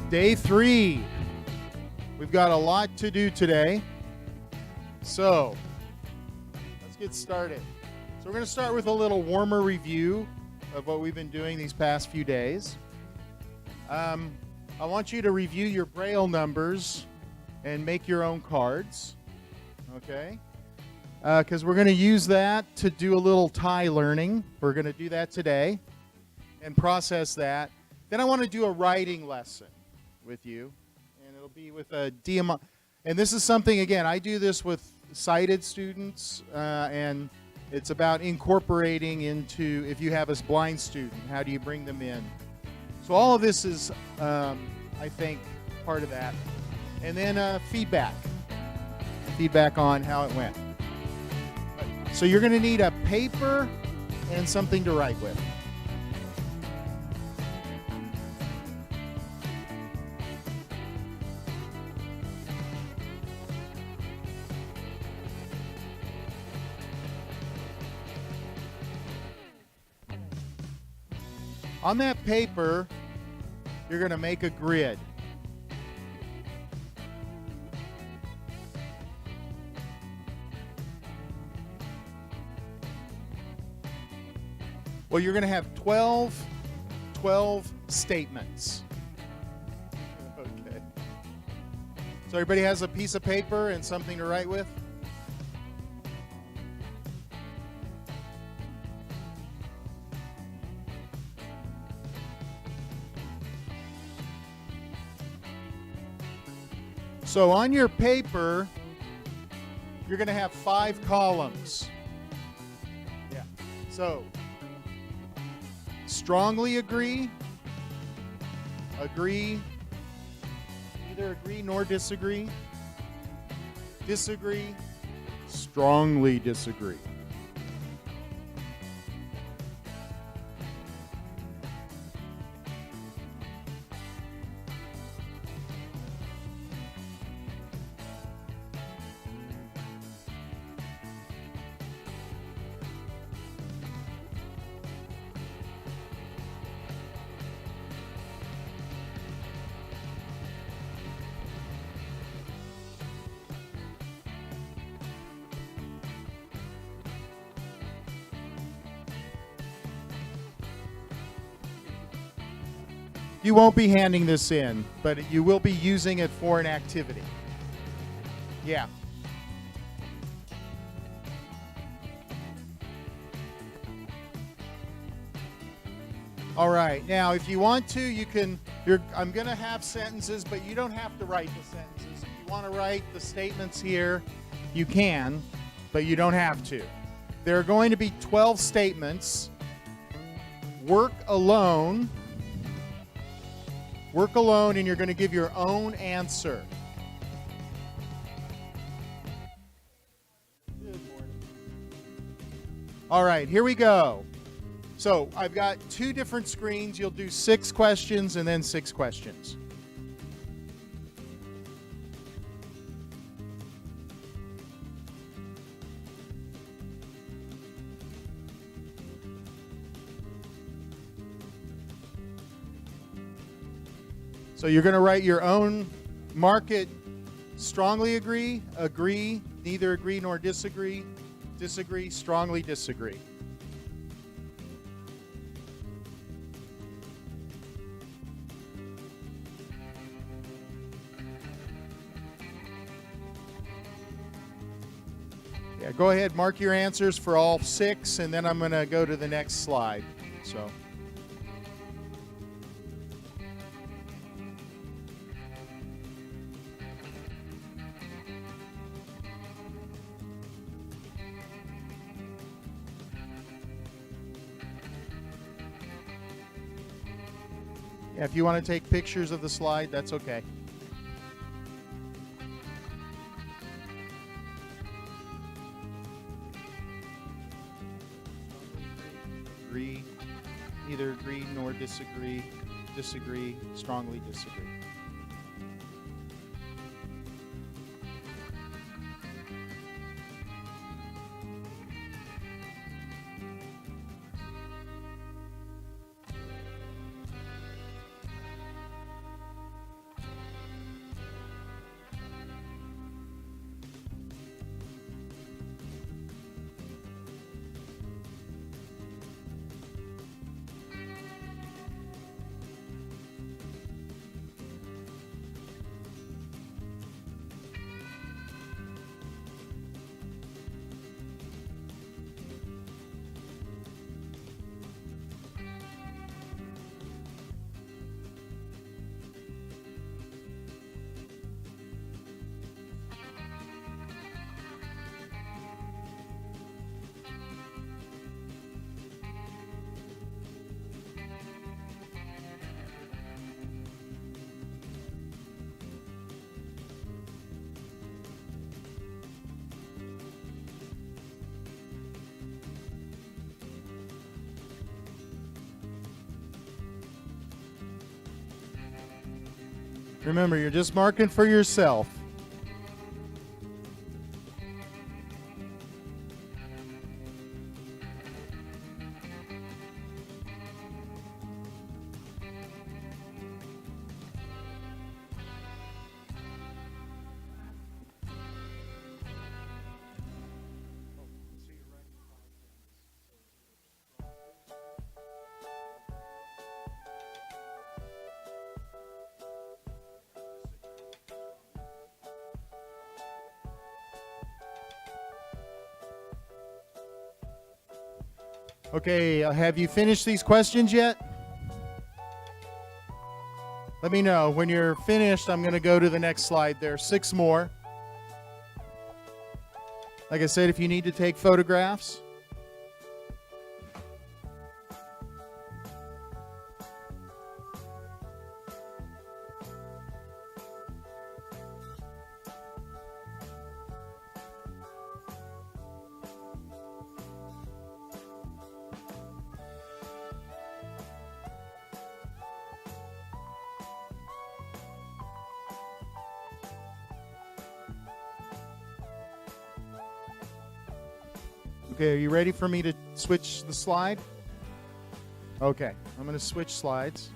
Day 3. We've got a lot to do today. So, let's get started. So we're going to start with a little warmer review of what we've been doing these past few days. I want you to review your Braille numbers and make your own cards, okay? Because we're going to use that to do a little Thai learning. We're going to do that today and process that. Then I want to do a writing lesson with you, and it'll be with a DMI. And this is something, again, I do this with sighted students, and it's about incorporating into, if you have a blind student, how do you bring them in? So all of this is, I think, part of that. And then feedback on how it went. So you're going to need a paper and something to write with. On that paper, you're going to make a grid. Well, you're going to have 12 statements. Okay. So everybody has a piece of paper and something to write with? So on your paper, you're going to have 5 columns. Yeah. So, strongly agree, neither agree nor disagree, disagree, strongly disagree. You won't be handing this in, but you will be using it for an activity. Yeah. All right. Now, if you want to, you can. I'm going to have sentences, but you don't have to write the sentences. If you want to write the statements here, you can, but you don't have to. There are going to be 12 statements. Work alone, and you're going to give your own answer. Good morning. All right, here we go. So I've got 2 different screens. You'll do 6 questions and then 6 questions. So you're going to write your own, mark it, strongly agree, neither agree nor disagree, disagree, strongly disagree. Yeah, go ahead, mark your answers for all 6, and then I'm going to go to the next slide. So. Yeah, if you want to take pictures of the slide, that's okay. Agree, neither agree nor disagree, disagree, strongly disagree. Remember, you're just marking for yourself. Okay, have you finished these questions yet? Let me know. When you're finished, I'm going to go to the next slide. There are 6 more. Like I said, if you need to take photographs. Okay, are you ready for me to switch the slide? Okay, I'm going to switch slides.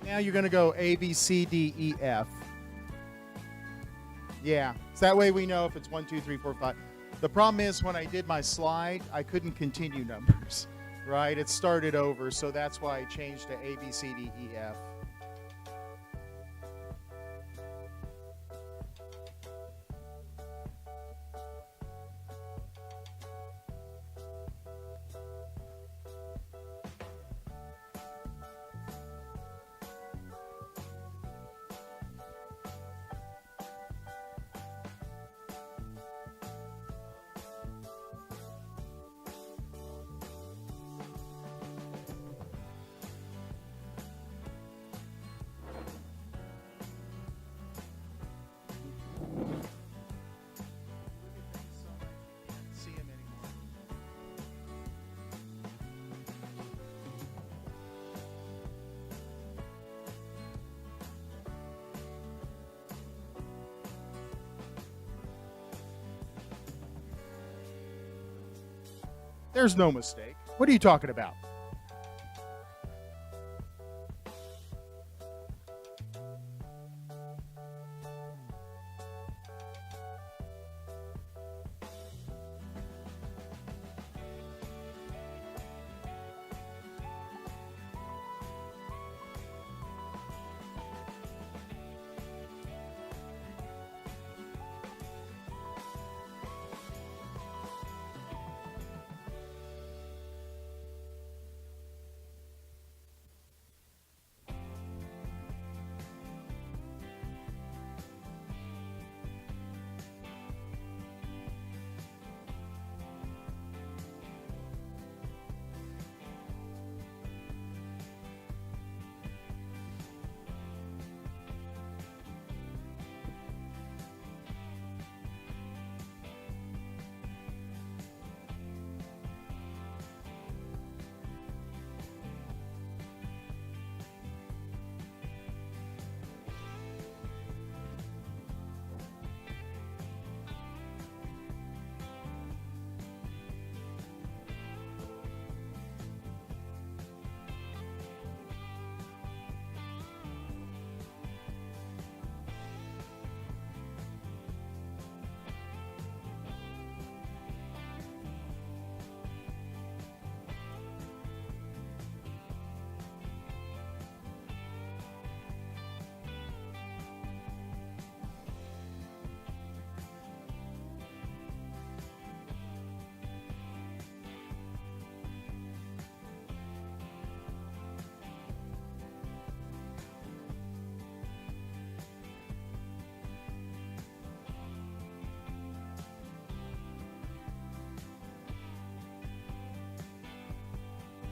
Now you're going to go A, B, C, D, E, F. Yeah, so that way we know if it's 1, 2, 3, 4, 5. The problem is when I did my slide, I couldn't continue numbers. Right, it started over, so that's why I changed to A, B, C, D, E, F. There's no mistake. What are you talking about?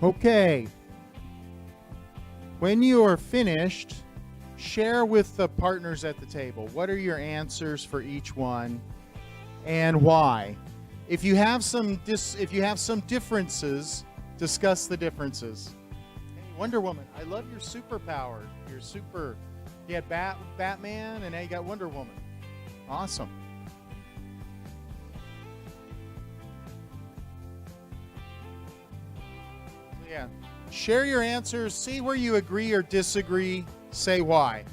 Okay. When you are finished, share with the partners at the table. What are your answers for each one? and why. If you have some differences, discuss the differences. Hey, Wonder Woman, I love your superpower. Your super. You had Batman, and now you got Wonder Woman. Awesome. Yeah. Share your answers. See where you agree or disagree. Say why.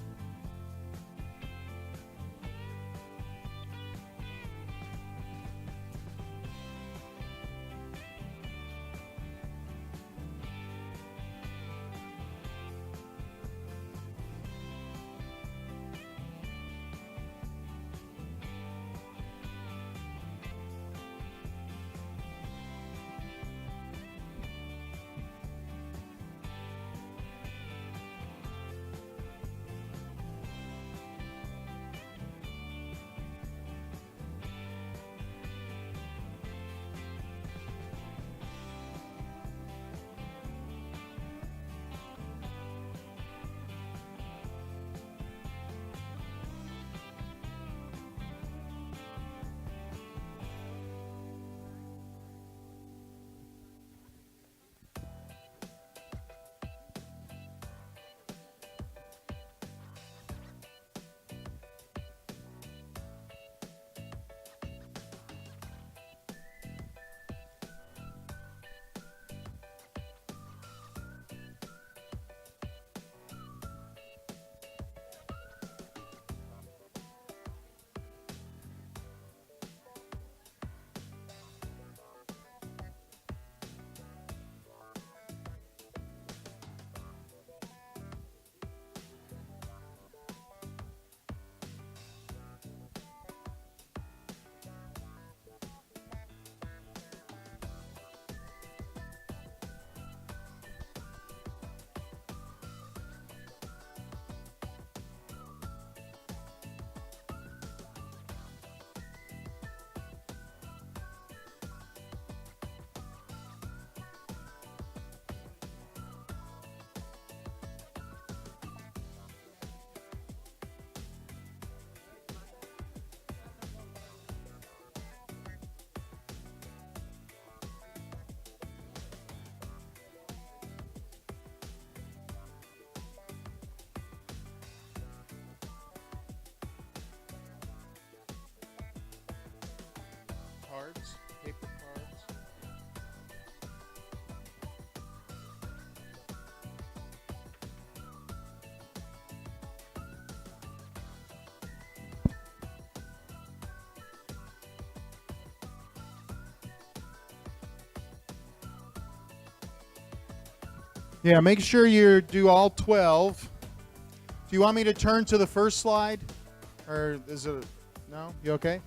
Cards, paper cards. Yeah, make sure you do all 12. Do you want me to turn to the first slide? Or is it, no? You okay?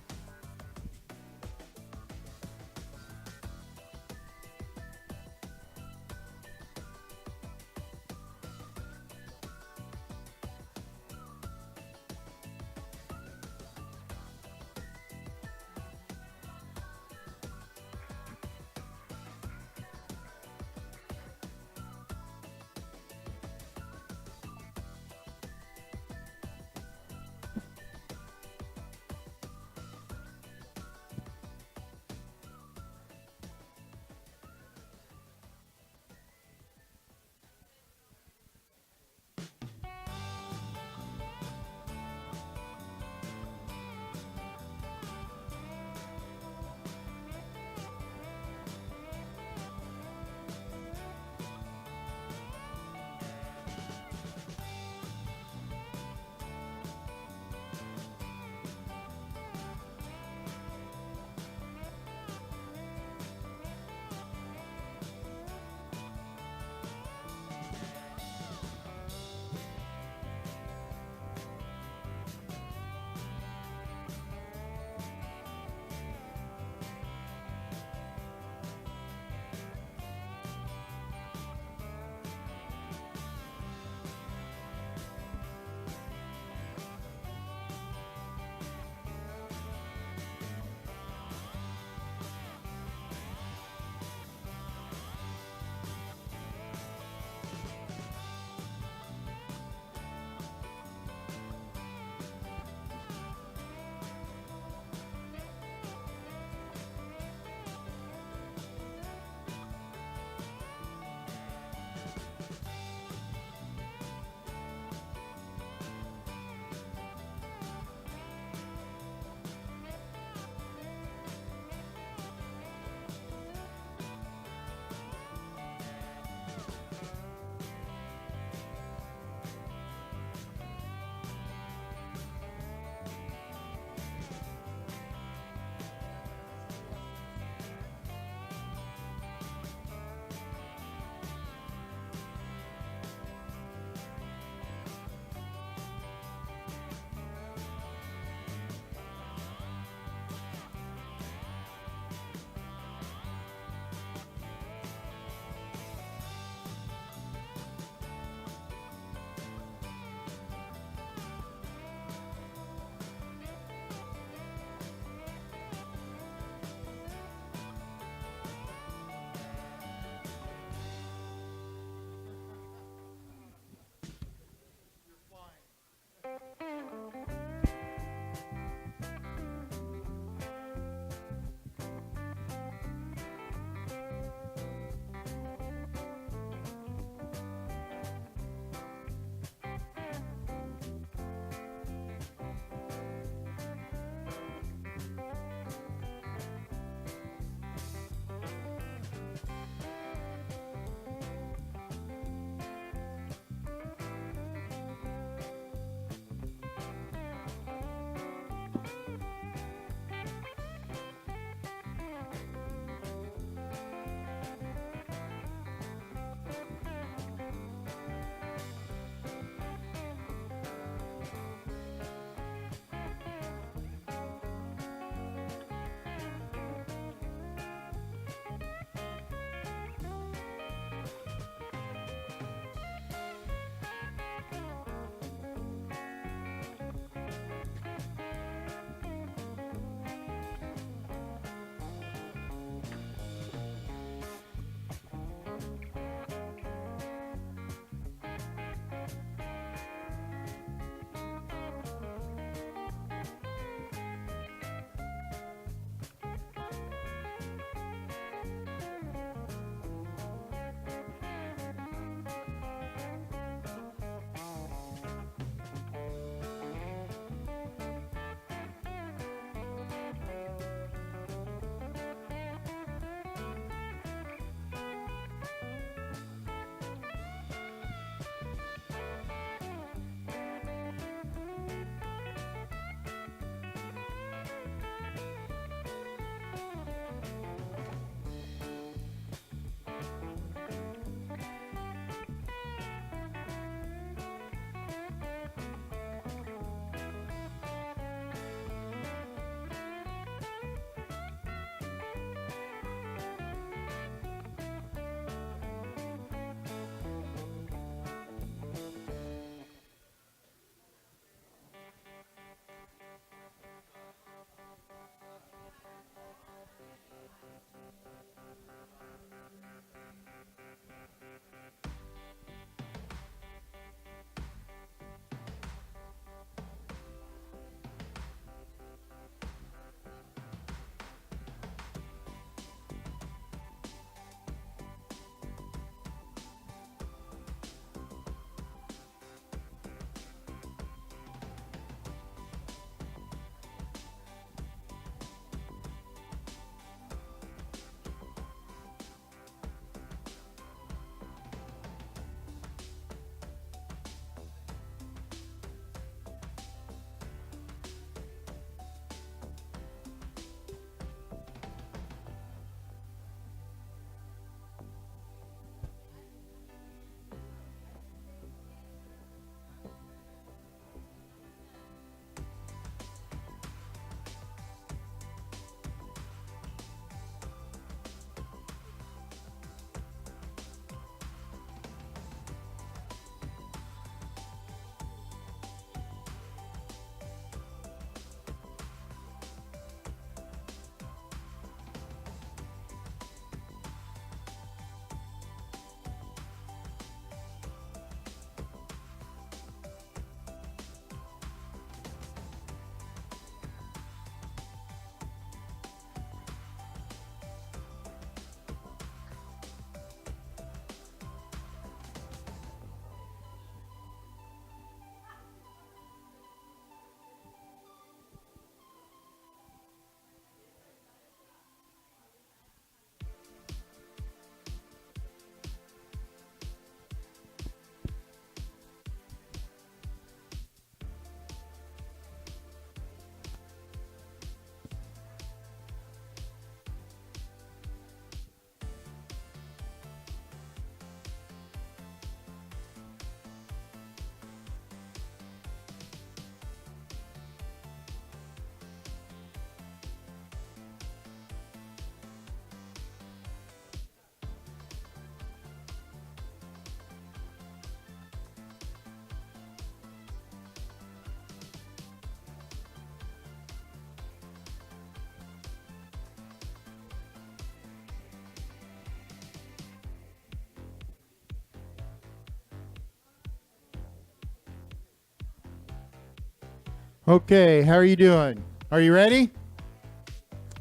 Okay, how are you doing? Are you ready?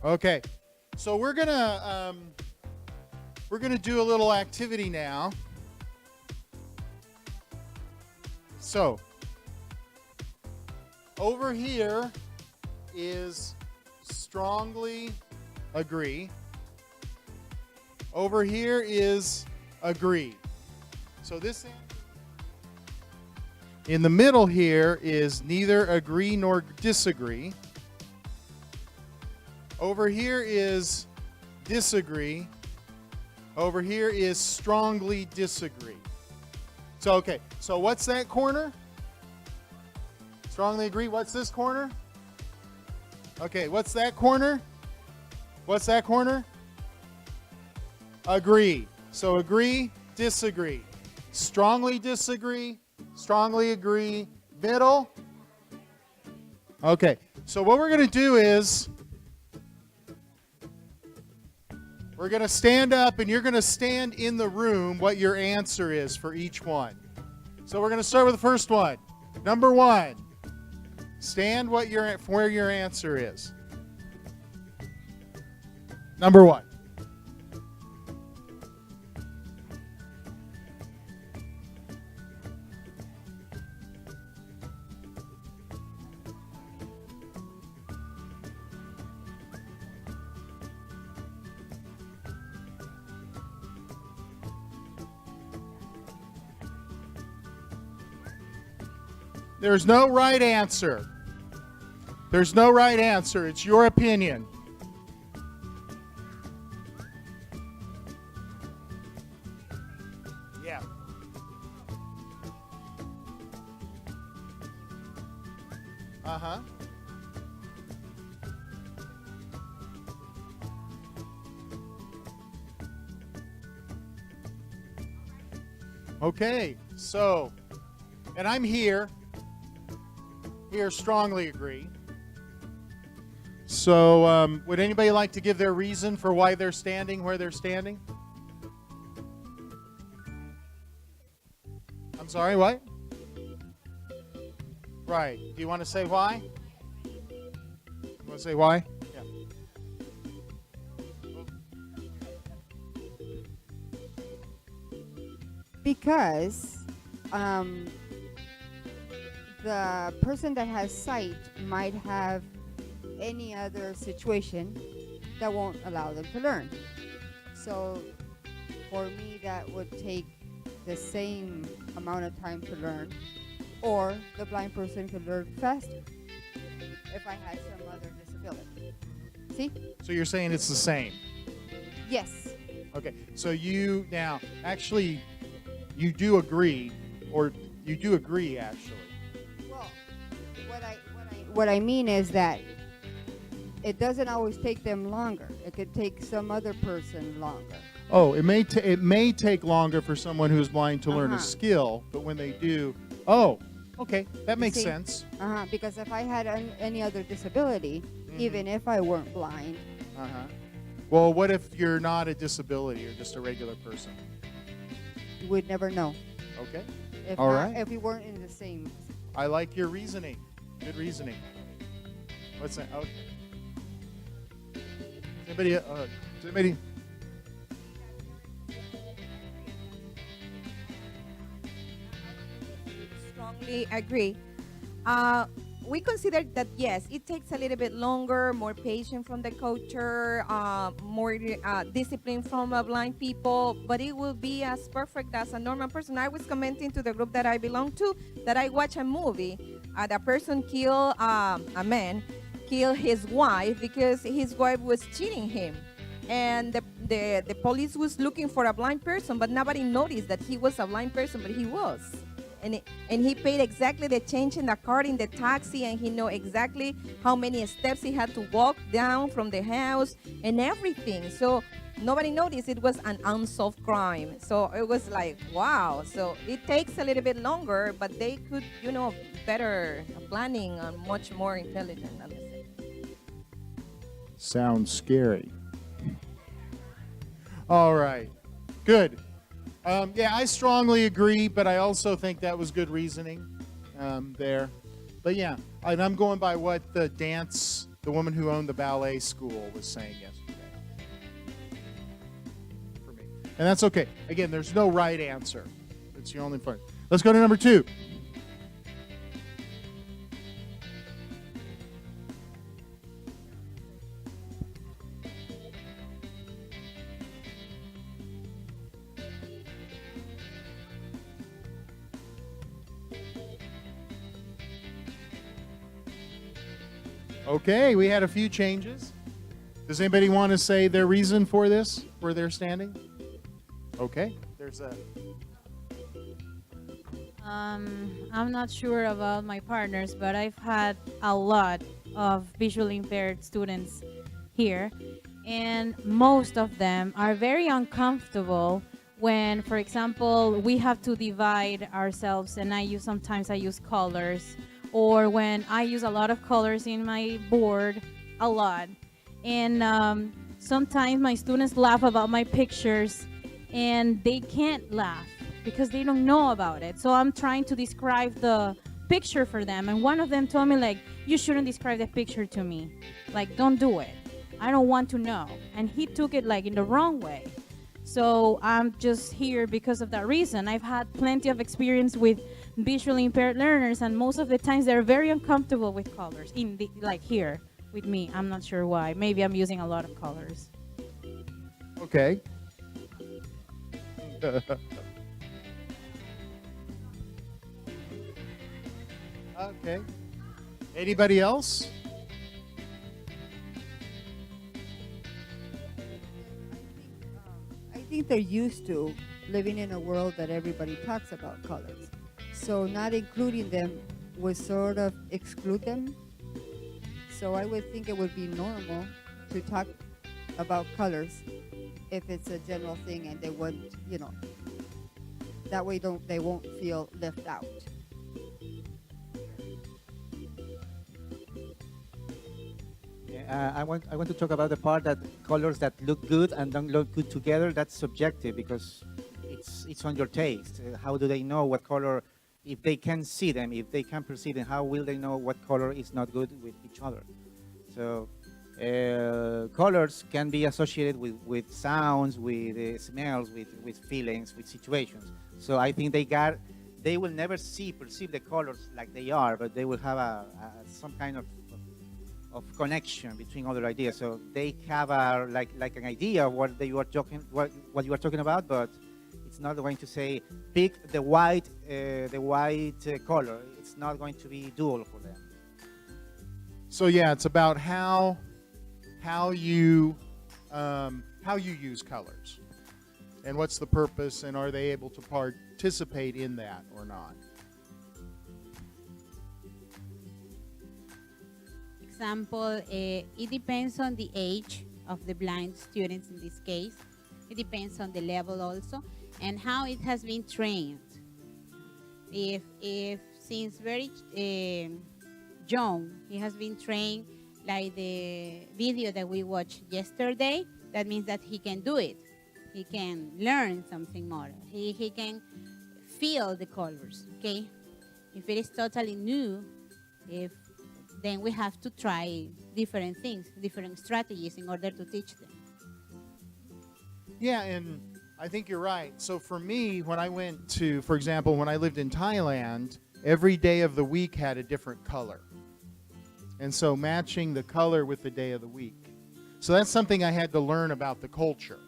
Okay, so we're gonna do a little activity now. So over here is strongly agree. Over here is agree. So this in the middle here is neither agree nor disagree. Over here is disagree. Over here is strongly disagree. So, okay, so what's that corner? Strongly agree. What's this corner? Okay, what's that corner? What's that corner? Agree. So agree, disagree. Strongly disagree, strongly agree. Middle? Okay, so what we're going to do is we're going to stand up and you're going to stand in the room what your answer is for each one. So we're going to start with the first one. Number 1. Stand where your answer is. Number 1. There's no right answer. There's no right answer. It's your opinion. Yeah. Uh-huh. Okay, so, and I'm here. Here, strongly agree. So, would anybody like to give their reason for why they're standing where they're standing? I'm sorry, what? Right. Do you want to say why? You want to say why? Yeah. Because the person that has sight might have any other situation that won't allow them to learn. So for me, that would take the same amount of time to learn, or the blind person could learn faster if I had some other disability. See? So you're saying it's the same? Yes. Okay. So you now actually you do agree, or you do agree actually. Well, what I mean is that it doesn't always take them longer. It could take some other person longer. Oh, it may take longer for someone who's blind to learn a skill, but when they do, oh, okay, that makes sense. Because if I had any other disability, even if I weren't blind. Well, what if you're not a disability, you're just a regular person? You would never know. Okay. If we weren't in the same. I like your reasoning. Good reasoning. What's that? Okay. Anybody? Strongly agree. We consider that, yes, it takes a little bit longer, more patience from the coacher, more discipline from blind people, but it will be as perfect as a normal person. I was commenting to the group that I belong to that I watch a movie. The person killed a man, killed his wife because his wife was cheating him. And the police was looking for a blind person, but nobody noticed that he was a blind person, but he was. And he paid exactly the change in the car in the taxi, and he know exactly how many steps he had to walk down from the house and everything. So nobody noticed it was an unsolved crime. So it was like, wow. So it takes a little bit longer, but they could, better planning and much more intelligent. Sounds scary. All right. Good. Yeah, I strongly agree, but I also think that was good reasoning there. But yeah, and I'm going by what the woman who owned the ballet school was saying yesterday. For me. And that's okay. Again, there's no right answer. It's your only point. Let's go to number 2. Okay, we had a few changes. Does anybody want to say their reason for this, for their standing? Okay, there's a... I'm not sure about my partners, but I've had a lot of visually impaired students here, and most of them are very uncomfortable when, for example, we have to divide ourselves, and sometimes I use colors, or when I use a lot of colors in my board, a lot. And sometimes my students laugh about my pictures, and they can't laugh because they don't know about it. So I'm trying to describe the picture for them, and one of them told me, like, you shouldn't describe the picture to me. Like, don't do it. I don't want to know. And he took it like in the wrong way. So I'm just here because of that reason. I've had plenty of experience with visually impaired learners, and most of the times they're very uncomfortable with colors, like here with me. I'm not sure why. Maybe I'm using a lot of colors. Okay. Okay. Anybody else? I think they're used to living in a world that everybody talks about colors. So not including them would sort of exclude them. So I would think it would be normal to talk about colors if it's a general thing, and they wouldn't, that way they won't feel left out. I want to talk about the part that colors that look good and don't look good together. That's subjective because it's on your taste. How do they know what color? If they can see them, if they can perceive them, how will they know what color is not good with each other? So colors can be associated with sounds, with smells, with feelings, with situations. So I think they will never perceive the colors like they are, but they will have some kind of connection between other ideas. So they have like an idea of what you are talking about, but it's not going to say pick the white color. It's not going to be dual for them. So yeah, it's about how you use colors, and what's the purpose, and are they able to participate in that or not? Example, it depends on the age of the blind students in this case. It depends on the level also, and how it has been trained. If since very young, he has been trained like the video that we watched yesterday, that means that he can do it. He can learn something more. He can feel the colors, okay? If it is totally new, then we have to try different things, different strategies in order to teach them. Yeah, and I think you're right. So for me, when I went to, for example, when I lived in Thailand, every day of the week had a different color. And so matching the color with the day of the week. So that's something I had to learn about the culture.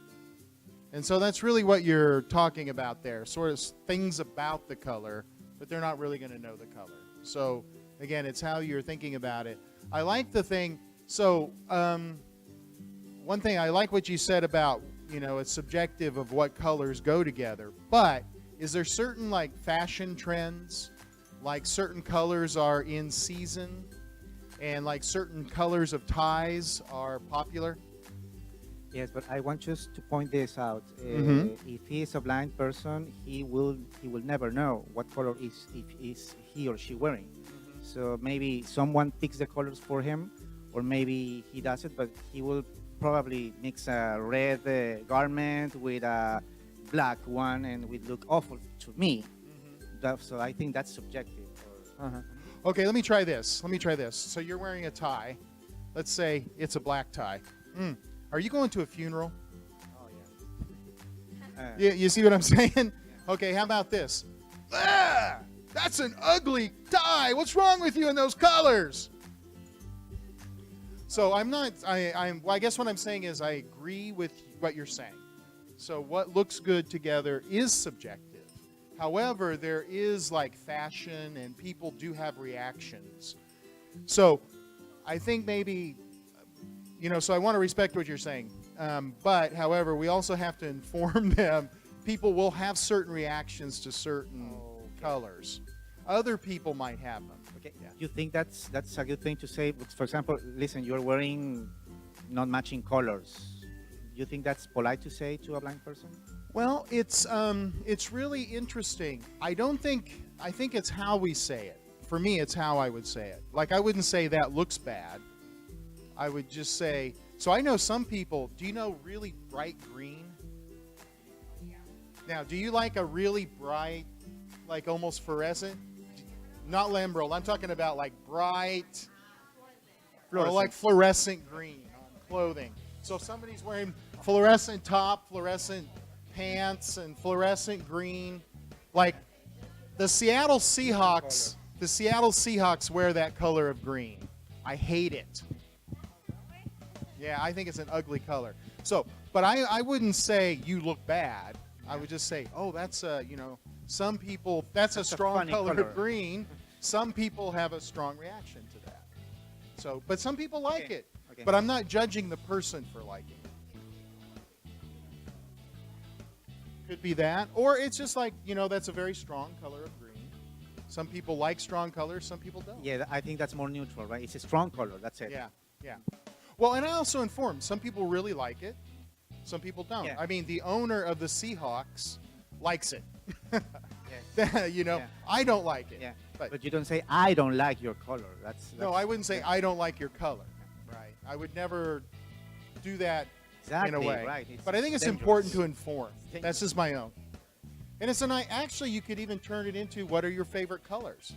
And so that's really what you're talking about there, sort of things about the color, but they're not really going to know the color. So again, it's how you're thinking about it. I like the thing, so one thing, I like what you said about, it's subjective of what colors go together, but is there certain like fashion trends, like certain colors are in season, and like certain colors of ties are popular? Yes, but I want just to point this out. If he is a blind person, he will never know what color is he or she wearing. So maybe someone picks the colors for him, or maybe he does it, but he will probably mix a red garment with a black one, and it would look awful to me. So I think that's subjective. Okay, let me try this. Let me try this. So you're wearing a tie. Let's say it's a black tie. Are you going to a funeral? Oh, yeah. You see what I'm saying? Okay, how about this? Ah, that's an ugly tie. What's wrong with you in those colors? So I'm not, well, I guess what I'm saying is I agree with what you're saying. So what looks good together is subjective. However, there is like fashion and people do have reactions. So I think maybe, so I want to respect what you're saying. But however, we also have to inform them. People will have certain reactions to certain colors. Other people might have them. Okay. Yeah. You think that's a good thing to say? For example, listen, you're wearing not matching colors. You think that's polite to say to a blind person? Well, it's really interesting. I think it's how we say it. For me, it's how I would say it. Like, I wouldn't say that looks bad. I would just say, so I know some people, do you know really bright green? Now, do you like a really bright, like almost fluorescent? Not Lambrel. I'm talking about like bright, or like fluorescent green on clothing. So if somebody's wearing fluorescent top, fluorescent pants, and fluorescent green, like the Seattle Seahawks wear that color of green. I hate it. Yeah, I think it's an ugly color. So, but I wouldn't say you look bad. I would just say, oh, that's some people, that's a strong color of green. Some people have a strong reaction to that. So, but some people like it. Okay. But I'm not judging the person for liking it. Could be that. Or it's just like, that's a very strong color of green. Some people like strong colors, some people don't. Yeah, I think that's more neutral, right? It's a strong color, that's it. Yeah. Well, and I also inform, some people really like it, some people don't. Yeah. I mean, the owner of the Seahawks likes it. Yeah. I don't like it. Yeah. But you don't say, I don't like your color. That's no, I wouldn't say, I don't like your color. Right. I would never do that in a way. Right. But I think it's important to inform. That's just my own. And it's actually, you could even turn it into, what are your favorite colors?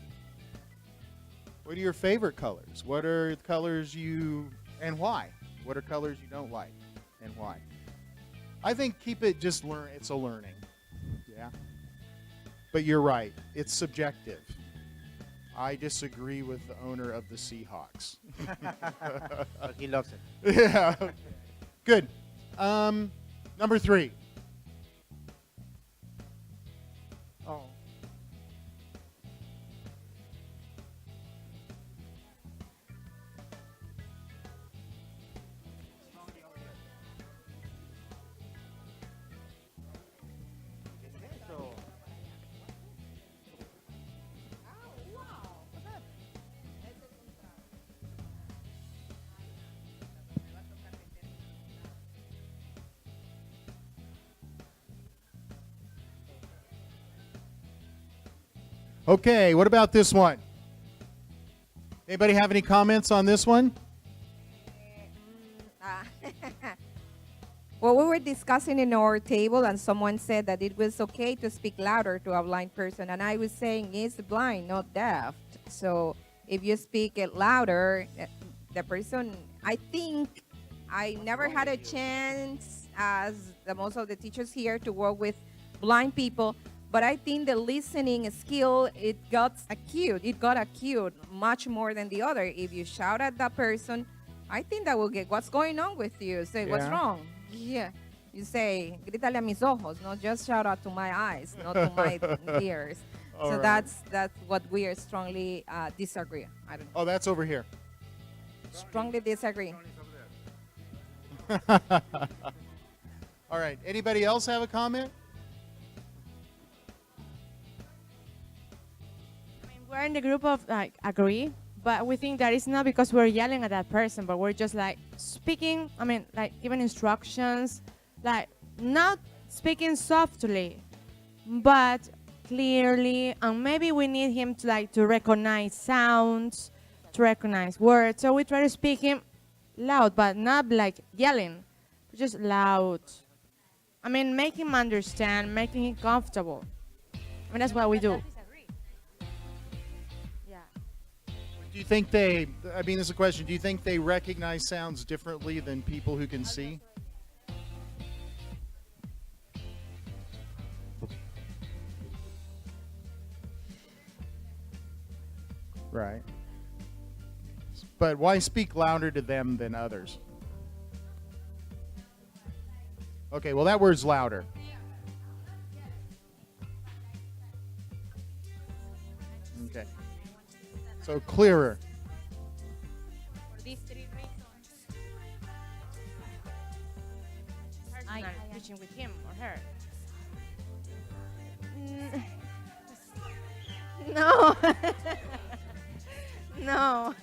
What are your favorite colors? What are the colors and why? What are colors you don't like and why? I think keep it just it's a learning. Yeah. But you're right. It's subjective. I disagree with the owner of the Seahawks. But he loves it. Yeah. Good. Number 3. Oh. Okay, what about this one? Anybody have any comments on this one? Well, we were discussing in our table, and someone said that it was okay to speak louder to a blind person, and I was saying it's blind, not deaf. So if you speak it louder, the person, I think I never had a chance, as most of the teachers here, to work with blind people. But I think the listening skill, it got acute much more than the other. If you shout at that person, I think that will get, what's going on with you? Say, what's wrong? Yeah. You say, grítale a mis ojos, not just shout out to my eyes, not to my ears. So that's what we are strongly disagree. I don't know. Oh, that's over here. Strongly disagree. All right. Anybody else have a comment? We're in the group of agree, but we think that it's not because we're yelling at that person, but we're just like speaking, giving instructions, like not speaking softly, but clearly, and maybe we need him to recognize sounds, to recognize words. So we try to speak him loud, but not like yelling, just loud. Make him understand, making him comfortable. That's what we do. Do you think they, I mean, this is a question, do you think they recognize sounds differently than people who can see? Right. But why speak louder to them than others? Okay, well, that word's louder. Okay. So clearer. For these three reasons. Personal teaching with him or her. No. No.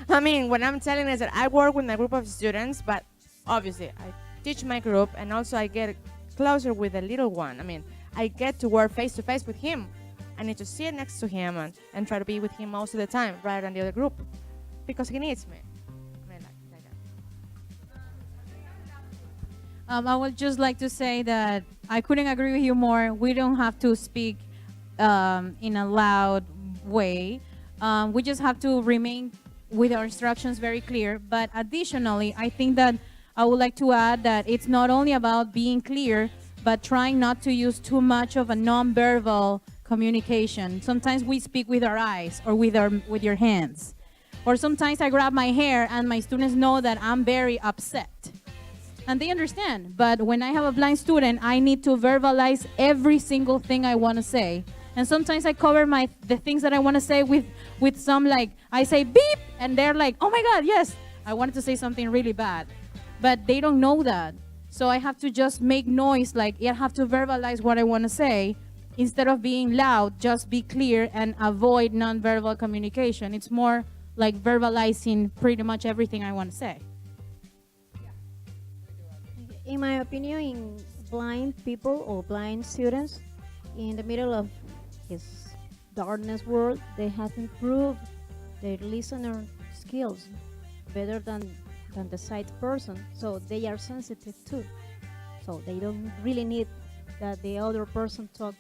I mean, what I'm telling is that I work with my group of students, but obviously I teach my group and also I get closer with the little one. I mean, I get to work face to face with him. I need to sit next to him and try to be with him most of the time rather than the other group because he needs me. I mean, like that. I would just like to say that I couldn't agree with you more. We don't have to speak in a loud way. We just have to remain with our instructions very clear. But additionally, I think that I would like to add that it's not only about being clear, but trying not to use too much of a nonverbal communication. Sometimes we speak with our eyes or with your hands. Or sometimes I grab my hair and my students know that I'm very upset. And they understand. But when I have a blind student, I need to verbalize every single thing I want to say. And sometimes I cover the things that I want to say with some, like, I say beep, and they're like, oh my God, yes, I wanted to say something really bad. But they don't know that. So I have to just make noise, like I have to verbalize what I want to say. Instead of being loud, just be clear and avoid nonverbal communication. It's more like verbalizing pretty much everything I want to say. In my opinion, in blind people or blind students, in the middle of his darkness world, they have improved their listener skills better than the sight person. So they are sensitive too. So they don't really need that the other person talk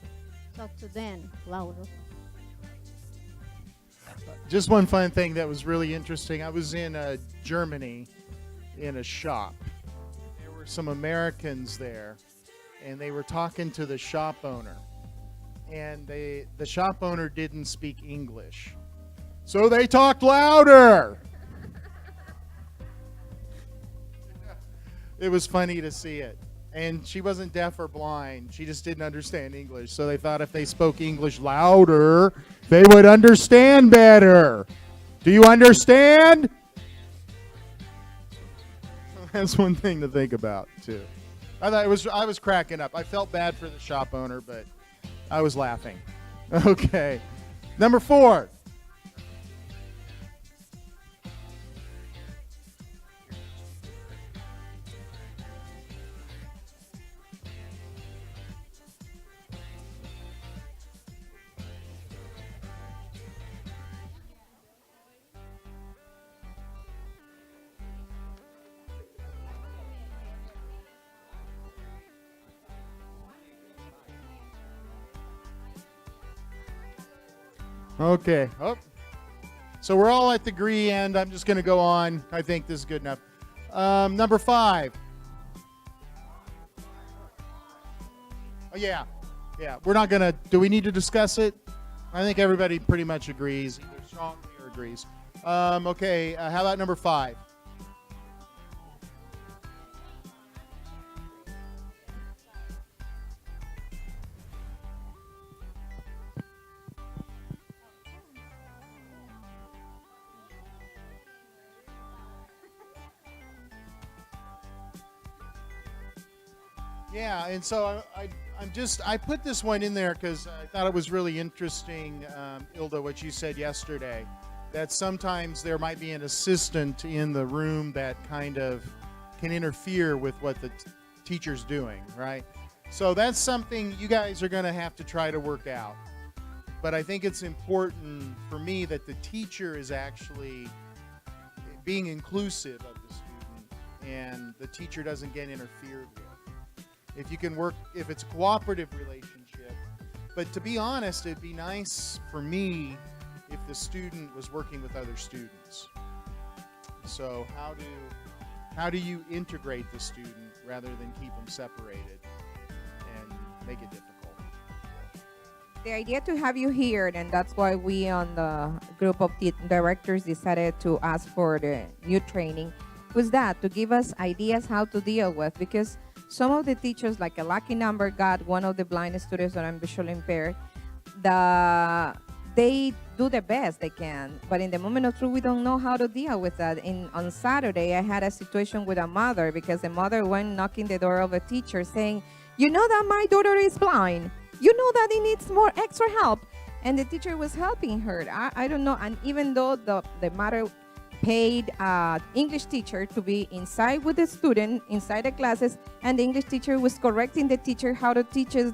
to them louder. Just one fun thing that was really interesting. I was in Germany in a shop. There were some Americans there, and they were talking to the shop owner. And the shop owner didn't speak English. So they talked louder. It was funny to see it. And she wasn't deaf or blind. She just didn't understand English. So they thought if they spoke English louder, they would understand better. Do you understand? That's one thing to think about, too. I was cracking up. I felt bad for the shop owner, but I was laughing. Okay. Number 4. Okay. Oh. So we're all at the agree end. I'm just going to go on. I think this is good enough. Number 5. Oh, yeah. Yeah. We're not going to. Do we need to discuss it? I think everybody pretty much agrees, either strongly or agrees. Okay. How about number 5? Yeah, and so I put this one in there because I thought it was really interesting, Ilda, what you said yesterday, that sometimes there might be an assistant in the room that kind of can interfere with what the teacher's doing, right? So that's something you guys are going to have to try to work out. But I think it's important for me that the teacher is actually being inclusive of the student and the teacher doesn't get interfered with. If you can work, if it's a cooperative relationship. But to be honest, it'd be nice for me if the student was working with other students. So how do you integrate the student rather than keep them separated and make it difficult? The idea to have you here, and that's why we on the group of directors decided to ask for the new training, was that to give us ideas how to deal with, because some of the teachers, like a lucky number, got one of the blind students that I'm visually impaired. They do the best they can, but in the moment of truth, we don't know how to deal with that. On Saturday, I had a situation with a mother because the mother went knocking the door of a teacher saying, "You know that my daughter is blind. You know that he needs more extra help." And the teacher was helping her. I don't know. And even though the mother paid English teacher to be inside with the student, inside the classes, and the English teacher was correcting the teacher how to teach us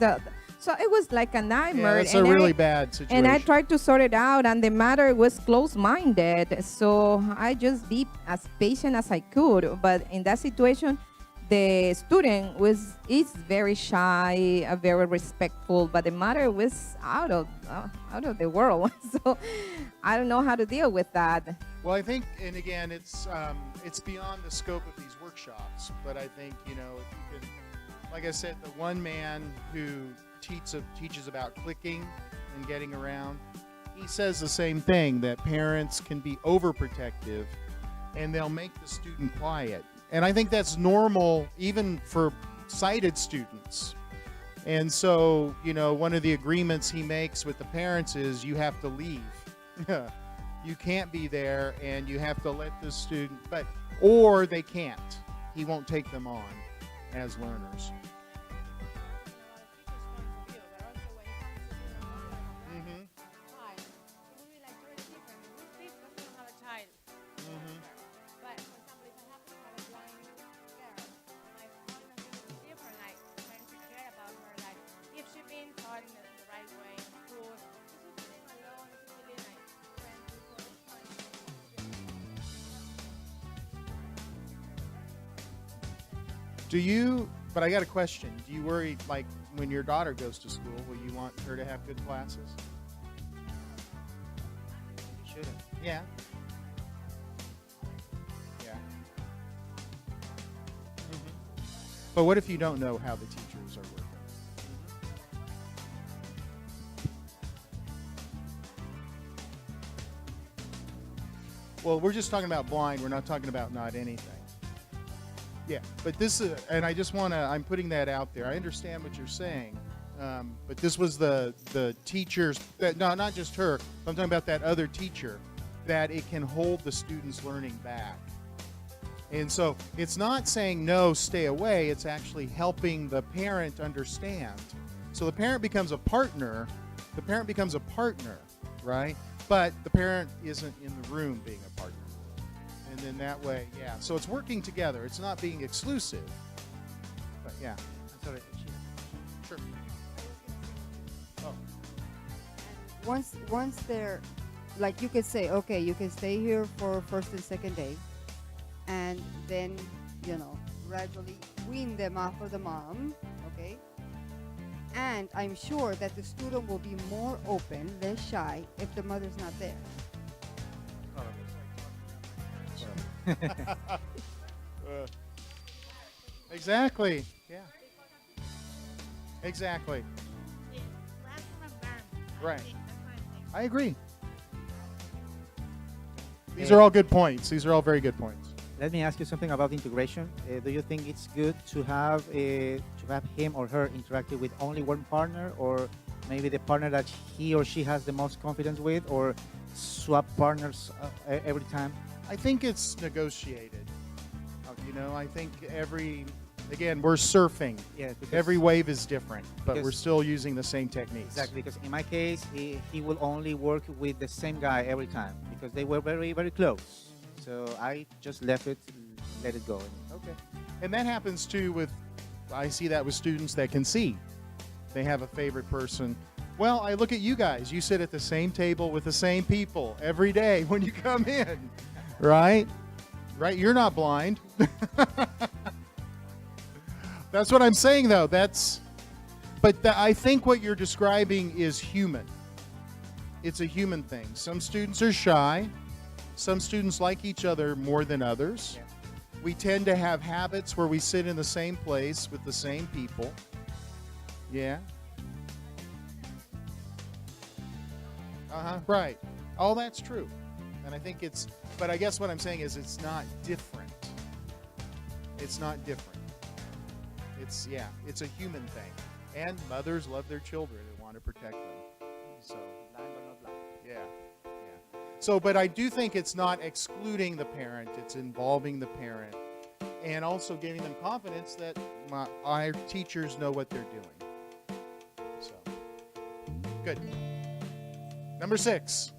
so it was like a nightmare. Yeah, that's a really bad situation. And I tried to sort it out, and the matter was close-minded. So I just be as patient as I could. But in that situation, the student is very shy, very respectful, but the matter was out of the world. So I don't know how to deal with that. Well, I think, and again, it's beyond the scope of these workshops. But I think, if you can, like I said, the one man who teaches about clicking and getting around, he says the same thing, that parents can be overprotective and they'll make the student quiet. And I think that's normal even for sighted students. And so, one of the agreements he makes with the parents is you have to leave. You can't be there, and you have to let the student, or they can't. He won't take them on as learners. But I got a question. Do you worry, like, when your daughter goes to school, will you want her to have good classes? You shouldn't. Yeah. Yeah. But what if you don't know how the teachers are working? Well, we're just talking about blind. We're not talking about not anything. Yeah, but this is, and I just want to, I'm putting that out there. I understand what you're saying, but this was the teachers, no, not just her, I'm talking about that other teacher, that it can hold the students' learning back. And so it's not saying no, stay away, it's actually helping the parent understand. So the parent becomes a partner, right? But the parent isn't in the room being a partner. And then that way, yeah. So it's working together. It's not being exclusive. But yeah. I'm sorry. Sure. Oh. Once they're, like, you could say, okay, you can stay here for first and second day, and then, gradually wean them off of the mom, okay? And I'm sure that the student will be more open, less shy, if the mother's not there. Exactly. Yeah. Exactly. Right. I agree. These are all good points. These are all very good points. Let me ask you something about integration. Do you think it's good to have him or her interacting with only one partner, or maybe the partner that he or she has the most confidence with, or swap partners every time? I think it's negotiated. I think again, we're surfing. Yeah, every wave is different, but we're because- still using the same techniques. Exactly, because in my case, he will only work with the same guy every time because they were very, very close. So I just let it go. Okay. And that happens too I see that with students that can see. They have a favorite person. Well, I look at you guys. You sit at the same table with the same people every day when you come in, right? Right? You're not blind. That's what I'm saying, though. I think what you're describing is human. it's a human thing. Some students are shy. Some students like each other more than others. Yeah. We tend to have habits where we sit in the same place with the same people. Yeah. Right. All that's true. And I think but I guess what I'm saying is it's not different. It's not different. It's a human thing. And mothers love their children and want to protect them. So, Blind or not blind. yeah. So, but I do think it's not excluding the parent, it's involving the parent and also giving them confidence that our teachers know what they're doing. So, good. Number 6.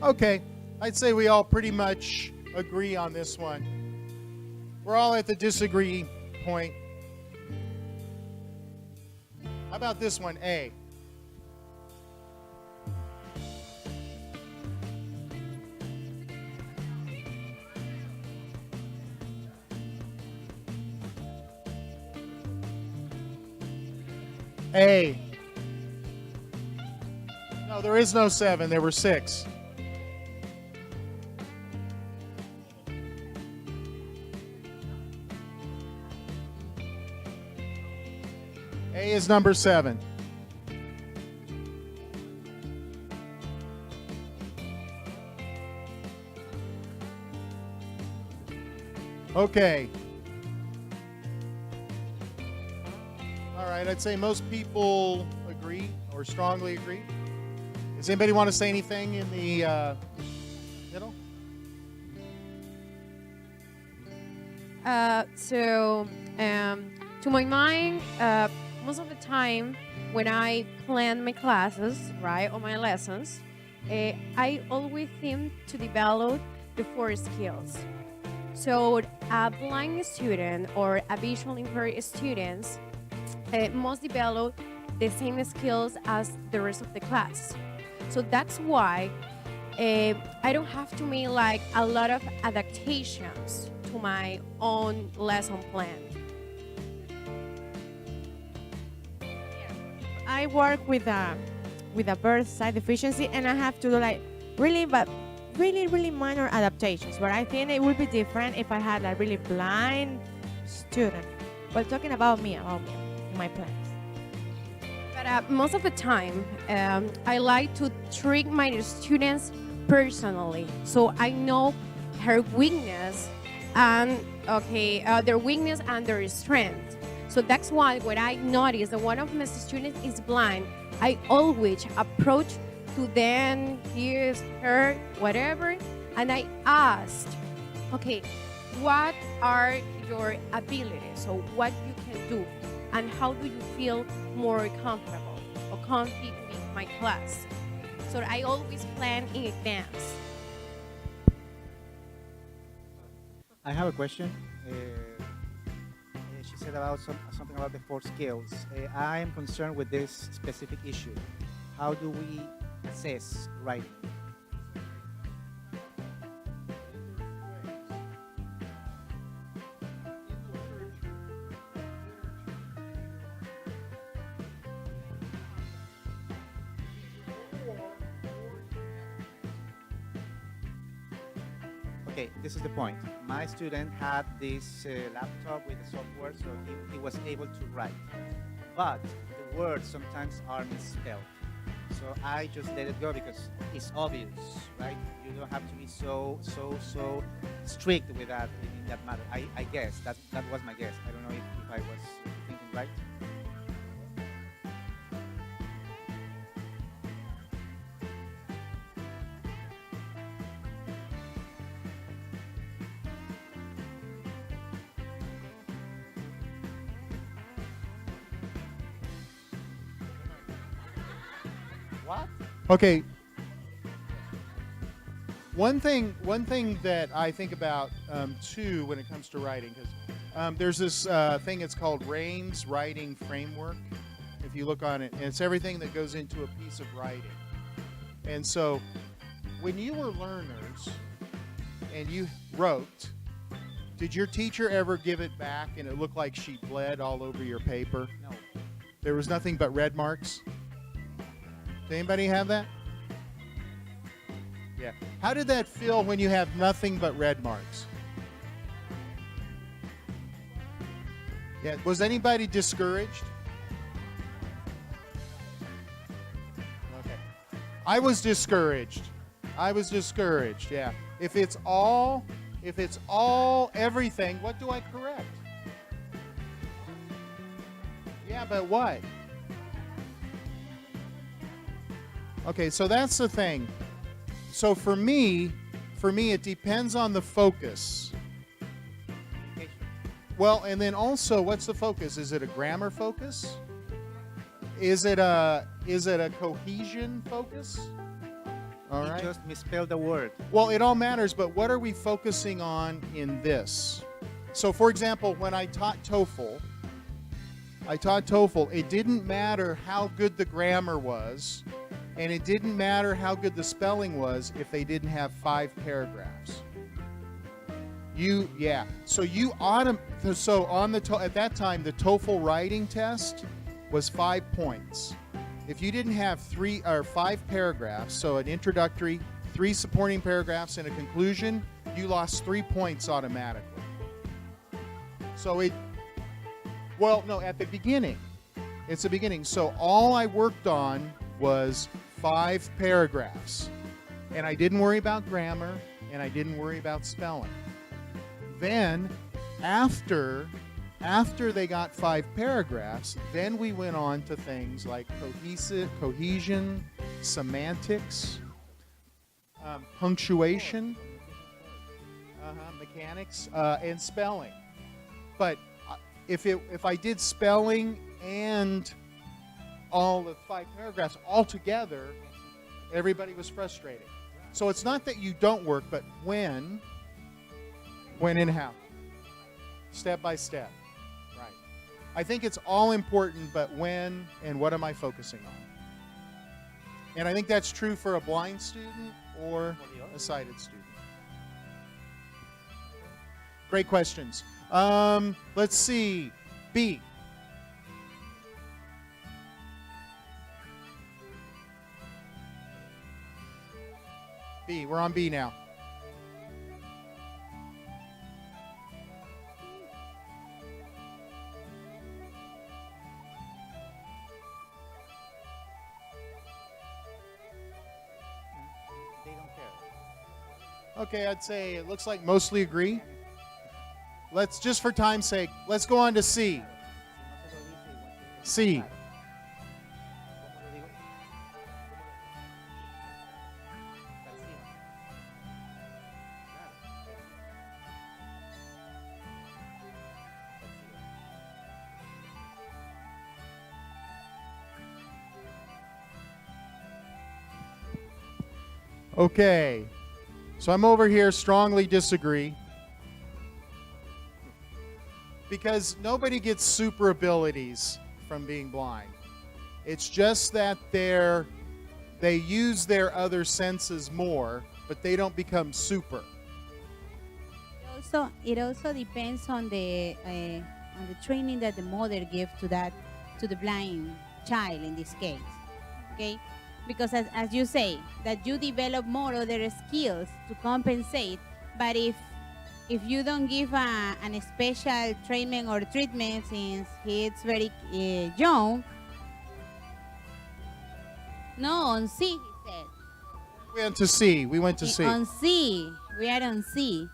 Okay, I'd say we all pretty much agree on this one. We're all at the disagree point. How about this one, A? A. No, there is no 7. There were 6. A is number 7. Okay. All right, I'd say most people agree or strongly agree. Does anybody want to say anything in the middle? To my mind, most of the time when I plan my classes, right, or my lessons, I always think to develop the 4 skills. So a blind student or a visually impaired student must develop the same skills as the rest of the class. So that's why I don't have to make like a lot of adaptations to my own lesson plan. I work with a birth sight deficiency, and I have to do like really minor adaptations. But I think it would be different if I had a really blind student. But talking about me, my plans. But most of the time, I like to treat my students personally, so I know her weakness and their weakness and their strength. So that's why when I notice that one of my students is blind, I always approach to them, his, her, whatever, and I ask, okay, what are your abilities? So what you can do, and how do you feel more comfortable or comfy with my class? So I always plan in advance. I have a question. She said about something about the 4 skills. I am concerned with this specific issue. How do we assess writing? Okay, this is the point. My student had this laptop with the software, so he was able to write. But the words sometimes are misspelled. So I just let it go because it's obvious, right? You don't have to be so strict with that in that matter. I guess that was my guess. I don't know if I was thinking right. What? Okay. One thing that I think about too when it comes to writing, because there's this thing. It's called Rain's Writing Framework. If you look on it, and it's everything that goes into a piece of writing. And so, when you were learners and you wrote, did your teacher ever give it back and it looked like she bled all over your paper? No. There was nothing but red marks? Does anybody have that? Yeah. How did that feel when you have nothing but red marks? Yeah. Was anybody discouraged? Okay. I was discouraged. Yeah. If it's all everything, what do I correct? Yeah, but what? Okay, so that's the thing. So for me, it depends on the focus. Well, and then also, what's the focus? Is it a grammar focus? Is it a cohesion focus? All right. You just misspelled the word. Well, it all matters, but what are we focusing on in this? So, for example, when I taught TOEFL, it didn't matter how good the grammar was, and it didn't matter how good the spelling was if they didn't have 5 paragraphs. So at that time, the TOEFL writing test was 5 points. If you didn't have 3 or 5 paragraphs, so an introductory, 3 supporting paragraphs, and a conclusion, you lost 3 points automatically. So at the beginning. It's the beginning. So all I worked on was 5 paragraphs. And I didn't worry about grammar, and I didn't worry about spelling. Then, after they got 5 paragraphs, then we went on to things like cohesion, semantics, punctuation, mechanics, and spelling. But if I did spelling and all the 5 paragraphs all together, everybody was frustrated. So it's not that you don't work, but when and how. Step by step. Right. I think it's all important, but when and what am I focusing on? And I think that's true for a blind student or a sighted student. Great questions. Let's see. B. B. We're on B now. They don't care. Okay, I'd say it looks like mostly agree. Let's, just for time's sake, let's go on to C. C. Okay, so I'm over here strongly disagree. Because nobody gets super abilities from being blind. It's just that they use their other senses more, but they don't become super. It also depends on the training that the mother gives to the blind child in this case. Okay, because as you say, that you develop more other skills to compensate, but if you don't give an special treatment or treatment since he's very young, no, on C, he said. We went to C. We went to C. On C. We are on C.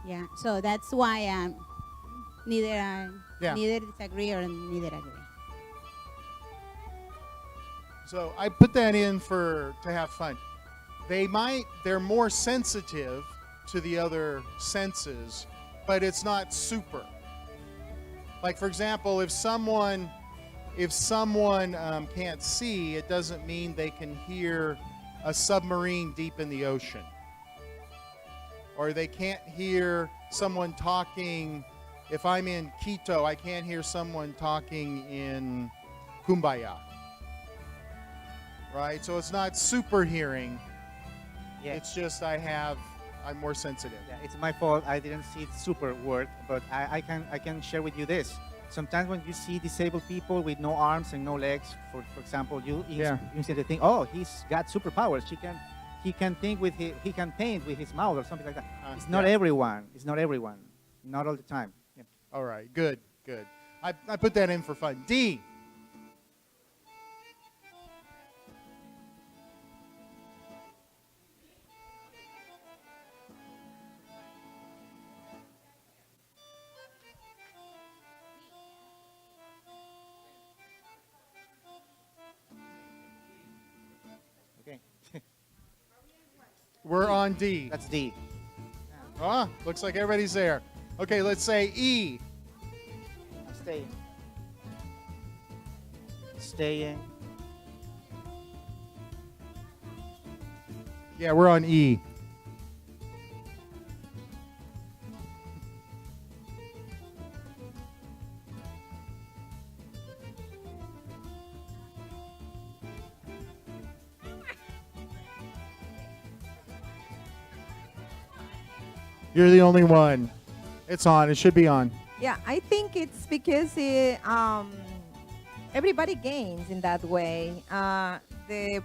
Yeah, so that's why neither disagree or neither agree. So I put that in to have fun. They're more sensitive to the other senses, but it's not super. Like, for example, if someone if someone can't see, it doesn't mean they can hear a submarine deep in the ocean. Or they can't hear someone talking. If I'm in Quito, I can't hear someone talking in Kumbaya. Right? So it's not super hearing. Yeah. It's just I'm more sensitive. Yeah, it's my fault. I didn't see it super word, but I can share with you this. Sometimes when you see disabled people with no arms and no legs, for example, you instantly think, oh, he's got superpowers. He can think he can paint with his mouth or something like that. It's not everyone. It's not everyone. Not all the time. Yeah. All right. Good. I put that in for fun. D. Okay. We're on D. That's D. Looks like everybody's there. Okay, let's say E. I'm staying. Staying. Yeah, we're on E. You're the only one. It's on. It should be on. Yeah, I think it's because everybody gains in that way. The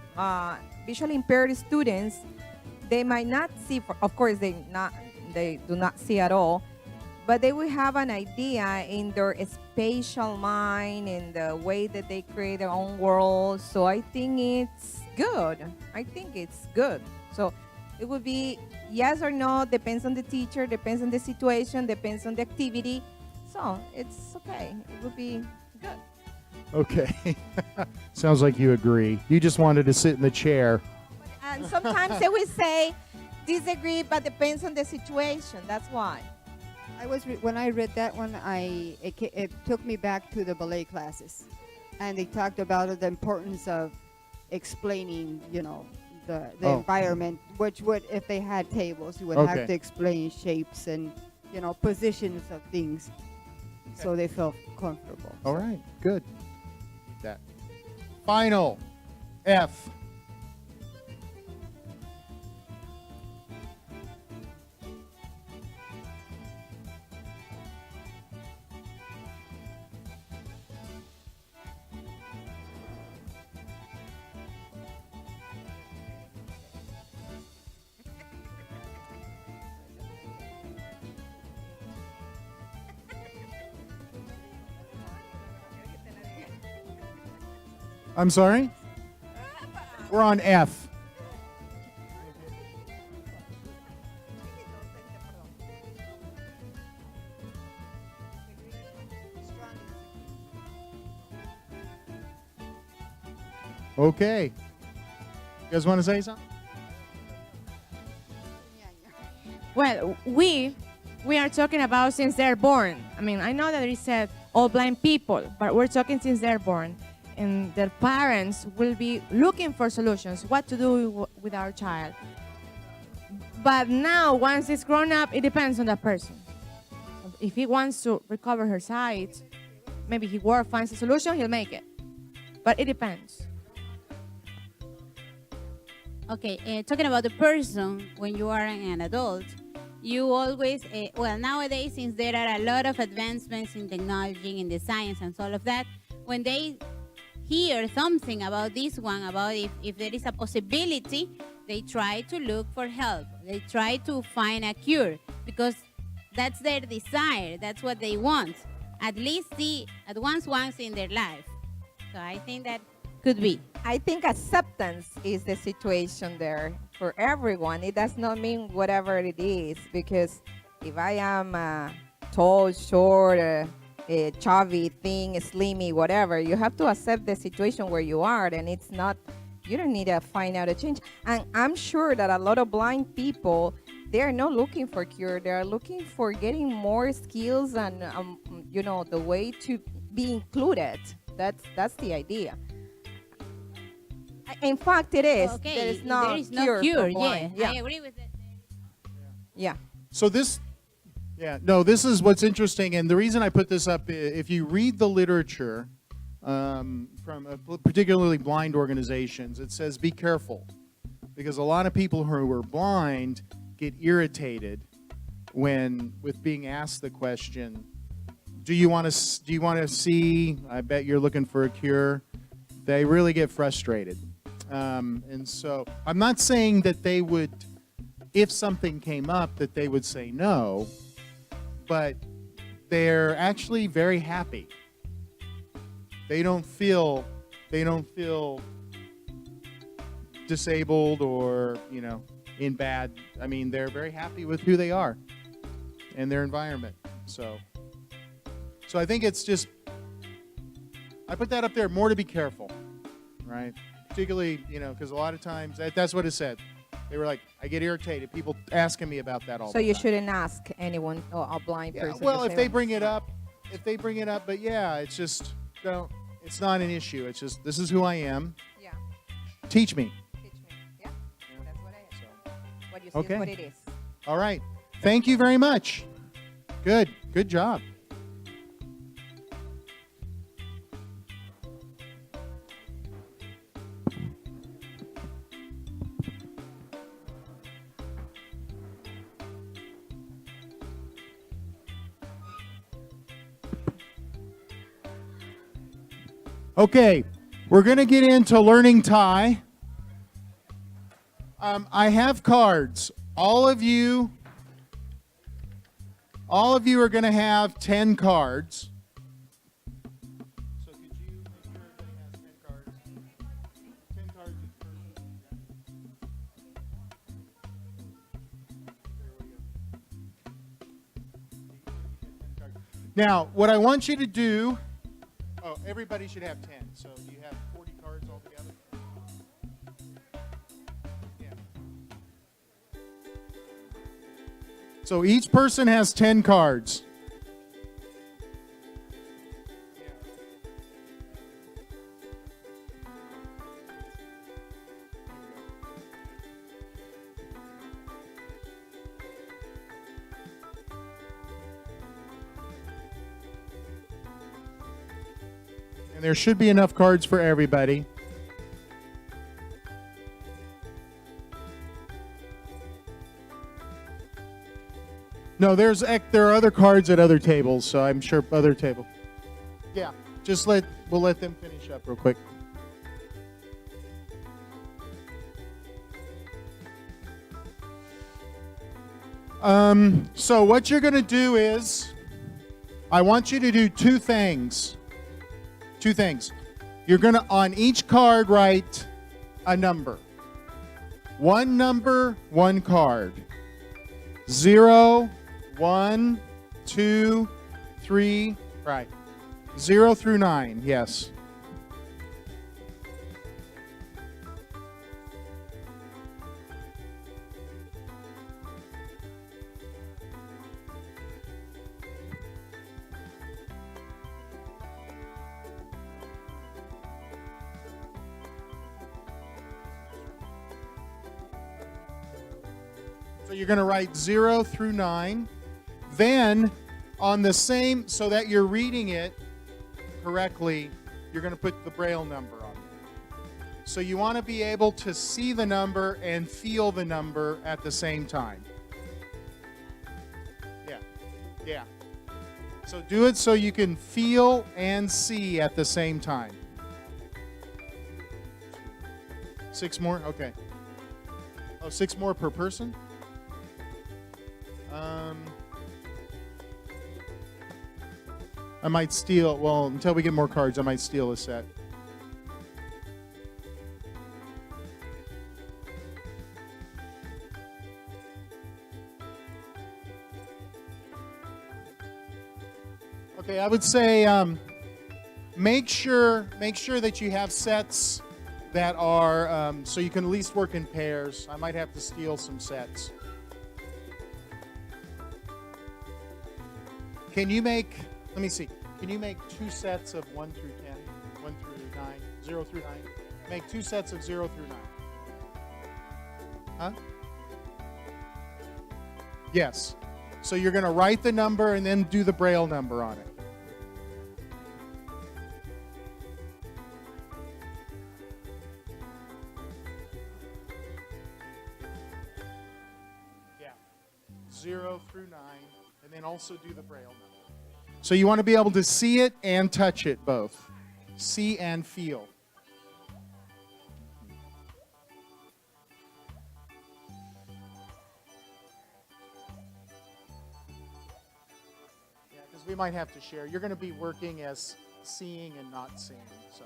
visually impaired students, they might not see. Of course, they do not see at all, but they will have an idea in their spatial mind and the way that they create their own world. So I think it's good. So it would be yes or no, depends on the teacher, depends on the situation, depends on the activity. So it's okay. It would be good. Okay. Sounds like you agree. You just wanted to sit in the chair. And sometimes they will say, disagree, but depends on the situation. That's why. When I read that one, it took me back to the ballet classes, and they talked about the importance of explaining, the environment, which would, if they had tables, you would have to explain shapes and, positions of things, so they felt comfortable. All right, good. That final F. I'm sorry? We're on F. Okay. You guys want to say something? Well, we are talking about since they're born. I mean, I know that it said all blind people, but we're talking since they're born. And their parents will be looking for solutions, what to do with our child. But now, once it's grown up, it depends on the person. If he wants to recover her sight, maybe he finds a solution, he'll make it. But it depends. Okay, talking about the person, when you are an adult, you always, nowadays, since there are a lot of advancements in technology, in the science and all of that, when they hear something about this one, about if there is a possibility, they try to look for help. They try to find a cure because that's their desire. That's what they want. At least see at once in their life. So I think that could be. I think acceptance is the situation there for everyone. It does not mean whatever it is, because if I am tall, short, chubby, thin, slimmy, whatever, you have to accept the situation where you are, and it's not, you don't need to find out a change. And I'm sure that a lot of blind people, they are not looking for cure. They are looking for getting more skills and, the way to be included That's the idea. In fact, it is. Okay, There is no there is no cure. cure. For Yeah, blind. Yeah. I agree with that. Yeah. So this, yeah, no, this is what's interesting, and the reason I put this up, if you read the literature from particularly blind organizations, it says be careful, because a lot of people who are blind get irritated with being asked the question, do you want to see? I bet you're looking for a cure. They really get frustrated, and so I'm not saying that they would, if something came up, that they would say no, but they're actually very happy. They don't feel disabled or, in bad. I mean, they're very happy with who they are and their environment. So I think it's just, I put that up there more to be careful, right? Particularly, because a lot of times that's what it said. They were like, I get irritated. People asking me about that all the So time. you shouldn't ask anyone or a blind Yeah, person. well, to if say, they bring it up, but yeah, it's just, it's not an issue. It's just, this is who I am. Yeah. Teach me. Teach me. Yeah. That's what I am. What you see Okay. is what it is. All right. Thank you very much. Good. Good job. Okay, we're going to get into learning Thai. I have cards. All of you are going to have 10 cards. So could you make sure everybody has 10 cards? 10 cards each person. There we go. Now, what I want you to do, everybody should have 10. So you have 40 cards altogether? Yeah. So each person has 10 cards. And there should be enough cards for everybody. No, there are other cards at other tables, so I'm sure other table. Yeah, we'll let them finish up real quick. So what you're going to do is, I want you to do two things. Two things. You're going to, on each card, write a number. One number, one card. 0, 1, 2, 3, right. 0 through 9, yes. So you're going to write 0 through 9. Then, on the same, so that you're reading it correctly, you're going to put the Braille number on there. So you want to be able to see the number and feel the number at the same time. Yeah. So do it so you can feel and see at the same time. 6 more? Okay. Oh, 6 more per person? I might steal, well, until we get more cards, I might steal a set. Okay, I would say make sure that you have sets that are, so you can at least work in pairs. I might have to steal some sets. Can you make, let me see, can you make 2 sets of 1 through 10? 0 through 9. Make 2 sets of 0 through 9. Huh? Yes. So you're going to write the number and then do the Braille number on it. Yeah. 0 through 9, and then also do the Braille number. So you want to be able to see it and touch it both. See and feel. Yeah, because we might have to share. You're going to be working as seeing and not seeing. So.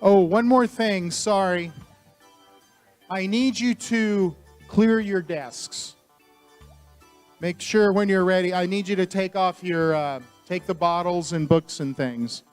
Oh, one more thing. Sorry. I need you to clear your desks. Make sure when you're ready, I need you to take off your, take the bottles and books and things.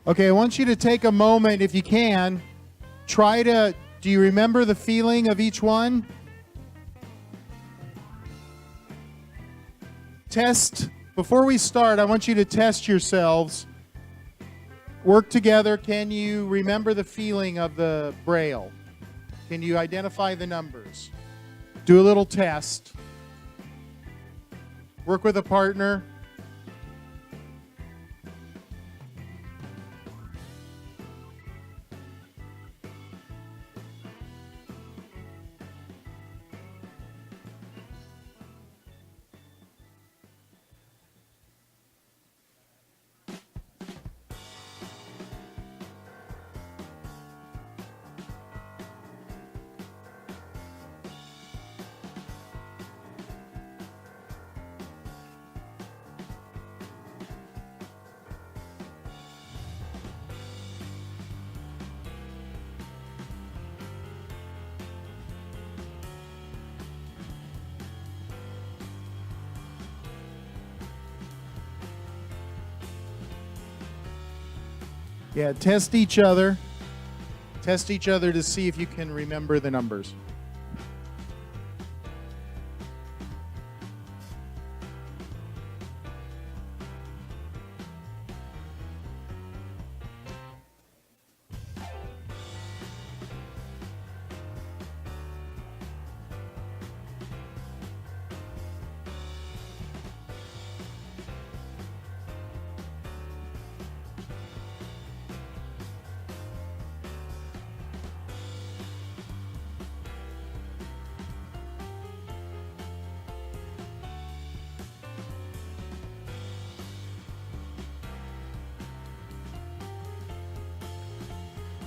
Okay, I want you to take a moment, if you can, do you remember the feeling of each one? Before we start, I want you to test yourselves. Work together. Can you remember the feeling of the Braille? Can you identify the numbers? Do a little test. Work with a partner. Yeah, test each other. Test each other to see if you can remember the numbers.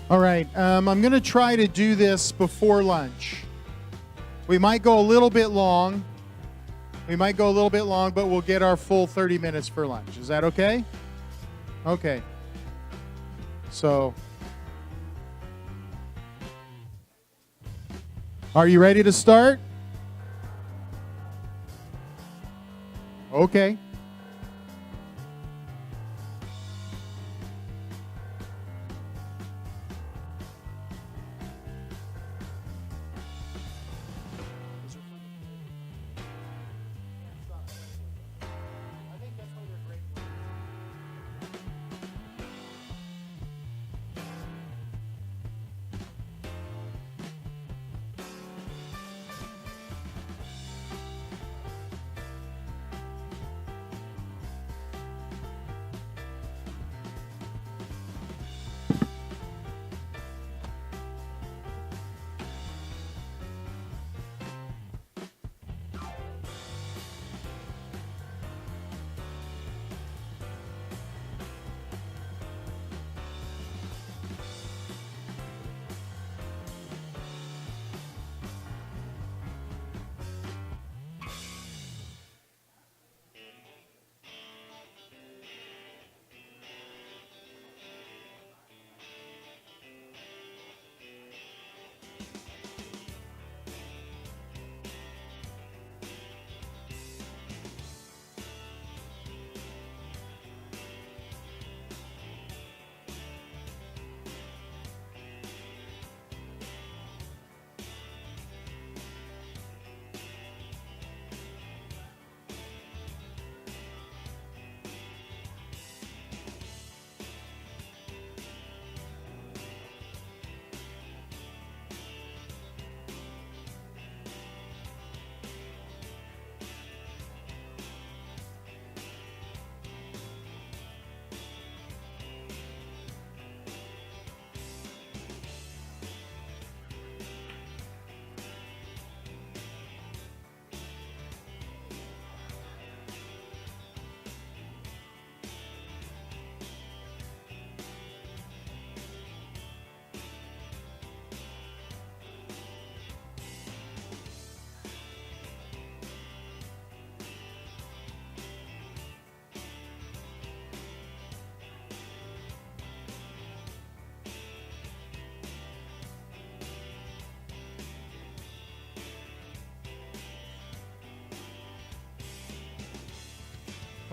All right, I'm going to try to do this before lunch. We might go a little bit long. But we'll get our full 30 minutes for lunch. Is that okay? Okay. So, are you ready to start? Okay.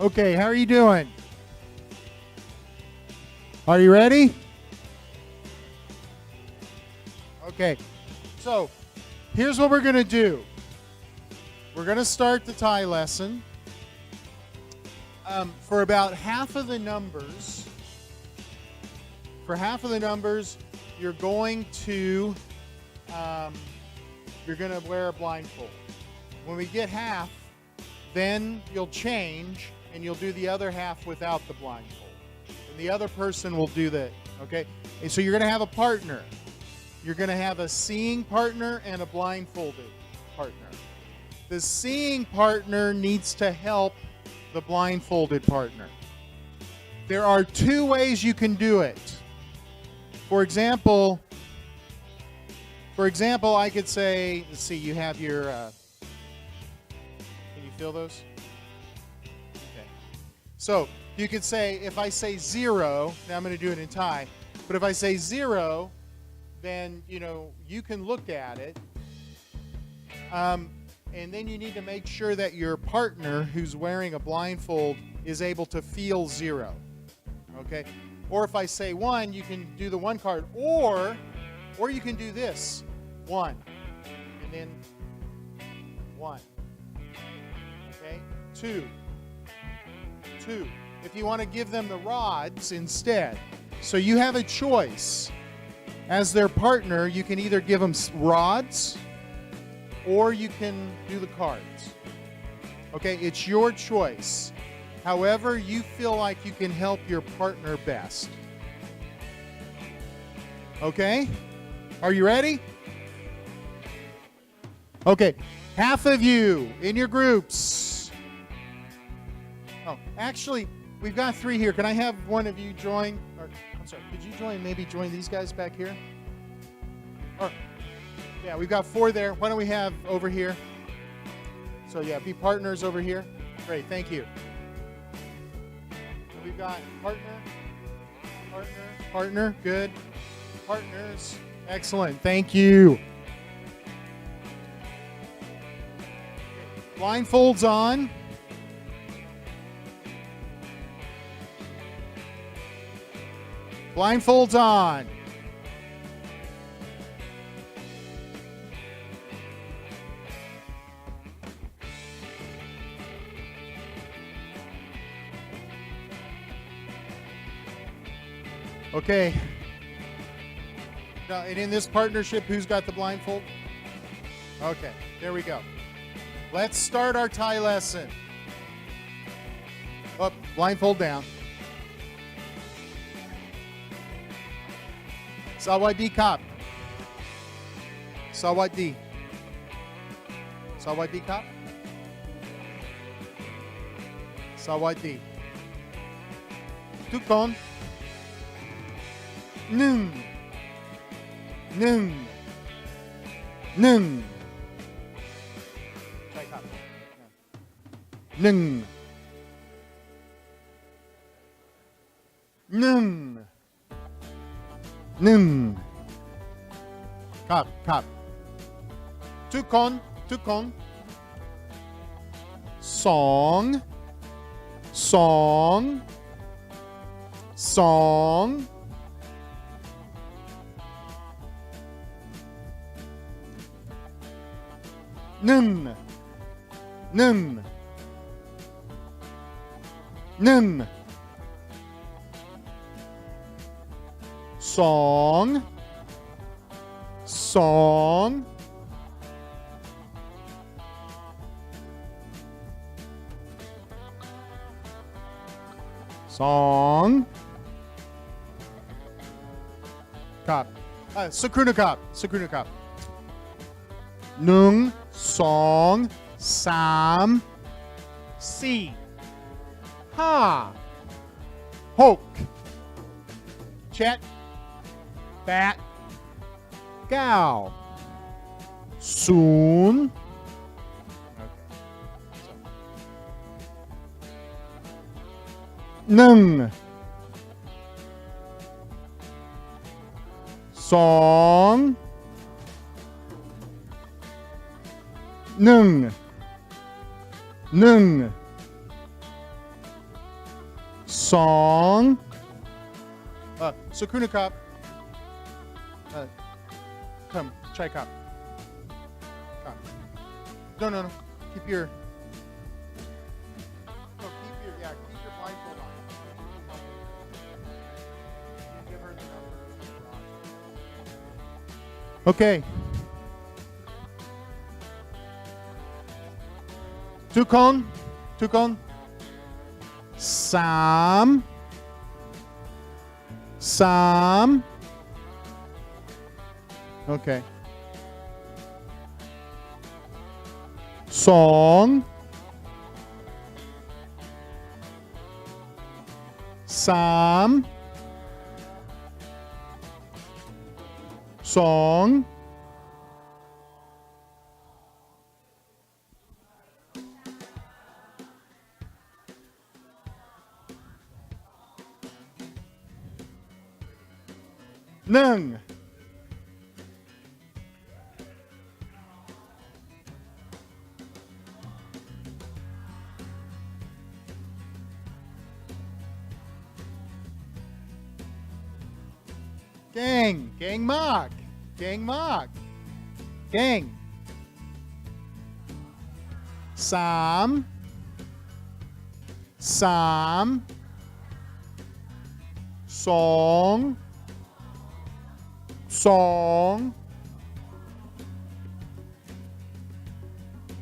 Okay, how are you doing? Are you ready? Okay, so here's what we're going to do. We're going to start the Thai lesson. For about half of the numbers, you're going to wear a blindfold. When we get half, then you'll change and you'll do the other half without the blindfold. And the other person will do that, okay? And so you're going to have a partner. You're going to have a seeing partner and a blindfolded partner. The seeing partner needs to help the blindfolded partner. There are two ways you can do it. For example, I could say, let's see, you have your, can you feel those? Okay. So you could say, if I say 0, now I'm going to do it in Thai, but if I say 0, then, you can look at it. And then you need to make sure that your partner who's wearing a blindfold is able to feel 0. Okay? Or if I say 1, you can do the 1 card. Or you can do this. 1. And then 1. Okay? 2. 2. If you want to give them the rods instead. So you have a choice. As their partner, you can either give them rods or you can do the cards. Okay, it's your choice. However you feel like you can help your partner best. Okay? Are you ready? Okay, half of you in your groups. Oh, actually, we've got 3 here. Can I have one of you join? Or, I'm sorry, could you maybe join these guys back here? Or, yeah, we've got 4 there. Why don't we have over here? So yeah, be partners over here. Great, thank you. So we've got partner, good. Partners, excellent, thank you. Blindfolds on. Blindfolds on. Okay. Now, and in this partnership, who's got the blindfold? Okay, there we go. Let's start our Thai lesson. Up, blindfold down. Sawadee Kap. Sawadee. Sawadee Kap. Sawadee. Tukon. Nung. Nung. Nung. Nung. Nung. Nung. Kap, kap. Tukon, tukon. Song. Song. Song. Nun. Nun. Nun. Song. Song. Song. Kap. Sakruna kap. Sakruna kap. Nung. Song. Sam. Si. Ha. Hok. Chet. Bat. Gal. Soon. Nung. Song. Nung. Nung. Song. Sukuna Cup. Come, Chai Cup. Come. No. Keep your. No, keep your blindfold on. You give her the number. Okay. Tukon. Sam. Okay. Song. Sam. Song. Nung. Gang mock. Gang. Sam. Song.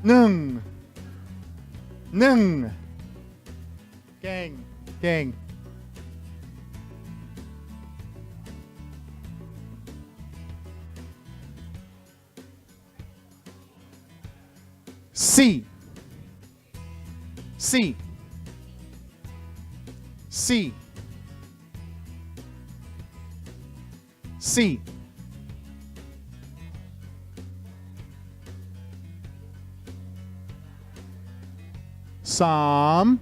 Nung. Gang. C. Some.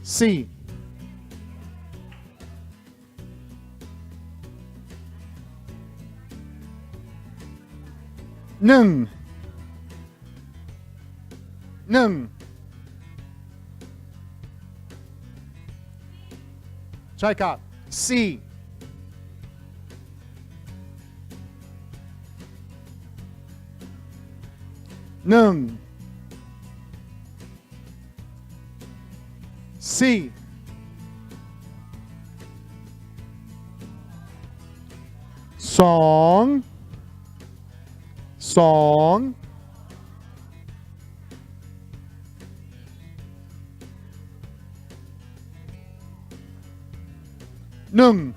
C. Nung. Chai Cup. C. Nung. C. Song. Nung.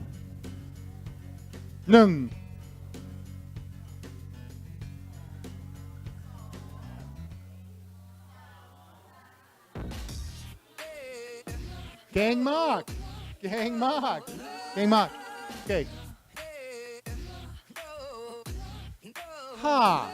Gang mock. Okay. Ha.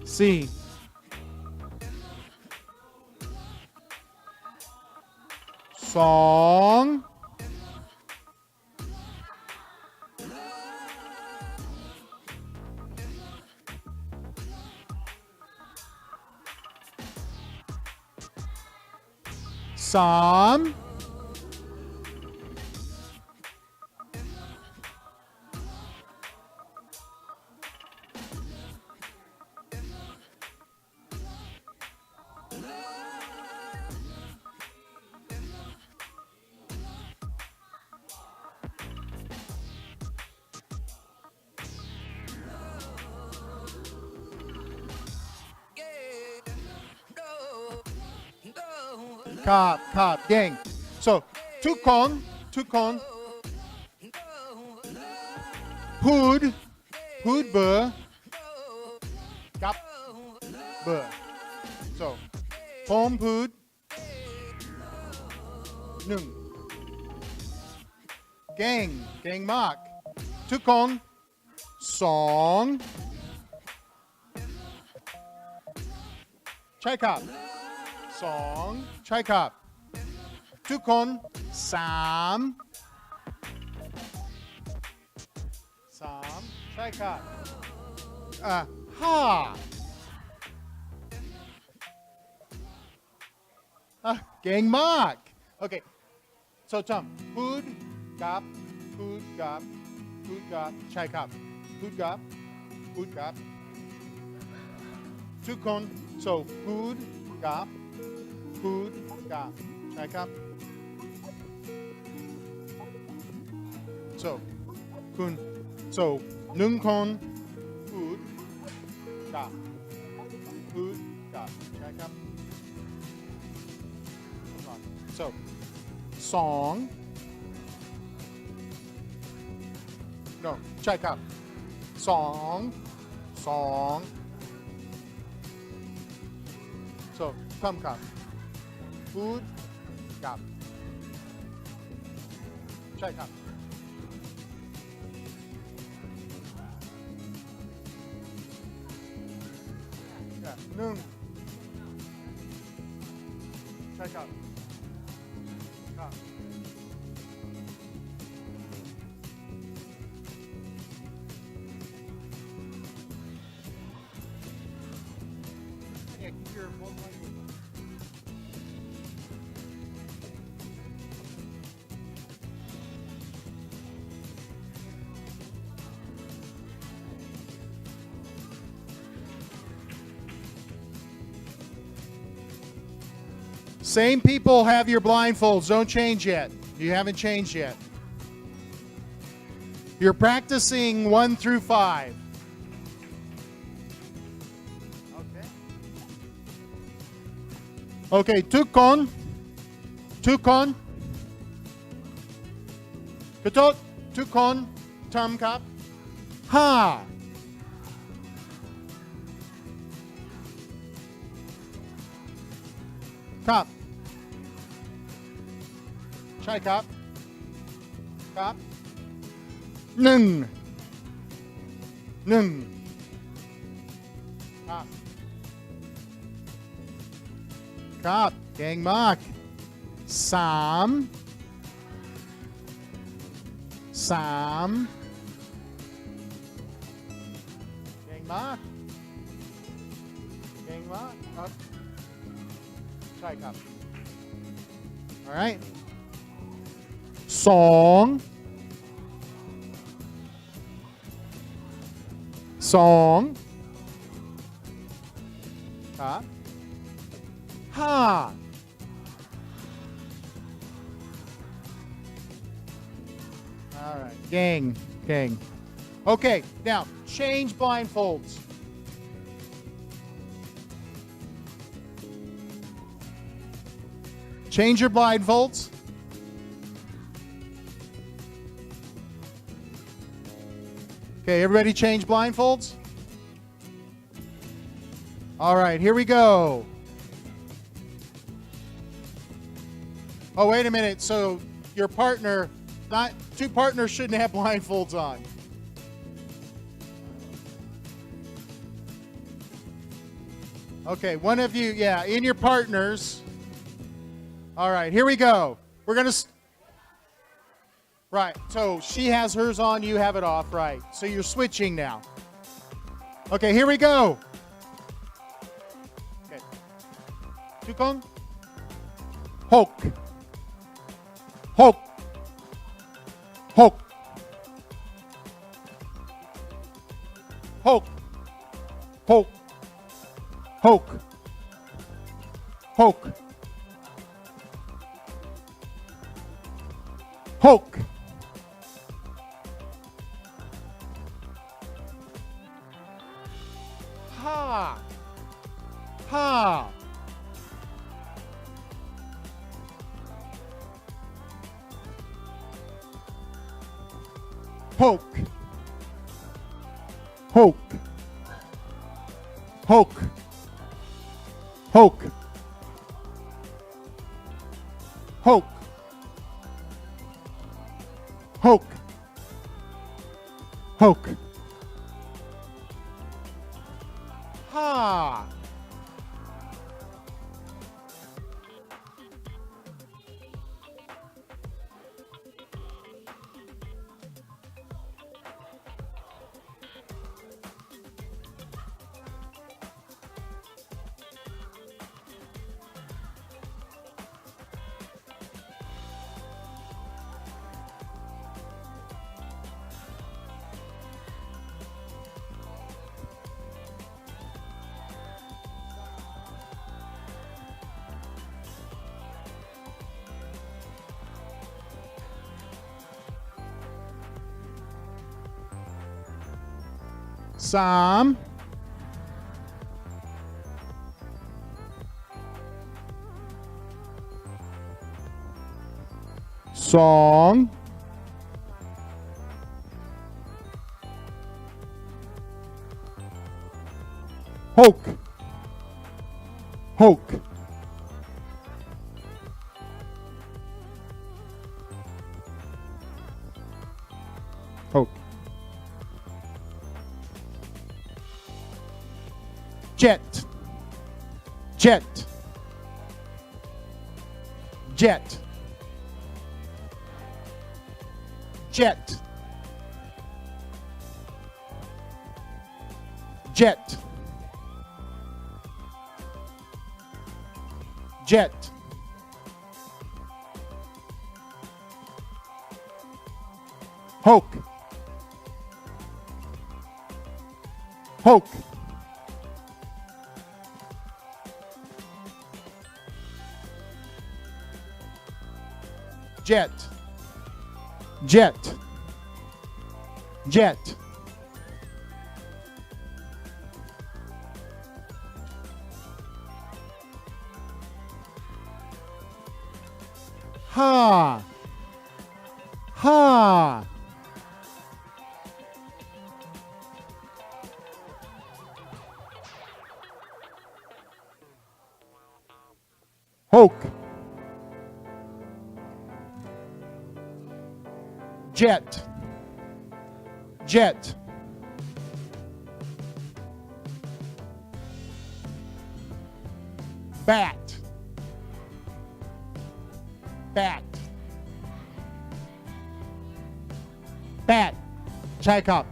C. Song. Some. Cop, gang. So, tukon, pud, Gap. Buh. So, Pom Pood. Nung. Gang. Gang Mak. Tukong. Song. Chai Kap. Song. Chai Kap. Tukon. Sam. Sam. Chai Kap. Ha. Gang Mak. Okay. So Tom. Hood. Gap. Hood. Gap. Hood. Gap. Chai Kap. Hood. Gap. Hood. Gap. Tukon. So Hood. Gap. Hood. Gap. Chai Kap. So Kun. So Nung Kon. Hood. Gap. Hood. Gap. Chai Kap. So, song. No, check up. Song. Song. So, come cup. Food. Cup. Check up. Yeah, noon. Check up. Same people have your blindfolds. Don't change yet. You haven't changed yet. You're practicing 1 through 5. Okay, tukon. Tukon. Katot. Tukon. Tamkap. Ha. Kap. Chai kap. Kap. Nung. Nung. Kap. Kap. Gang Mak. Sam. Sam. Gang Mak. Gang Mak. Up. Chai kap. All right. Song. Song. Kap. Ha. All right. Gang. Gang. Okay. Now, change blindfolds. Change your blindfolds. Okay, everybody change blindfolds? All right, here we go. Oh, wait a minute. So your partner, not two partners shouldn't have blindfolds on. Okay, one of you, yeah, in your partners. All right, here we go. We're going to... Right, so she has hers on, you have it off, right. So you're switching now. Okay, here we go. Okay. Tukong. Hok. Hok. Hok. Hok. Hok. Hok. Hok. Hok. Ha. Ha. Poke. Poke. Hoke. Hoke. Hoke. Hoke. Hoke. Ha. Sam. Song. Hoke. Hoke. Hoke. Jet. Jet. Jet. Jet. Jet. Jet. Hoke. Hoke. Jet. Jet. Jet. Ha. Ha. Hoke. Jet. Jet. Bat. Bat. Bat. Chekhov.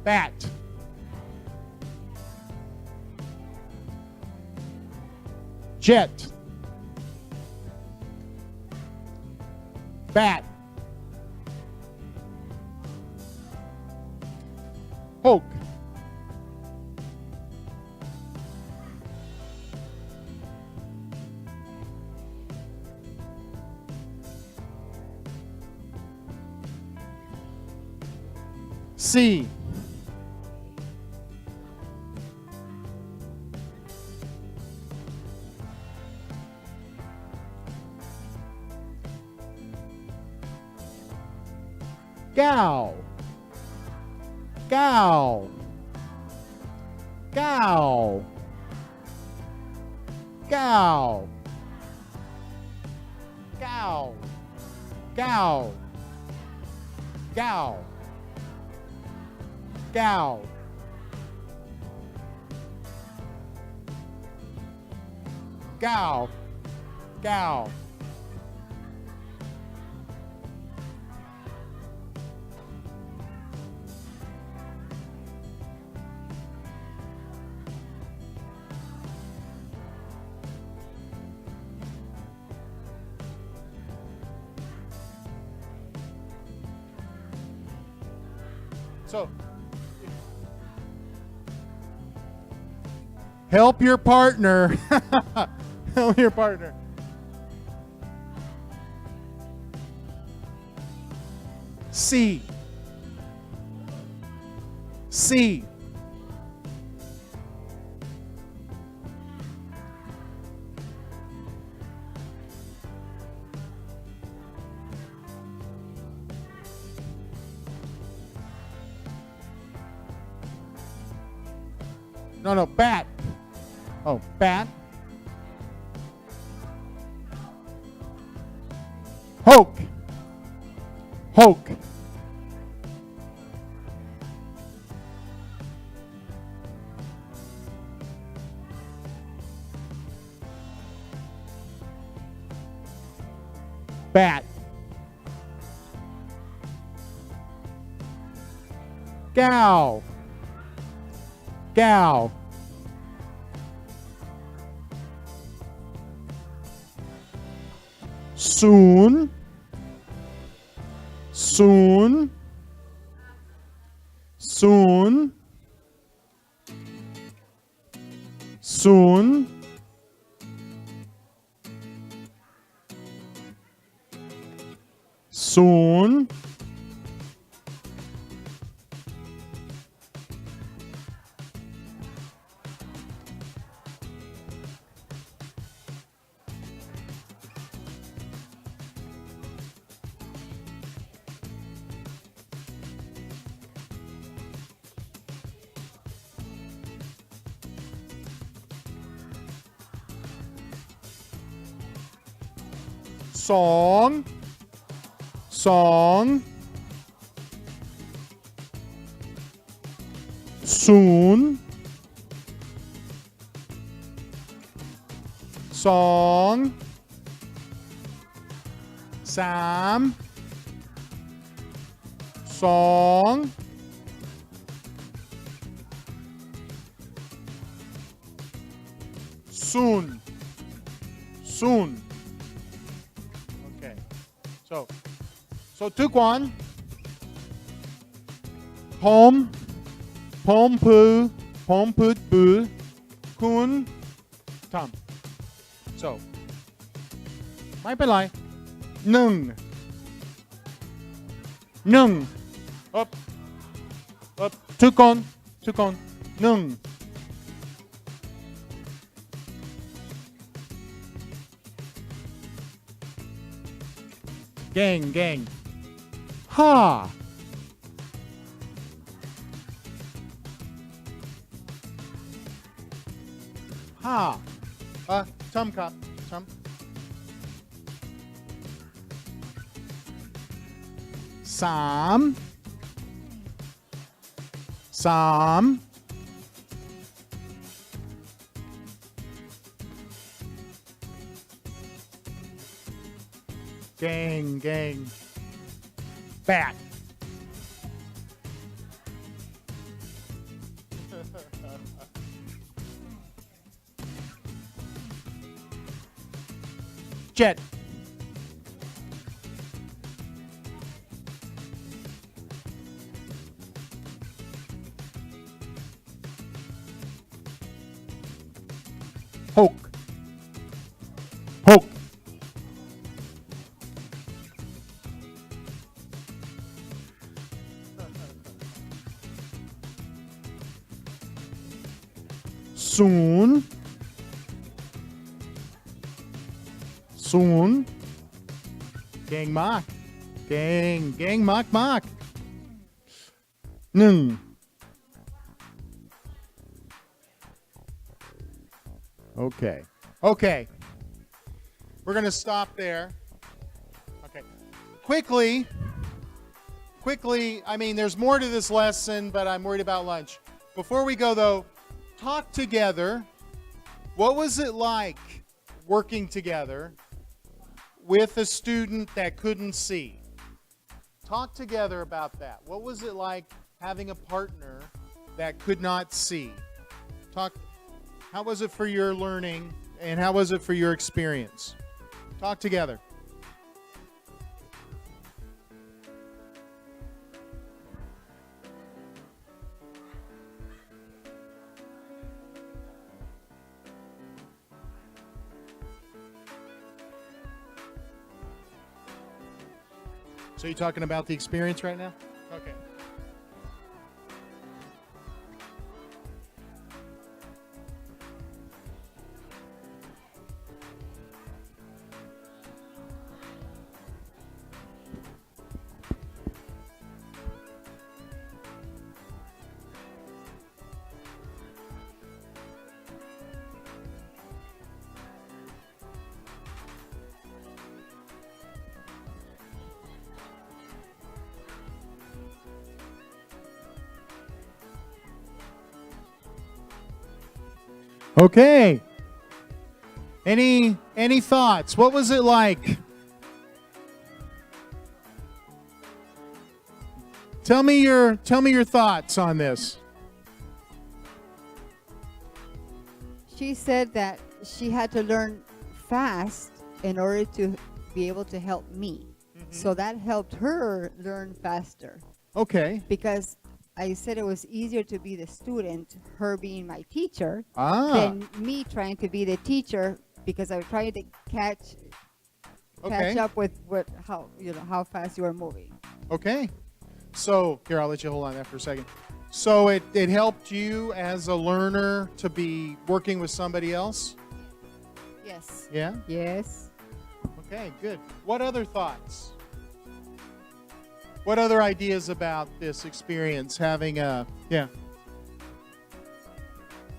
Bat. Jet. Bat. Hoke. C. Gal. Gal. Gal. Gal. Gal. Gal. Gal. Gal. Gal. Gal. So, help your partner. Help your partner. C. C. No, bat. Oh, bat. Hoke. Hoke. Bat. Gal. Gal. Soon. Soon. Soon. Soon. Soon. Song. Song. Soon. Song. Sam. Song. Soon. Soon. Okay. So Tukwan. Pom. Pom pu. Pom put bu. Kun. Tam. So. ไม่เป็นไรหนึ่งหนึ่งทุกคนหนึ่งเก่งห้าทำครับทำสามเก่งแปดเจ็ดหกศูนย์เก่งมากเก่งมากหนึ่งOkay. We're going to stop there. Okay. Quickly, I mean, there's more to this lesson, but I'm worried about lunch. Before we go, though, talk together. What was it like working together with a student that couldn't see? Talk together about that. What was it like having a partner that could not see? How was it for your learning, and how was it for your experience? Talk together. So you're talking about the experience right now? Okay. Okay. Any thoughts? What was it like? Tell me your thoughts on this. She said that she had to learn fast in order to be able to help me. So that helped her learn faster. Okay. Because I said it was easier to be the student, her being my teacher, Ah. than me trying to be the teacher, because I was trying to catch Okay. up with how fast you were moving. Okay. So, here, I'll let you hold on that for a second. So it helped you as a learner to be working with somebody else? Yes. Yeah? Yes. Okay, good. What other thoughts? What other ideas about this experience having yeah.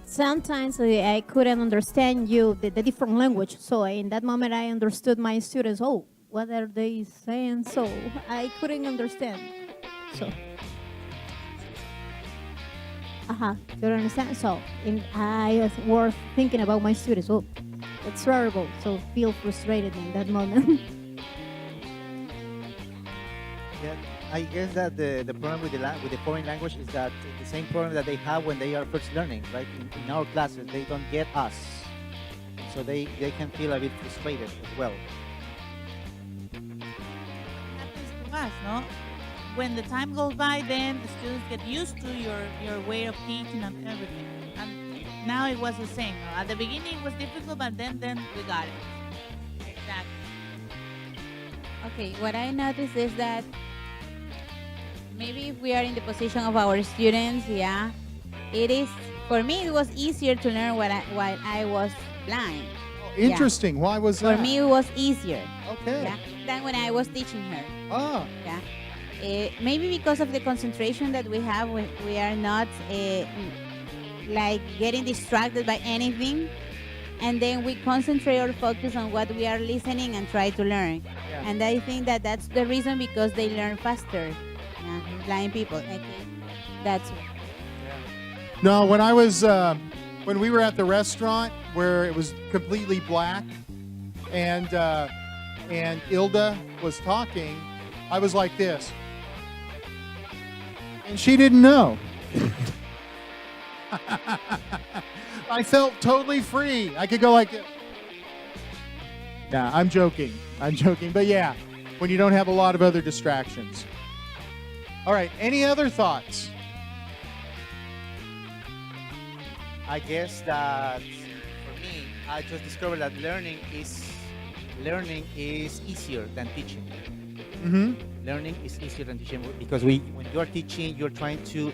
Sometimes I couldn't understand the different language. So in that moment, I understood my students. Oh, what are they saying? So I couldn't understand. So, you understand? So I was thinking about my students. Oh, that's terrible. So feel frustrated in that moment. Yeah, I guess that the problem with with the foreign language is that the same problem that they have when they are first learning, right? In our classes, they don't get us, so they can feel a bit frustrated as well. Happens to us, no? When the time goes by, then the students get used to your way of teaching and everything. And now it was the same. No? At the beginning it was difficult, but then we got it. Exactly. Okay, what I noticed is that maybe if we are in the position of our students, yeah, it is, for me, it was easier to learn while I was blind. Interesting. Why was that? For me, it was easier. Okay. Yeah, than when I was teaching her. Ah. Yeah. Maybe because of the concentration that we have, we are not like getting distracted by anything, and then we concentrate or focus on what we are listening and try to learn. Yeah. And I think that that's the reason, because they learn faster. Yeah, blind people. I think that's. No, when I was when we were at the restaurant where it was completely black, and Ilda was talking, I was like this, and she didn't know. I felt totally free. I could go like this. Yeah, I'm joking, but yeah, when you don't have a lot of other distractions. All right, any other thoughts? I guess that for me, I just discovered that learning is easier than teaching. Mm-hmm. Learning is easier than teaching because when you're teaching, you're trying to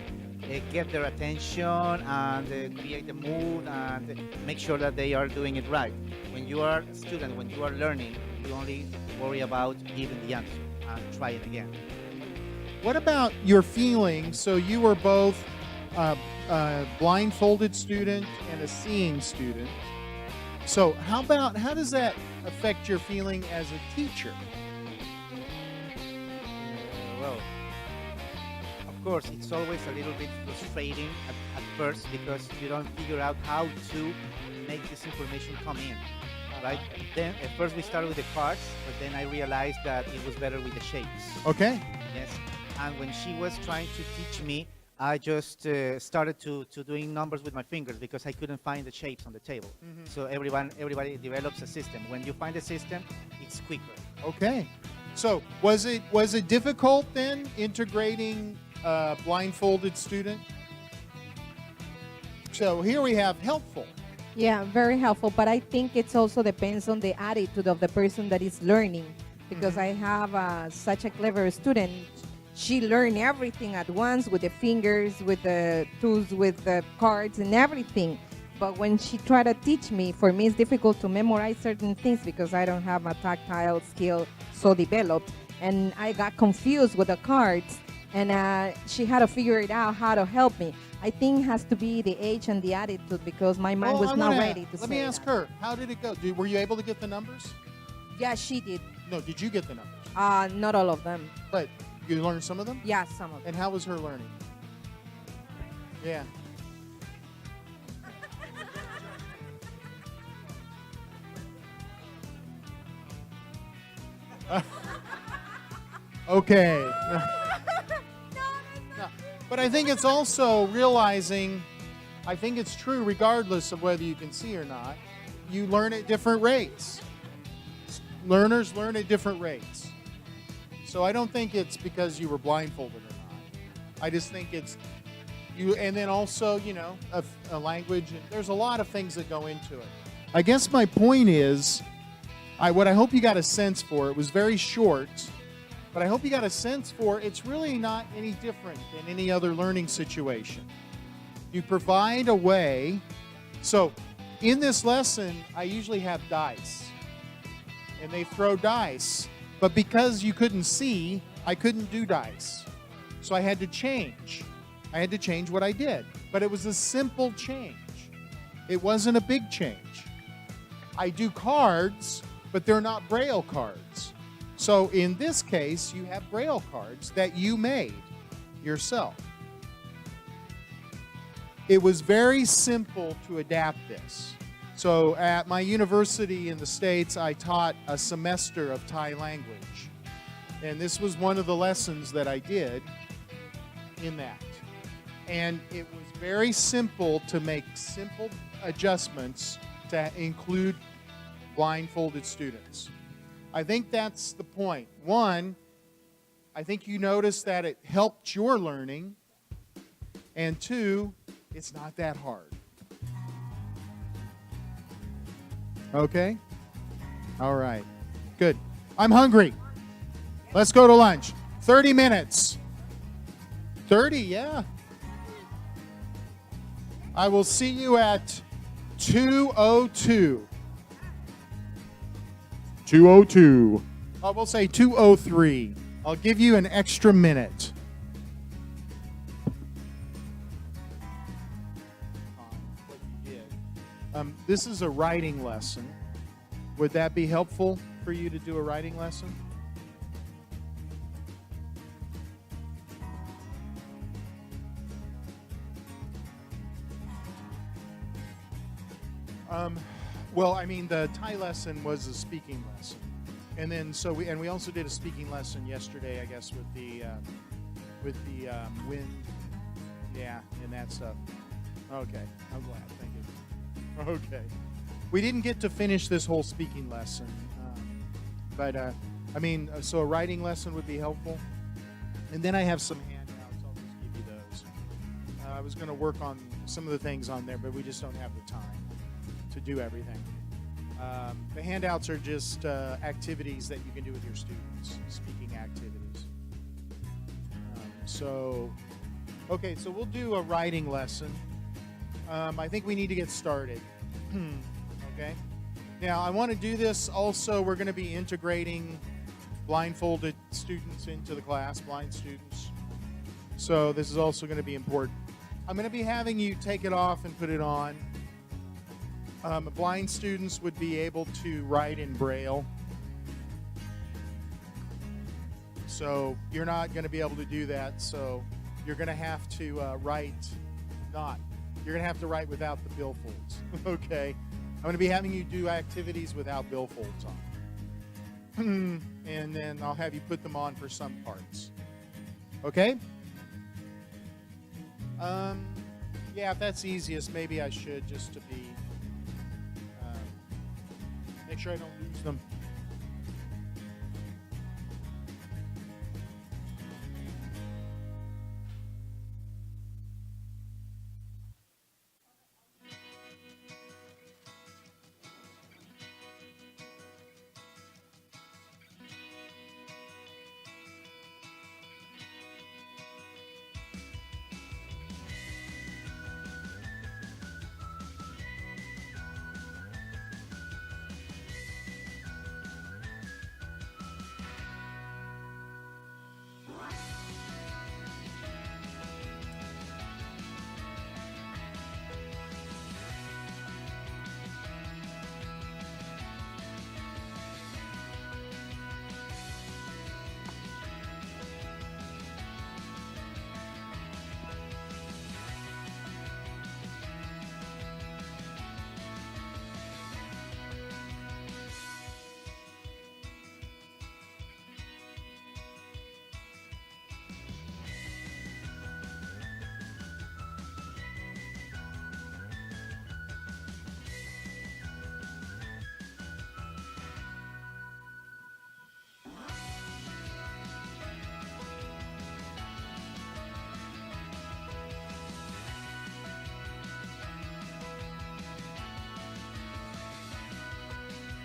get their attention and create the mood and make sure that they are doing it right. When you are a student, when you are learning, you only worry about giving the answer and try it again. What about your feelings? So you were both a blindfolded student and a seeing student. So how does that affect your feeling as a teacher? Well, of course, it's always a little bit frustrating at first because you don't figure out how to make this information come in, right? Then at first we started with the cards, but then I realized that it was better with the shapes. Okay. Yes. And when she was trying to teach me, I just started to doing numbers with my fingers because I couldn't find the shapes on the table. Mhm. So everybody develops a system. When you find a system, it's quicker. Okay. So was it difficult then integrating a blindfolded student? So here we have helpful. Yeah, very helpful. But I think it also depends on the attitude of the person that is learning. Because I have such a clever student. She learned everything at once with the fingers, with the tools, with the cards and everything. But when she tried to teach me, for me it's difficult to memorize certain things because I don't have a tactile skill so developed. And I got confused with the cards. And she had to figure it out how to help me. I think it has to be the age and the attitude because my mind was not ready to say Let me ask that. her, how did it go? Were you able to get the numbers? Yeah, she did. No, did you get the numbers? Not all of them. But you learned some of them? Yeah, some of them. And how was her learning? Yeah. Okay. No. But I think it's also realizing, I think it's true regardless of whether you can see or not. You learn at different rates. Learners learn at different rates. So I don't think it's because you were blindfolded or not. I just think it's you, and then also, you know, a language. And there's a lot of things that go into it. I guess my point is, what I hope you got a sense for, it was very short, but I hope you got a sense for it's really not any different than any other learning situation. You provide a way. So in this lesson, I usually have dice, and they throw dice. But because you couldn't see, I couldn't do dice. So I had to change. I had to change what I did. But it was a simple change. It wasn't a big change. I do cards, but they're not Braille cards. So in this case, you have Braille cards that you made yourself. It was very simple to adapt this. So at my university in the States, I taught a semester of Thai language. And this was one of the lessons that I did in that. And it was very simple to make simple adjustments to include blindfolded students. I think that's the point. One, I think you noticed that it helped your learning. And two, it's not that hard. Okay? All right. Good. I'm hungry. Let's go to lunch. 30 minutes. 30, yeah. I will see you at 2:02. 2:02. I will say 2:03. I'll give you an extra minute. What you did. This is a writing lesson. Would that be helpful for you to do a writing lesson? Well, I mean, the Thai lesson was a speaking lesson, and then we also did a speaking lesson yesterday, I guess, with the wind, yeah, and that stuff. Okay, I'm glad. Thank you. Okay, we didn't get to finish this whole speaking lesson, but I mean, so a writing lesson would be helpful, and then I have some handouts. I'll just give you those. I was going to work on some of the things on there, but we just don't have the time to do everything. The handouts are just activities that you can do with your students, speaking activities. Okay, so we'll do a writing lesson. I think we need to get started. Okay. Now, I want to do this also. We're going to be integrating blindfolded students into the class, blind students. So this is also going to be important. I'm going to be having you take it off and put it on. Blind students would be able to write in Braille. So you're not going to be able to do that. So you're going to have to write You're going to have to write without the billfolds. Okay? I'm going to be having you do activities without billfolds on. And then I'll have you put them on for some parts. Okay? Yeah, if that's easiest, maybe I should, just to be make sure I don't lose them.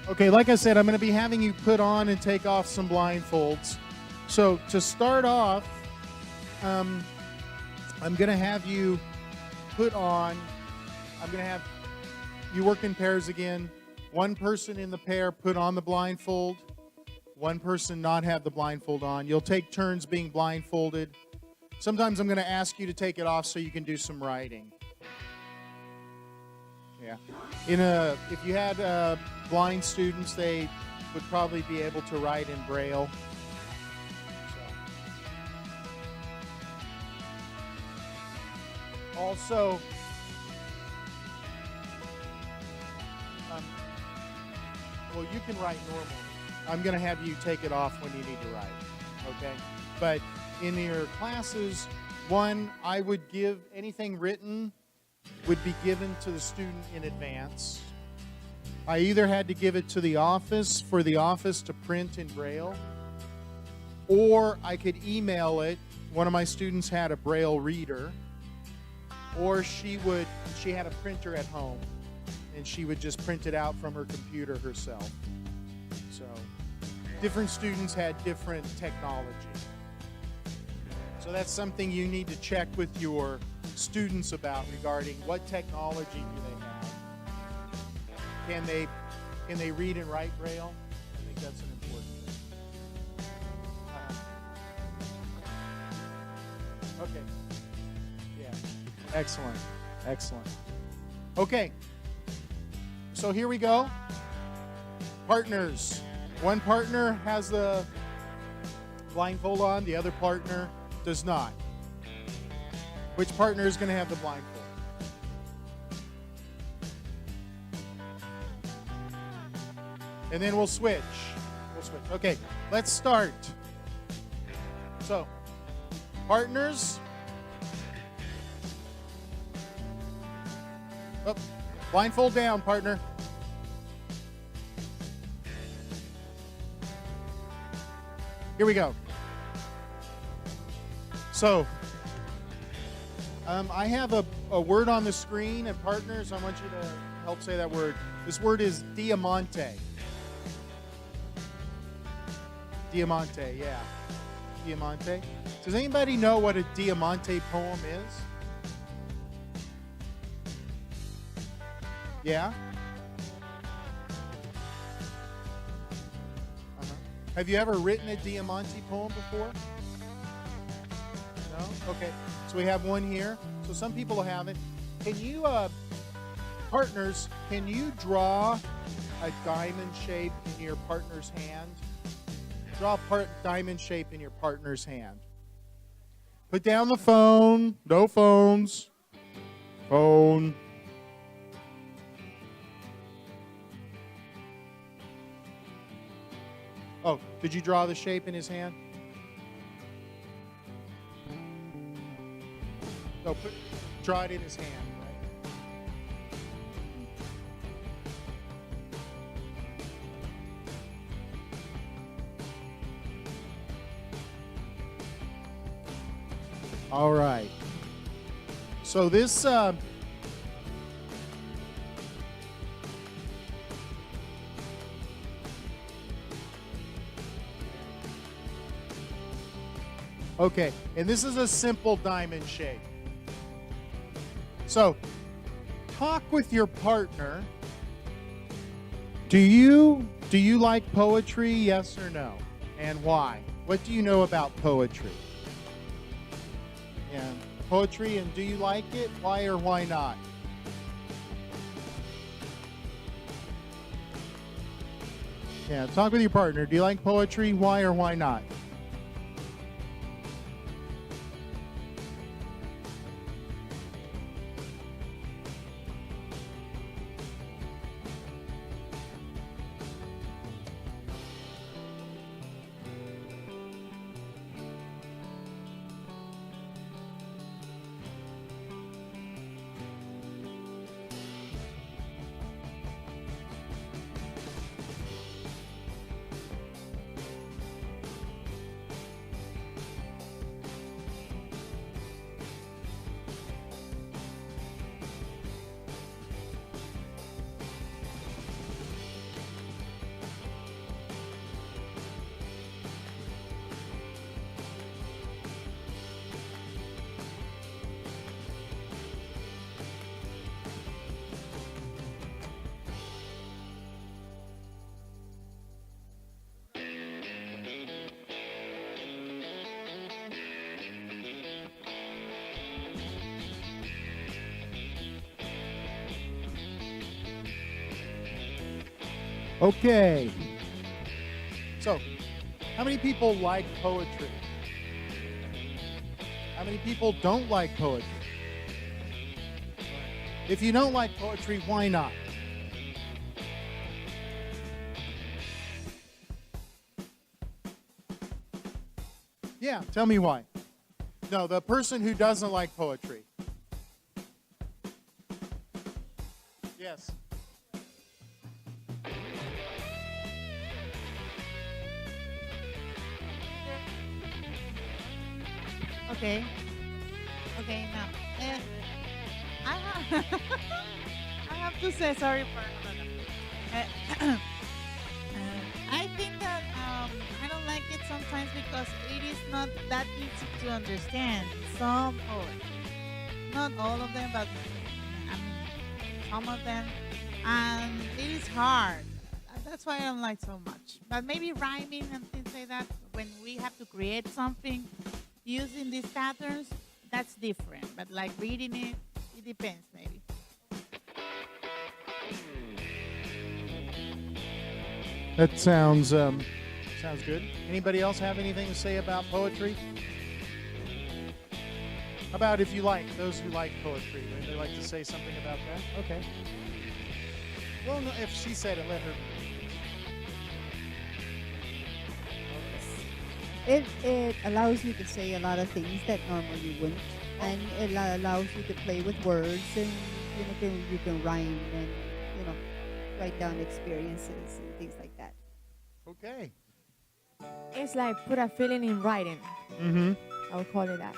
Okay, like I said, I'm going to be having you put on and take off some blindfolds. So to start off, I'm going to have you put on, I'm going to have you work in pairs again. One person in the pair put on the blindfold. One person not have the blindfold on. You'll take turns being blindfolded. Sometimes I'm going to ask you to take it off so you can do some writing. Yeah. If you had blind students, they would probably be able to write in Braille. So. Also, well, you can write normally. I'm going to have you take it off when you need to write, okay? But in your classes, I would give anything written would be given to the student in advance. I either had to give it to the office for the office to print in Braille, or I could email it. One of my students had a Braille reader, or she had a printer at home, and she would just print it out from her computer herself. So different students had different technology. So that's something you need to check with your students about regarding what technology do they have. Can they read and write Braille? I think that's an important thing. Okay. Yeah. Excellent. Excellent. Okay. So here we go. Partners. One partner has the blindfold on, the other partner does not. Which partner is going to have the blindfold? And then we'll switch. Okay, let's start. So, partners. Oh, blindfold down, partner. Here we go. So, I have a word on the screen, and partners, I want you to help say that word. This word is diamante. Diamante, yeah. Diamante. Does anybody know what a diamante poem is? Yeah? Have you ever written a diamante poem before? No? Okay. So we have one here. So some people have it. Can you, partners, can you draw a diamond shape in your partner's hand? Draw a diamond shape in your partner's hand. Put down the phone. No phones. Phone. Oh, did you draw the shape in his hand? No, draw it in his hand, right? All right. So this okay, and this is a simple diamond shape. So, talk with your partner. Do you like poetry, yes or no? And why? What do you know about poetry? Yeah, poetry, and do you like it? Why or why not? Yeah, talk with your partner. Do you like poetry? Why or why not? Okay. So, how many people like poetry? How many people don't like poetry? If you don't like poetry, why not? Yeah, tell me why. No, the person who doesn't like poetry. Yes. Okay. Okay, now. I have, I have to say sorry for. I think that I don't like it sometimes because it is not that easy to understand. Some poets, not all of them, but I mean some of them, and it is hard. That's why I don't like so much. But maybe rhyming and things like that, when we have to create something using these patterns, that's different. But like reading it, it depends maybe. That sounds good. Anybody else have anything to say about poetry? How about if you like those who like poetry? Would they like to say something about that? Okay. Well, no, if she said it, let her. It allows you to say a lot of things that normally wouldn't, and it allows you to play with words, and you can rhyme and write down experiences and things like that. Okay. It's like put a feeling in writing. Mm-hmm. I would call it that.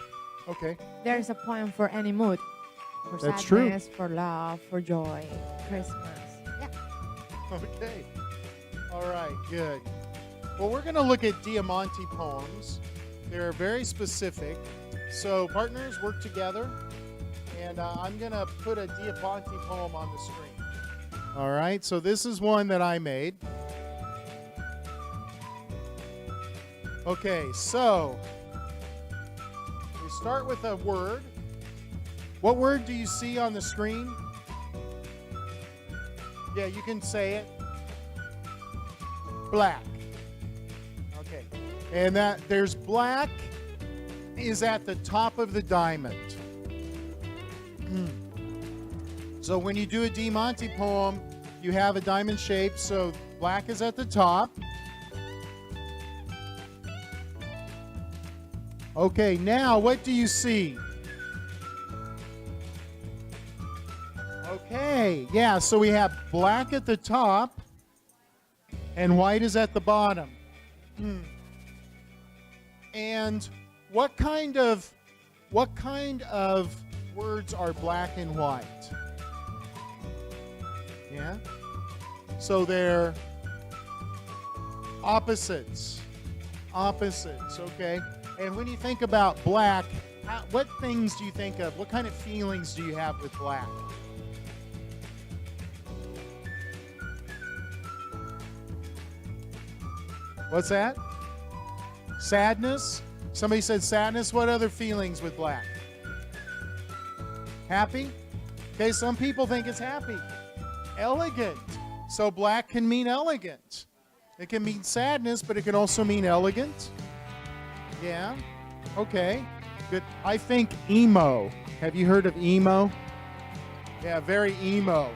Okay. There's a poem for any mood. For That's true. sadness, for love, for joy, Christmas. Yeah. Okay. All right, good. Well, we're going to look at Diamante poems. They're very specific. So partners, work together. And I'm going to put a Diamante poem on the screen. All right, so this is one that I made. Okay, so we start with a word. What word do you see on the screen? Yeah, you can say it. Black. Okay. And that there's black is at the top of the diamond. So when you do a Diamante poem, you have a diamond shape, so black is at the top. Okay, now what do you see? Okay, yeah, so we have black at the top and white is at the bottom. And what kind of words are black and white? Yeah? So they're opposites. Opposites, okay? And when you think about black, what things do you think of? What kind of feelings do you have with black? What's that? Sadness? Somebody said sadness. What other feelings with black? Happy? Okay, some people think it's happy. Elegant. So black can mean elegant. It can mean sadness, but it can also mean elegant. Yeah. Okay. Good. I think emo. Have you heard of emo? Yeah, very emo.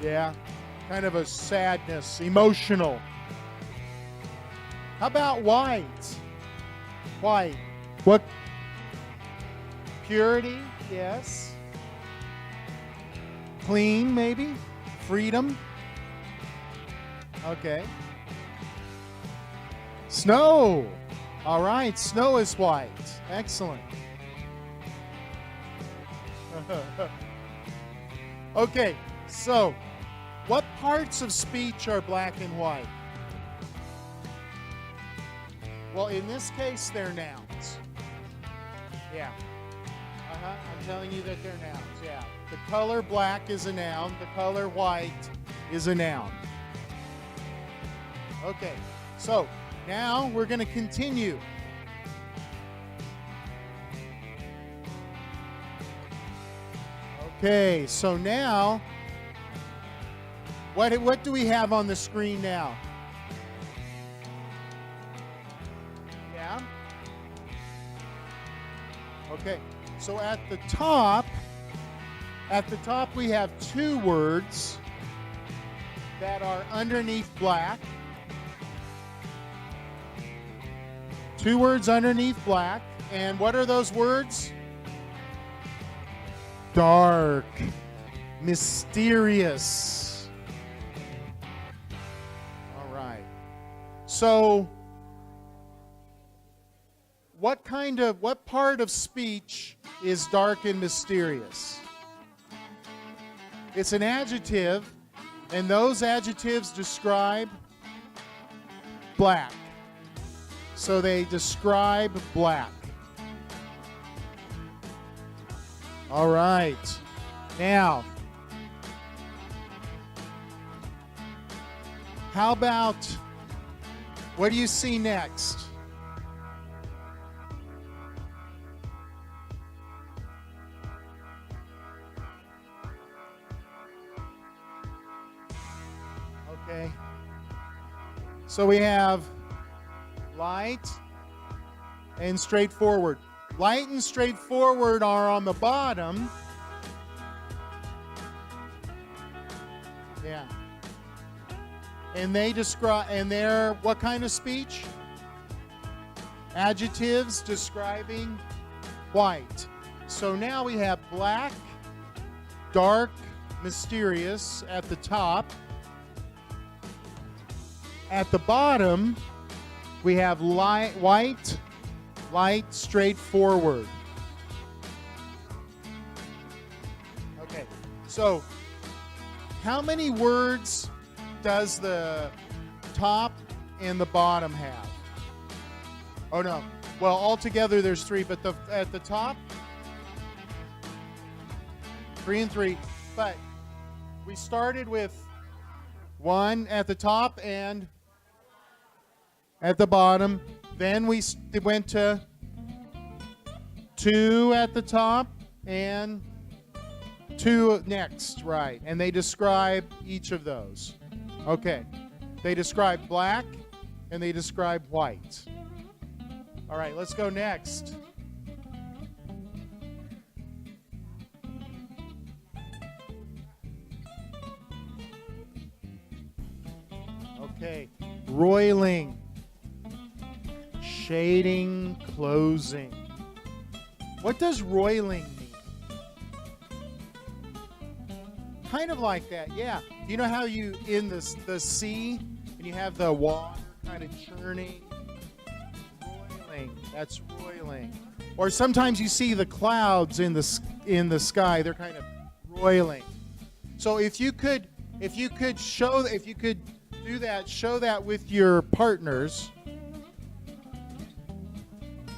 Yeah. Kind of a sadness, emotional. How about white? White. What? Purity, yes. Clean, maybe. Freedom. Okay. Snow. All right, snow is white. Excellent. Okay, so what parts of speech are black and white? Well, in this case, they're nouns. Yeah. I'm telling you that they're nouns, yeah. The color black is a noun. The color white is a noun. Okay, so now we're going to continue. Okay, so now What do we have on the screen now? Yeah? Okay, so at the top we have two words that are underneath black. Two words underneath black. And what are those words? Dark, mysterious. All right. So, what part of speech is dark and mysterious? It's an adjective, and those adjectives describe black. So they describe black. All right. Now, how about, what do you see next? Okay. So we have light and straightforward. Light and straightforward are on the bottom. Yeah. And they describe, and they're what kind of speech? Adjectives describing white. So now we have black, dark, mysterious at the top. At the bottom, we have white, light, straightforward. Okay, so how many words does the top and the bottom have? Oh no, well altogether there's 3, but at the top, 3 and 3, but we started with 1 at the top and at the bottom. Then we went to 2 at the top and 2 next, right? And they describe each of those. Okay. They describe black and they describe white. All right, let's go next. Okay. Roiling. Shading, closing. What does roiling mean? Kind of like that, yeah. You know how you, in the sea, and you have the water kind of churning? Roiling, that's roiling. Or sometimes you see the clouds in the sky, they're kind of roiling. So if you could do that, show that with your partners.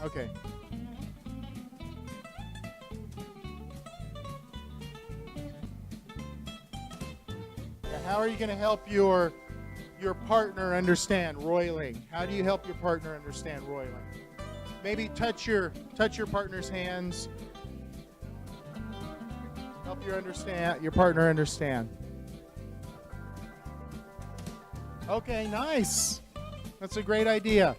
Okay. Now, how are you going to help your partner understand roiling? How do you help your partner understand roiling? Maybe touch your partner's hands. Help your partner understand. Okay, nice. That's a great idea.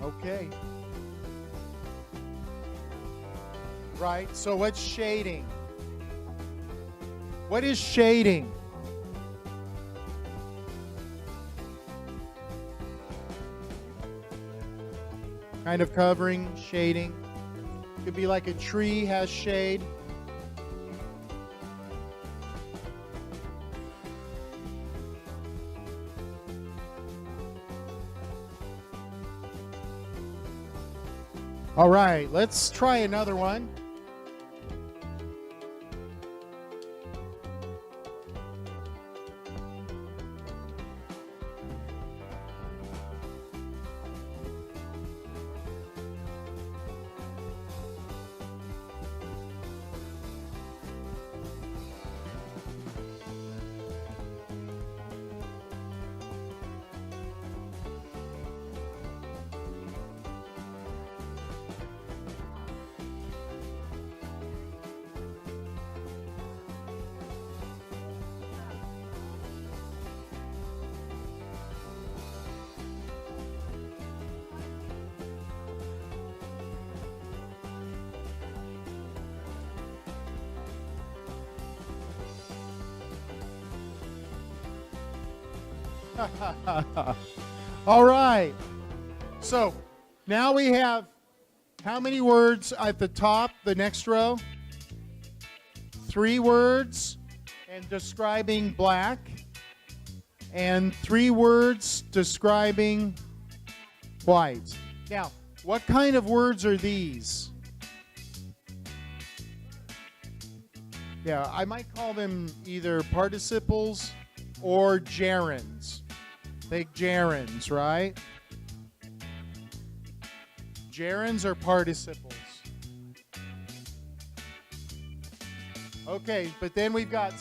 Okay. Right, so what's shading? What is shading? Kind of covering, shading. Could be like a tree has shade. All right, let's try another one. All right. So now we have how many words at the top, the next row? 3 words and describing black, and 3 words describing white. Now, what kind of words are these? Yeah, I might call them either participles or gerunds. Think gerunds, right? Gerunds or participles? Okay, but then we've got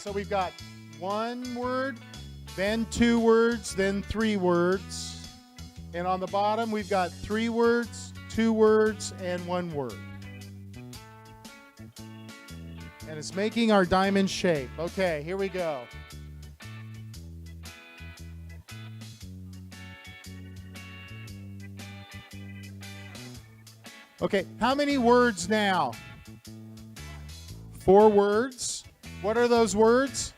1 word, then 2 words, then 3 words. And on the bottom, we've got 3 words, 2 words, and 1 word. And it's making our diamond shape. Okay, here we go. Okay, how many words now? 4 words. What are those words?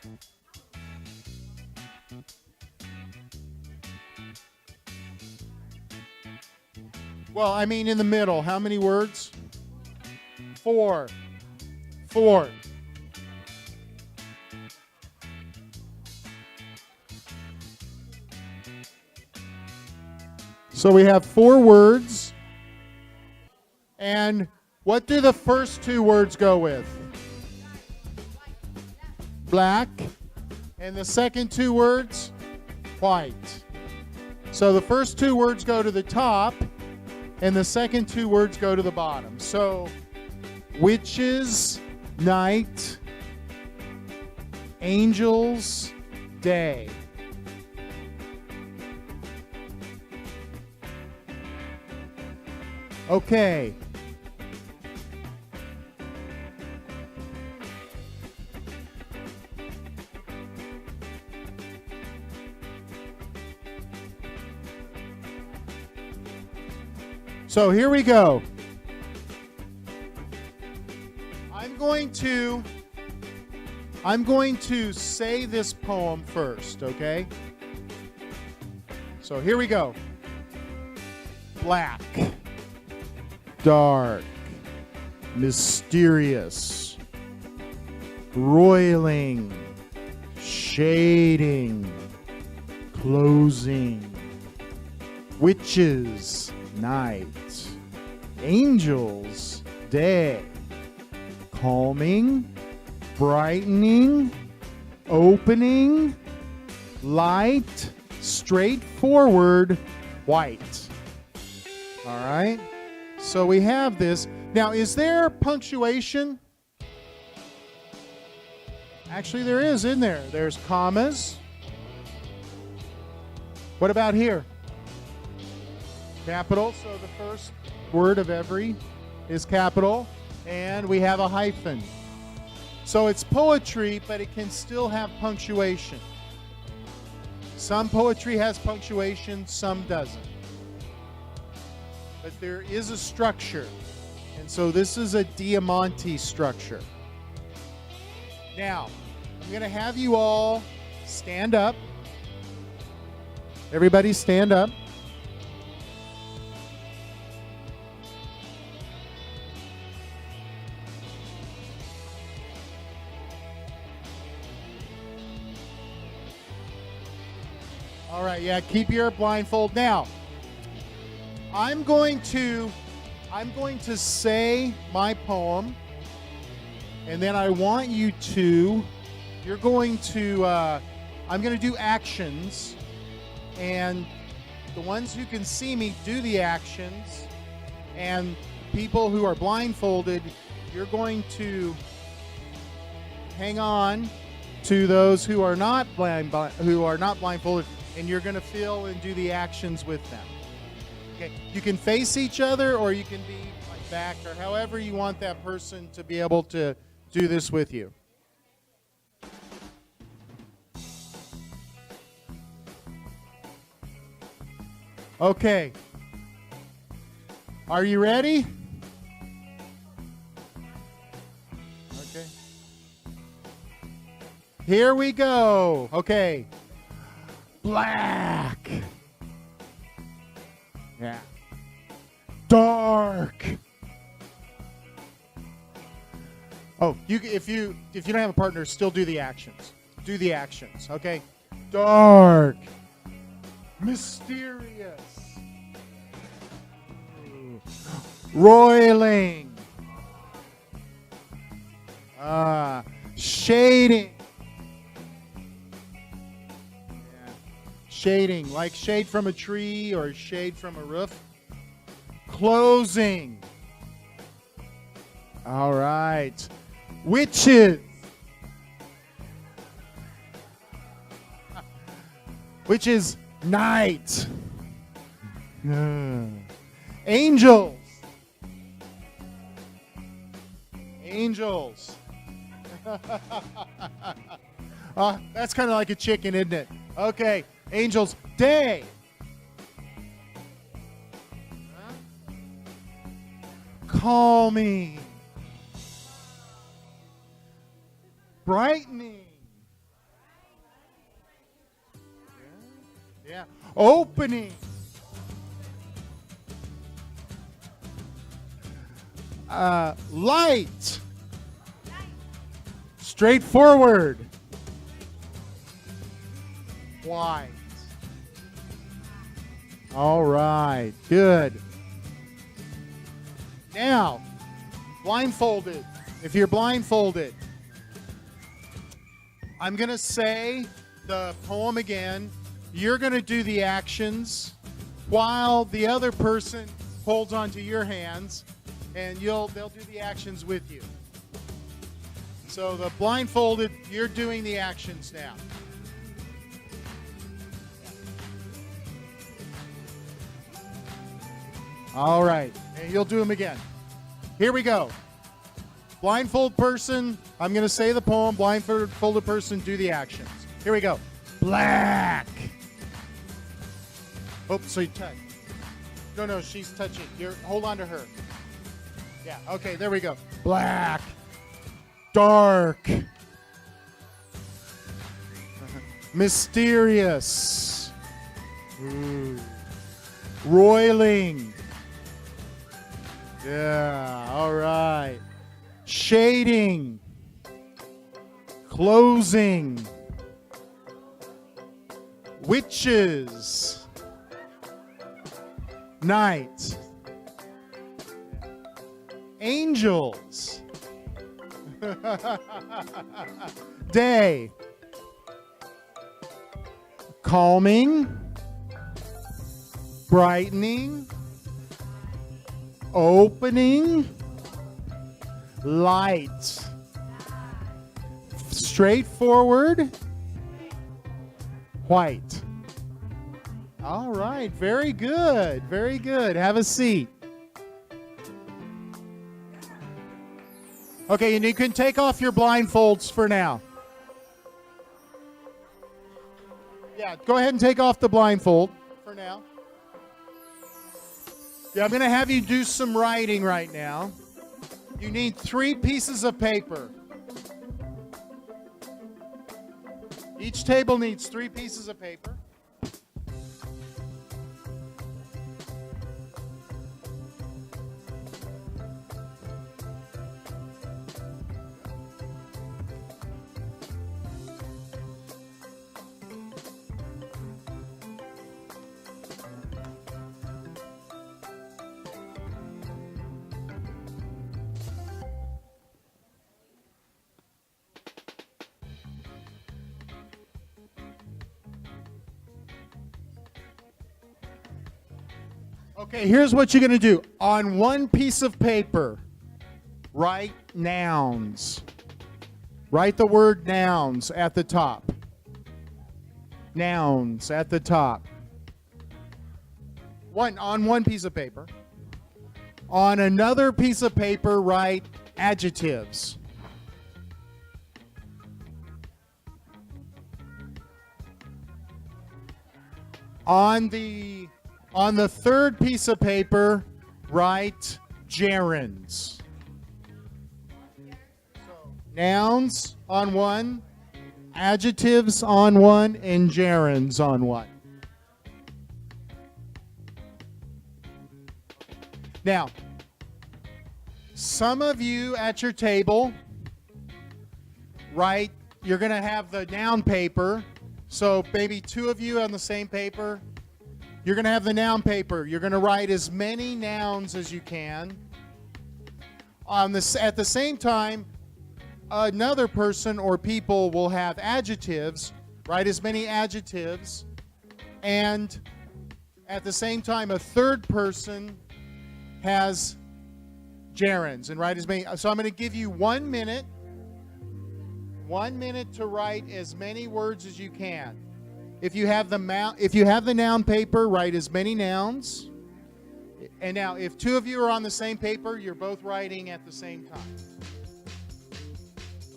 Well, I mean in the middle. How many words? 4. 4. So we have 4 words. And what do the first 2 words go with? Black. And the second 2 words? White. So the first 2 words go to the top, and the second 2 words go to the bottom. So witches, night, angels, day. Okay. So here we go. I'm going to say this poem first, okay? So here we go. Black, dark, mysterious, roiling, shading, closing, witches, night, angels, day, calming, brightening, opening, light, straightforward, white. All right? So we have this. Now, is there punctuation? Actually, there is in there. There's commas. What about here? Capital. So the first word of every is capital. And we have a hyphen. So it's poetry, but it can still have punctuation. Some poetry has punctuation, some doesn't. But there is a structure. And so this is a diamante structure. Now, I'm going to have you all stand up. Everybody stand up. All right, yeah, keep your blindfold. Now, I'm going to say my poem, and then I want you to, I'm going to do actions, and the ones who can see me do the actions, and people who are blindfolded, you're going to hang on to those who are not blindfolded, and you're going to feel and do the actions with them. Okay, you can face each other, or you can be like back, or however you want that person to be able to do this with you. Okay. Are you ready? Okay. Here we go. Okay. Black. Yeah. Dark. Oh, if you don't have a partner, still do the actions. Do the actions, okay? Dark. Mysterious. Roiling. Shading. Yeah. Shading, like shade from a tree or shade from a roof. Closing. All right. Witches. Which is night. Angels. Angels. That's kind of like a chicken, isn't it? Okay. Angels. Day. Calming. Brightening. Yeah. Opening. Light. Straightforward. White. All right. Good. Now, blindfolded. If you're blindfolded, I'm going to say the poem again. You're going to do the actions while the other person holds onto your hands, and they'll do the actions with you. So the blindfolded, you're doing the actions now. All right, and you'll do them again. Here we go. Blindfold person, I'm going to say the poem. Blindfolded person, do the actions. Here we go. Black. Oh, so you touch. No, she's touching. Hold on to her. Yeah, okay, there we go. Black. Dark. Mysterious. Ooh. Roiling. Yeah, all right. Shading. Closing. Witches. Night. Angels. Day. Calming. Brightening. Opening. Light. Straightforward. White. All right, very good, very good. Have a seat. Okay, and you can take off your blindfolds for now. Yeah, go ahead and take off the blindfold for now. Yeah, I'm going to have you do some writing right now. You need 3 pieces of paper. Each table needs 3 pieces of paper. Okay, here's what you're going to do. On one piece of paper, write nouns. Write the word nouns at the top. Nouns at the top. On one piece of paper. On another piece of paper, write adjectives. On the third piece of paper, write gerunds. So, nouns on one, adjectives on one and gerunds on one. Now, some of you at your table, right, you're going to have the noun paper. So maybe two of you on the same paper. You're going to have the noun paper. You're going to write as many nouns as you can. At the same time, another person or people will have adjectives. Write as many adjectives. And at the same time, a third person has gerunds. And write as many. So I'm going to give you 1 minute. 1 minute to write as many words as you can. If you have the noun paper, write as many nouns. And now, if two of you are on the same paper, you're both writing at the same time.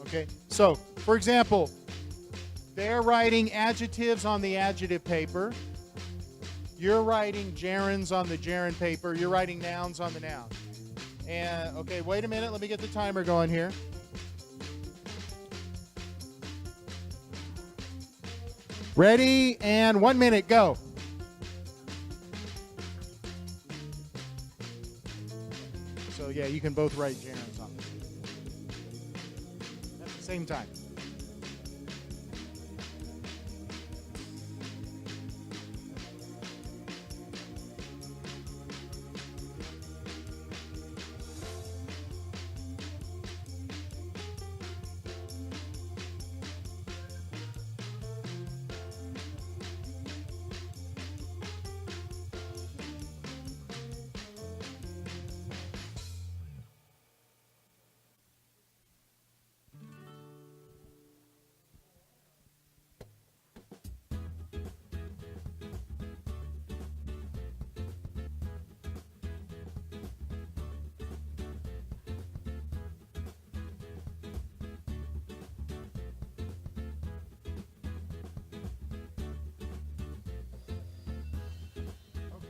Okay? So, for example, they're writing adjectives on the adjective paper. You're writing gerunds on the gerund paper. You're writing nouns on the noun. And, okay, wait a minute. Let me get the timer going here. Ready, and 1 minute, go. So yeah, you can both write gerunds on it at the same time.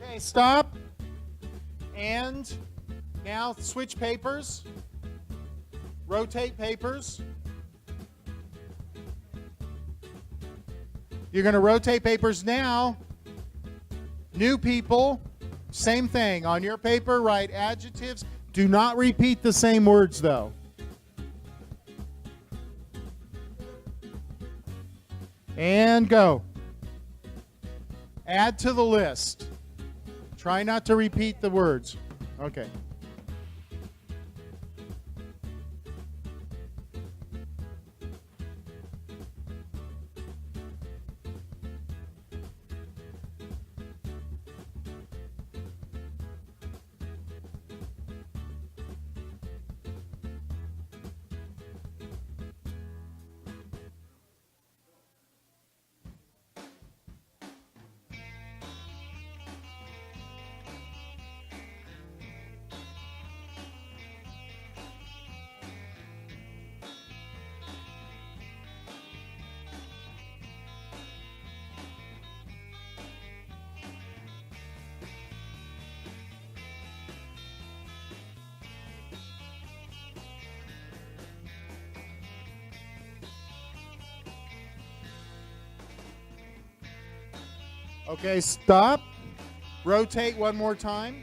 Okay, stop. And now switch papers. Rotate papers. You're going to rotate papers now. New people, same thing. On your paper, write adjectives. Do not repeat the same words, though. And go. Add to the list. Try not to repeat the words. Okay. Okay, stop. Rotate one more time.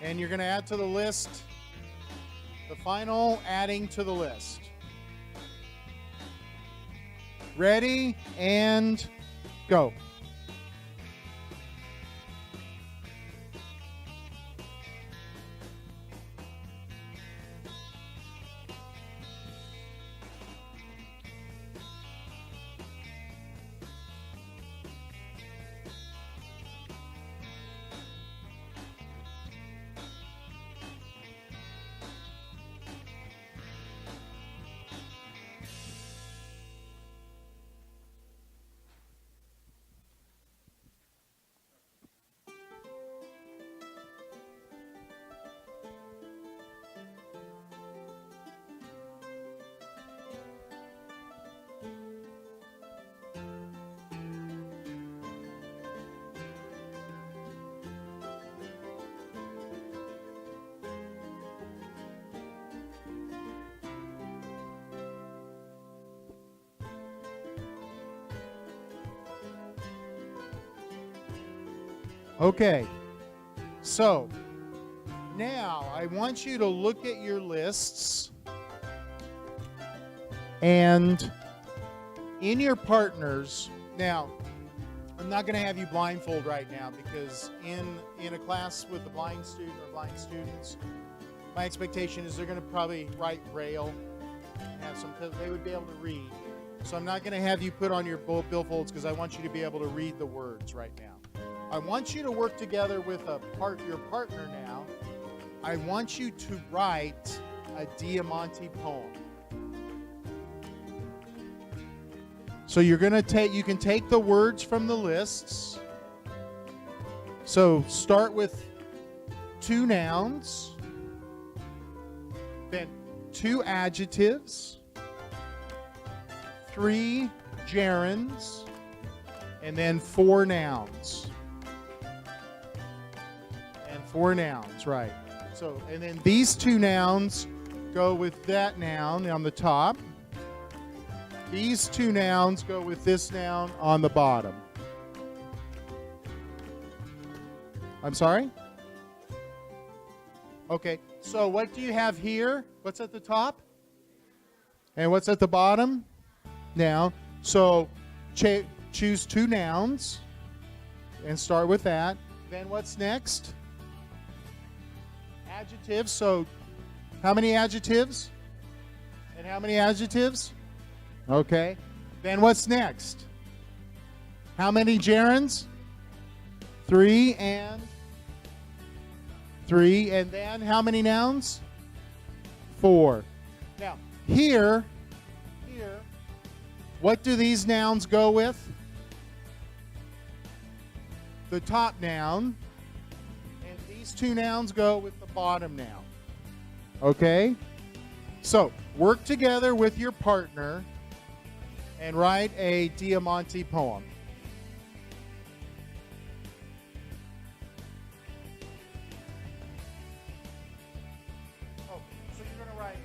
And you're going to add to the list the final adding to the list. Ready, and go. Okay. So, now I want you to look at your lists, and in your partners, now I'm not going to have you blindfold right now, because in a class with a blind student or blind students, my expectation is they're going to probably write Braille, have some, because they would be able to read. So I'm not going to have you put on your billfolds, because I want you to be able to read the words right now. I want you to work together with your partner now. I want you to write a Diamante poem. So you're going to you can take the words from the lists. So start with 2 nouns, then 2 adjectives, 3 gerunds, and then 4 nouns. And 4 nouns, right. So, and then these 2 nouns go with that noun on the top. These 2 nouns go with this noun on the bottom. I'm sorry? Okay, so what do you have here? What's at the top? And what's at the bottom? Noun. So choose 2 nouns and start with that. Then what's next? Adjectives. So how many adjectives? And how many adjectives? Okay. Then what's next? How many gerunds? 3 and 3. And then how many nouns? 4. Now, here, what do these nouns go with? The top noun. And these 2 nouns go with the bottom noun. Okay? So, work together with your partner and write a Diamante poem. Oh, so you're going to write.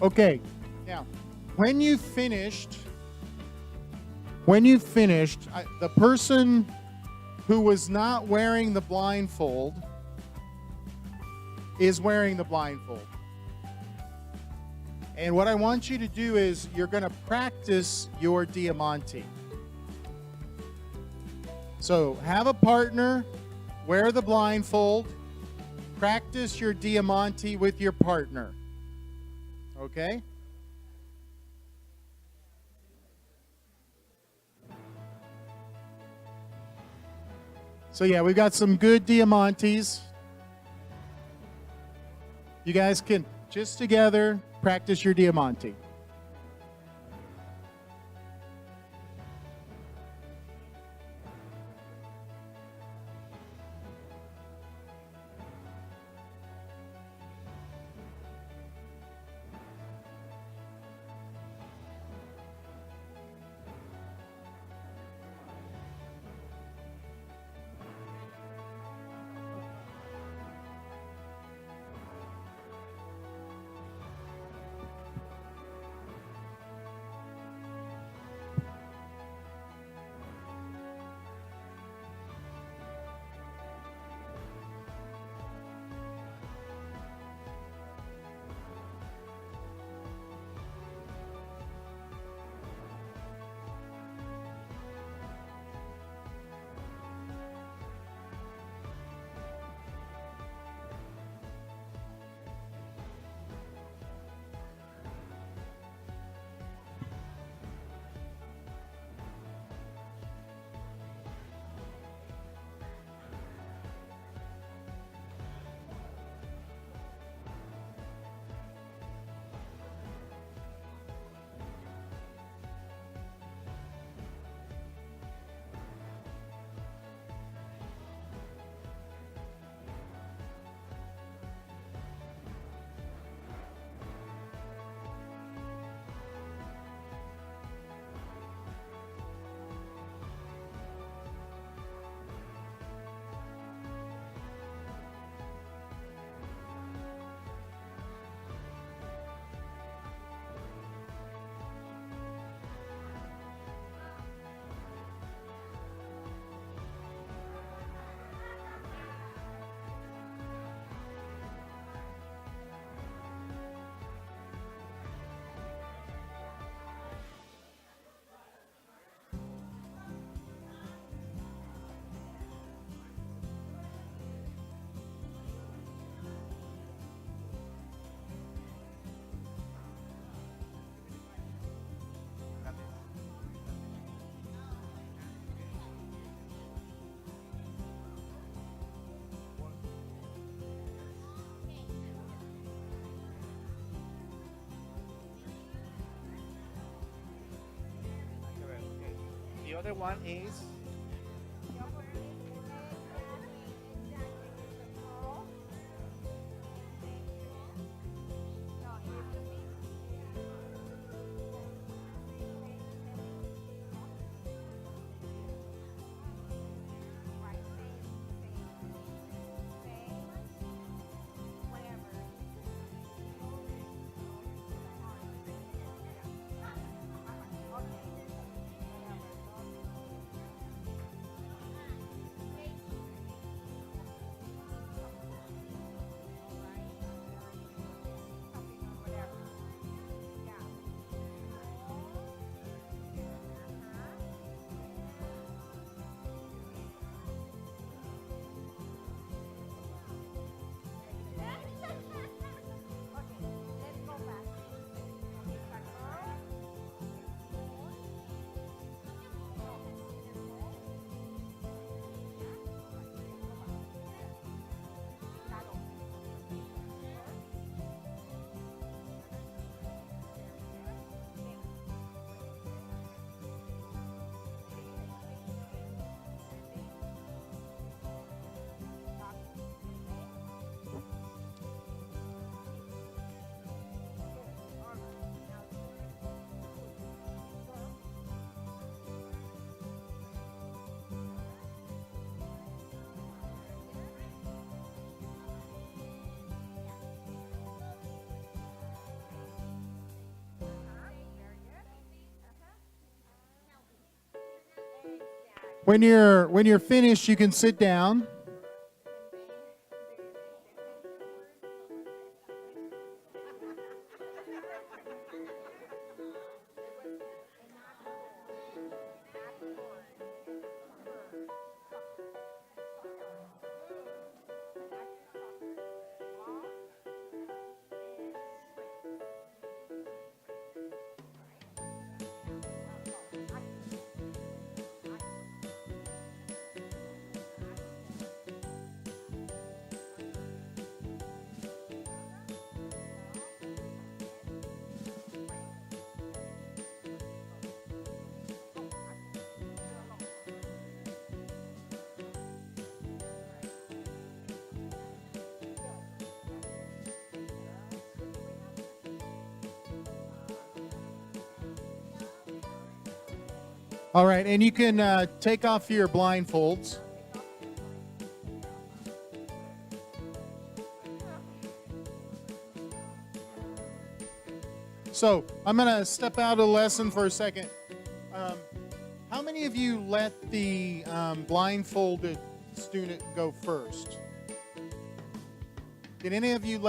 Okay, now, when you finished, the person who was not wearing the blindfold is wearing the blindfold. And what I want you to do is you're going to practice your Diamante. So have a partner, wear the blindfold, practice your Diamante with your partner. Okay? So yeah, we've got some good Diamantes. You guys can just together practice your Diamante. The other one is When you're finished, you can sit down. All right, and you can take off your blindfolds. So I'm going to step out of the lesson for a second. How many of you let the blindfolded student go first? Did any of you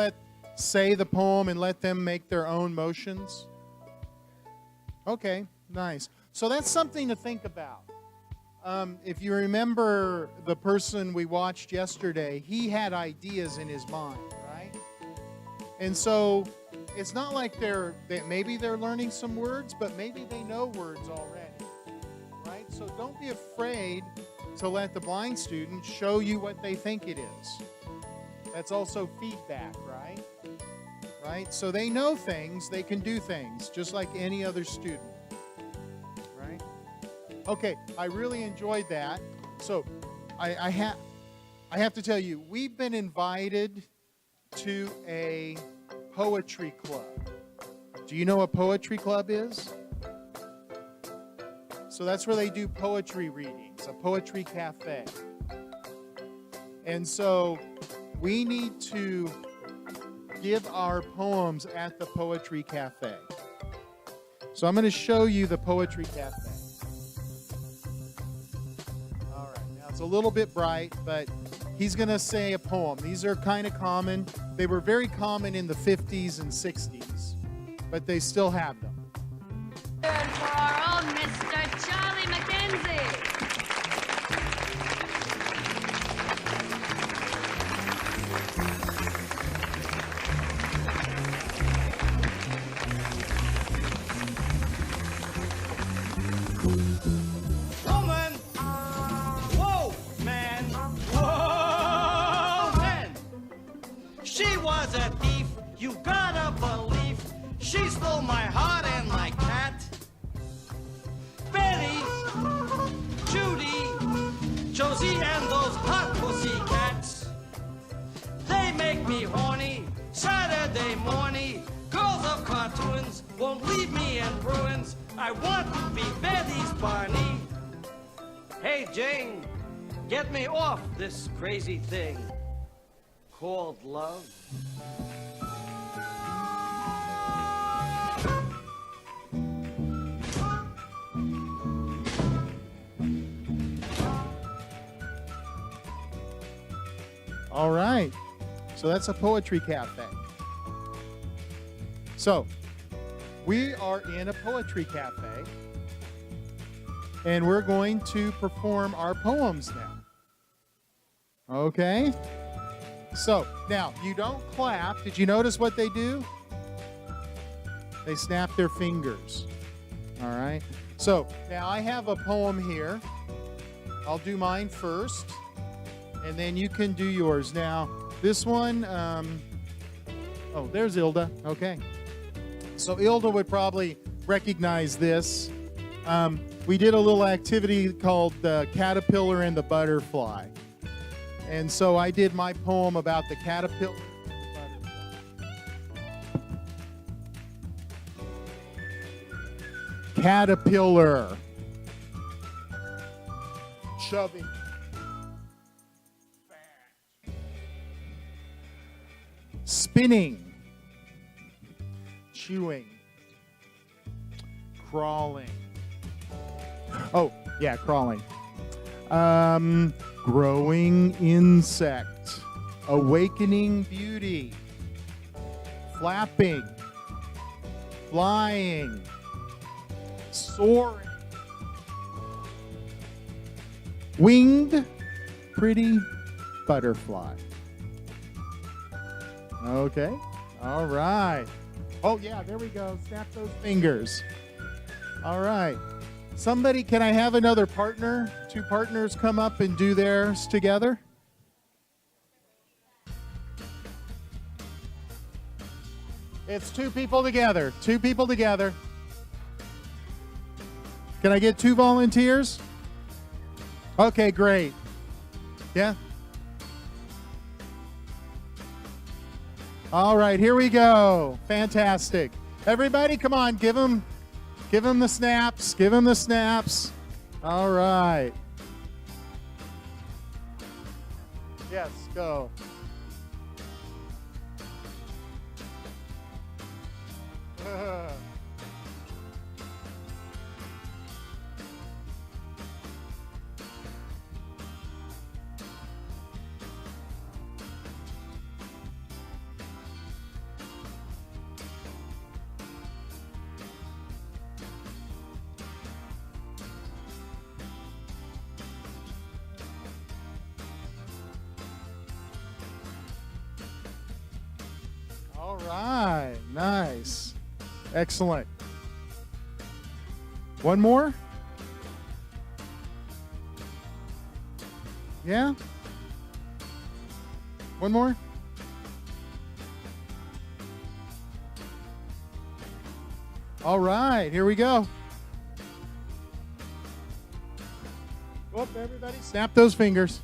say the poem and let them make their own motions? Okay, nice. So that's something to think about. If you remember the person we watched yesterday, he had ideas in his mind, right? And so it's not like maybe they're learning some words, but maybe they know words already, right? So don't be afraid to let the blind student show you what they think it is. That's also feedback, right? Right? So they know things, they can do things, just like any other student. Okay, I really enjoyed that. So I have to tell you, we've been invited to a poetry club. Do you know what poetry club is? So that's where they do poetry readings, a poetry cafe. And so we need to give our poems at the poetry cafe. So I'm going to show you the poetry cafe. It's a little bit bright, but he's going to say a poem. These are kind of common. They were very common in the 50s and 60s, but they still have them. And for our own Mr. Charlie Mackenzie. A thief, you gotta believe. She stole my heart and my cat. Betty, Judy, Josie, and those hot pussy cats. They make me horny, Saturday morning. Girls of cartoons won't leave me in ruins. I want to be Betty's Barney. Hey, Jane, get me off this crazy thing called love. All right. So that's a poetry cafe. So we are in a poetry cafe, and we're going to perform our poems now. Okay? So, now, you don't clap. Did you notice what they do? They snap their fingers. All right? So, now I have a poem here. I'll do mine first, and then you can do yours. Now, this one, oh, there's Ilda. Okay. So, Ilda would probably recognize this. We did a little activity called the Caterpillar and the Butterfly. And so I did my poem about the caterpillar. Caterpillar. Chubby. Fat. Spinning. Chewing. Crawling. Oh, yeah, crawling. Growing insect. Awakening beauty. Flapping. Flying. Soaring. Winged pretty butterfly. Okay. All right. Oh, yeah, there we go. Snap those fingers. All right. Somebody, can I have another partner? Two partners come up and do theirs together. It's two people together. Two people together. Can I get two volunteers? Okay, great. Yeah? All right, here we go. Fantastic. Everybody, come on, give them the snaps. Give them the snaps. All right. Yes, go. All right, nice. Excellent. One more? Yeah? One more? All right, here we go. Go up, everybody. Snap those fingers.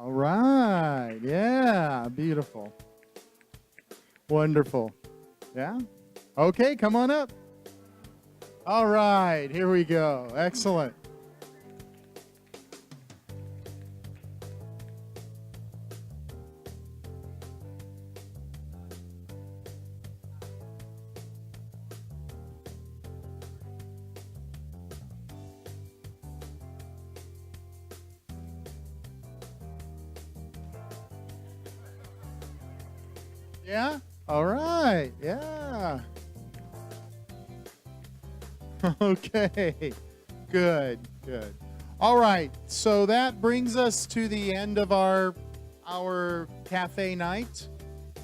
All right. Yeah. Beautiful. Wonderful. Yeah. Okay. Come on up. All right. Here we go. Excellent. Yeah? All right. Yeah. Okay. Good. Good. All right. So that brings us to the end of our cafe night.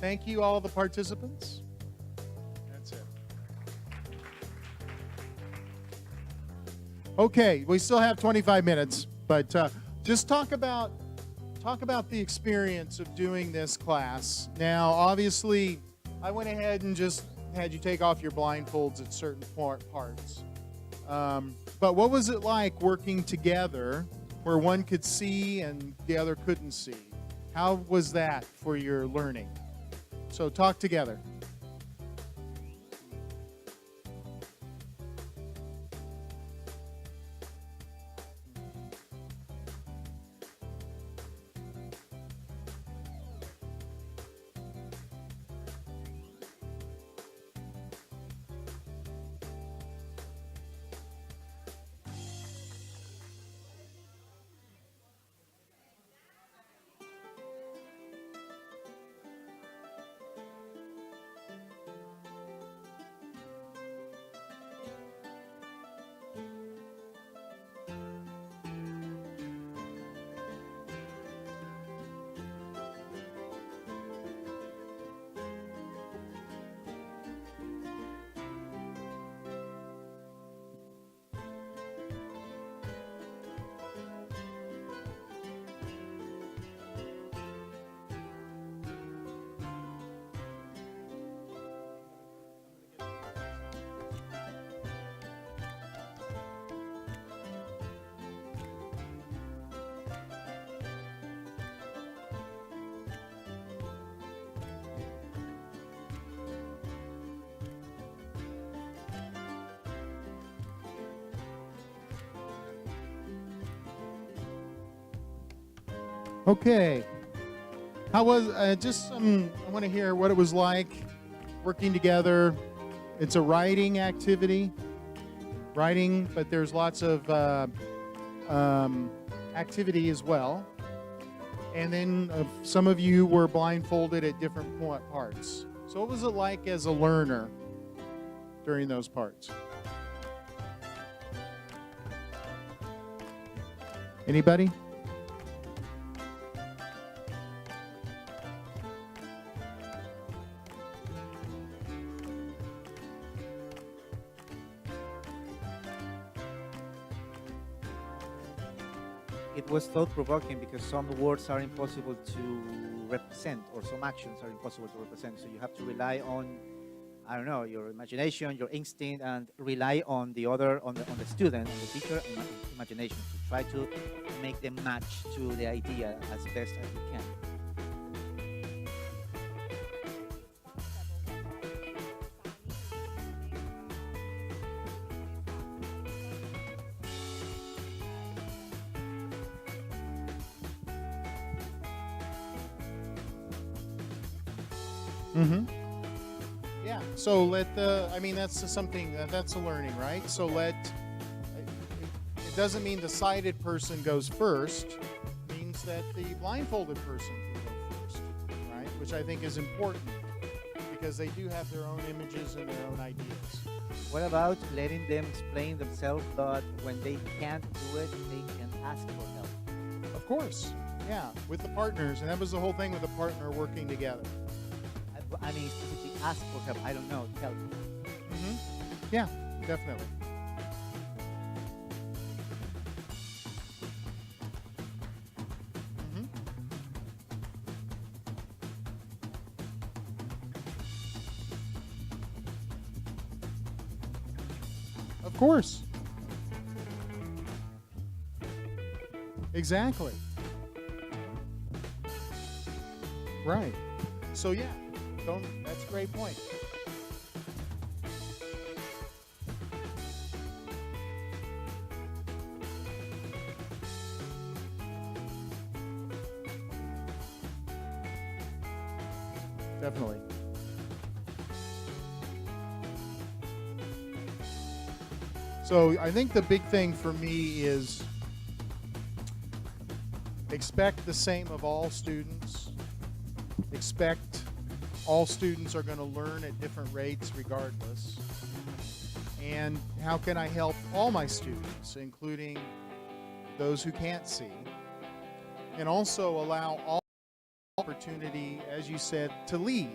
Thank you, all the participants. That's it. Okay. We still have 25 minutes, but just talk about the experience of doing this class. Now, obviously, I went ahead and just had you take off your blindfolds at certain parts. But what was it like working together where one could see and the other couldn't see? How was that for your learning? So talk together. Okay. How was, I want to hear what it was like working together. It's a writing activity, but there's lots of activity as well. And then some of you were blindfolded at different parts. So what was it like as a learner during those parts? Anybody? It was thought-provoking because some words are impossible to represent, or some actions are impossible to represent. So you have to rely on, I don't know, your imagination, your instinct, and rely on the other, on the student, on the teacher, and imagination to try to make them match to the idea as best as you can. Mm-hmm. Yeah. So that's something, that's a learning, right? So it doesn't mean the sighted person goes first. It means that the blindfolded person can go first, right? Which I think is important because they do have their own images and their own ideas. What about letting them explain themselves, but when they can't do it, they can ask for help? Of course. Yeah. With the partners. And that was the whole thing with the partner working together. I mean, specifically ask for help. I don't know. Help. Mm-hmm. Yeah, definitely. Mm-hmm. Of course. Exactly. Right. So yeah. That's a great point. Definitely. So I think the big thing for me is expect the same of all students. Expect all students are going to learn at different rates regardless. And how can I help all my students, including those who can't see? And also allow all opportunity, as you said, to lead.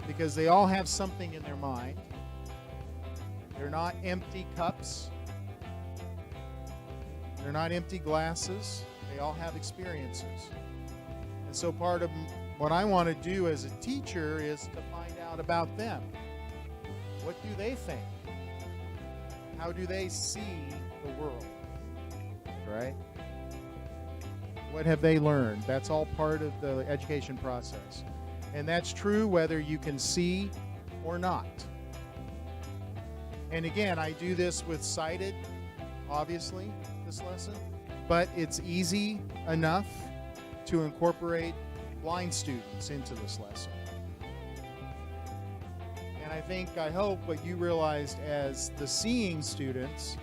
Because they all have something in their mind. They're not empty cups. They're not empty glasses. They all have experiences. And so part of what I want to do as a teacher is to find out about them. What do they think? How do they see the world? Right? What have they learned? That's all part of the education process. And that's true whether you can see or not. And again, I do this with sighted, obviously, this lesson, but it's easy enough to incorporate blind students into this lesson. And I hope what you realized as the seeing students,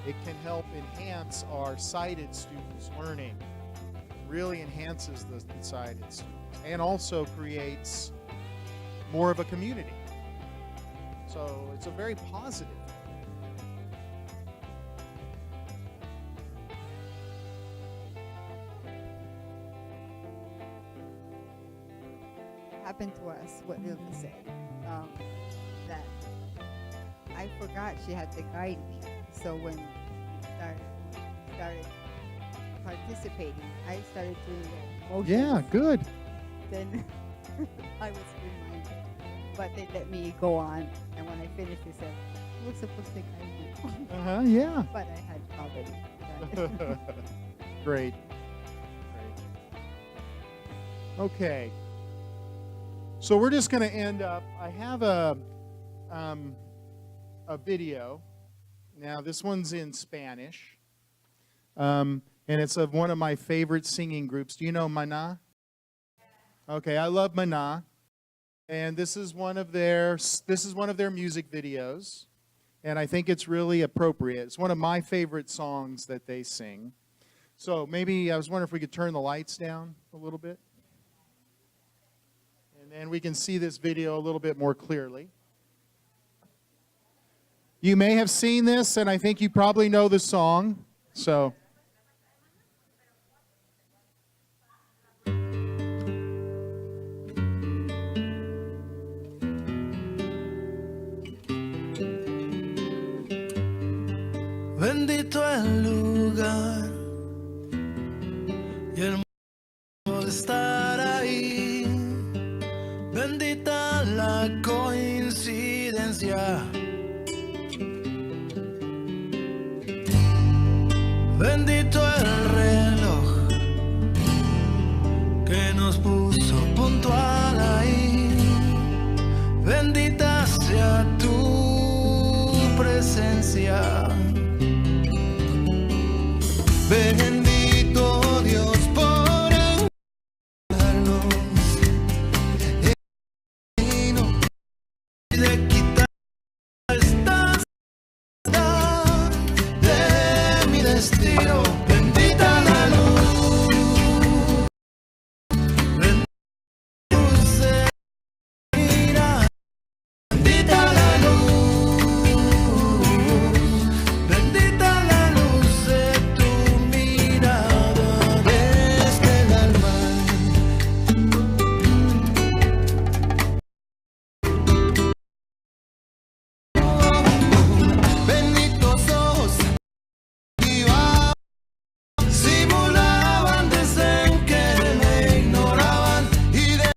it can help enhance our sighted students' learning. Really enhances the sighted students and also creates more of a community. So it's a very positive thing. Happened to us, what Ilka said, that I forgot she had to guide me. So when we started participating, I started doing the motions. Yeah, good. Then I was reminded, but they let me go on. And when I finished, they said, "You were supposed to guide me." Yeah. But I had already done it. Great. Okay. So we're just going to end up. I have a video. Now this one's in Spanish, and and it's of one of my favorite singing groups. Do you know Mana? Okay, I love Mana, and this is one of their music videos, and I think it's really appropriate. It's one of my favorite songs that they sing. So maybe I was wondering if we could turn the lights down a little bit, and then we can see this video a little bit more clearly. You may have seen this, and I think you probably know the song. So. Bendito el lugar y el modo de estar ahí. Bendita la coincidencia. Bendito el reloj que nos puso puntual ahí. Bendita sea tu presencia. Bendito Dios por encontrarnos en el camino y de quitar esta ansiedad de mi destino. Bendita la luz, bendita la luz de mi mirada, bendita la luz, bendita la luz de tu mirada desde el alma. Benditos ojos y va, simulaban desde que me ignoraban y de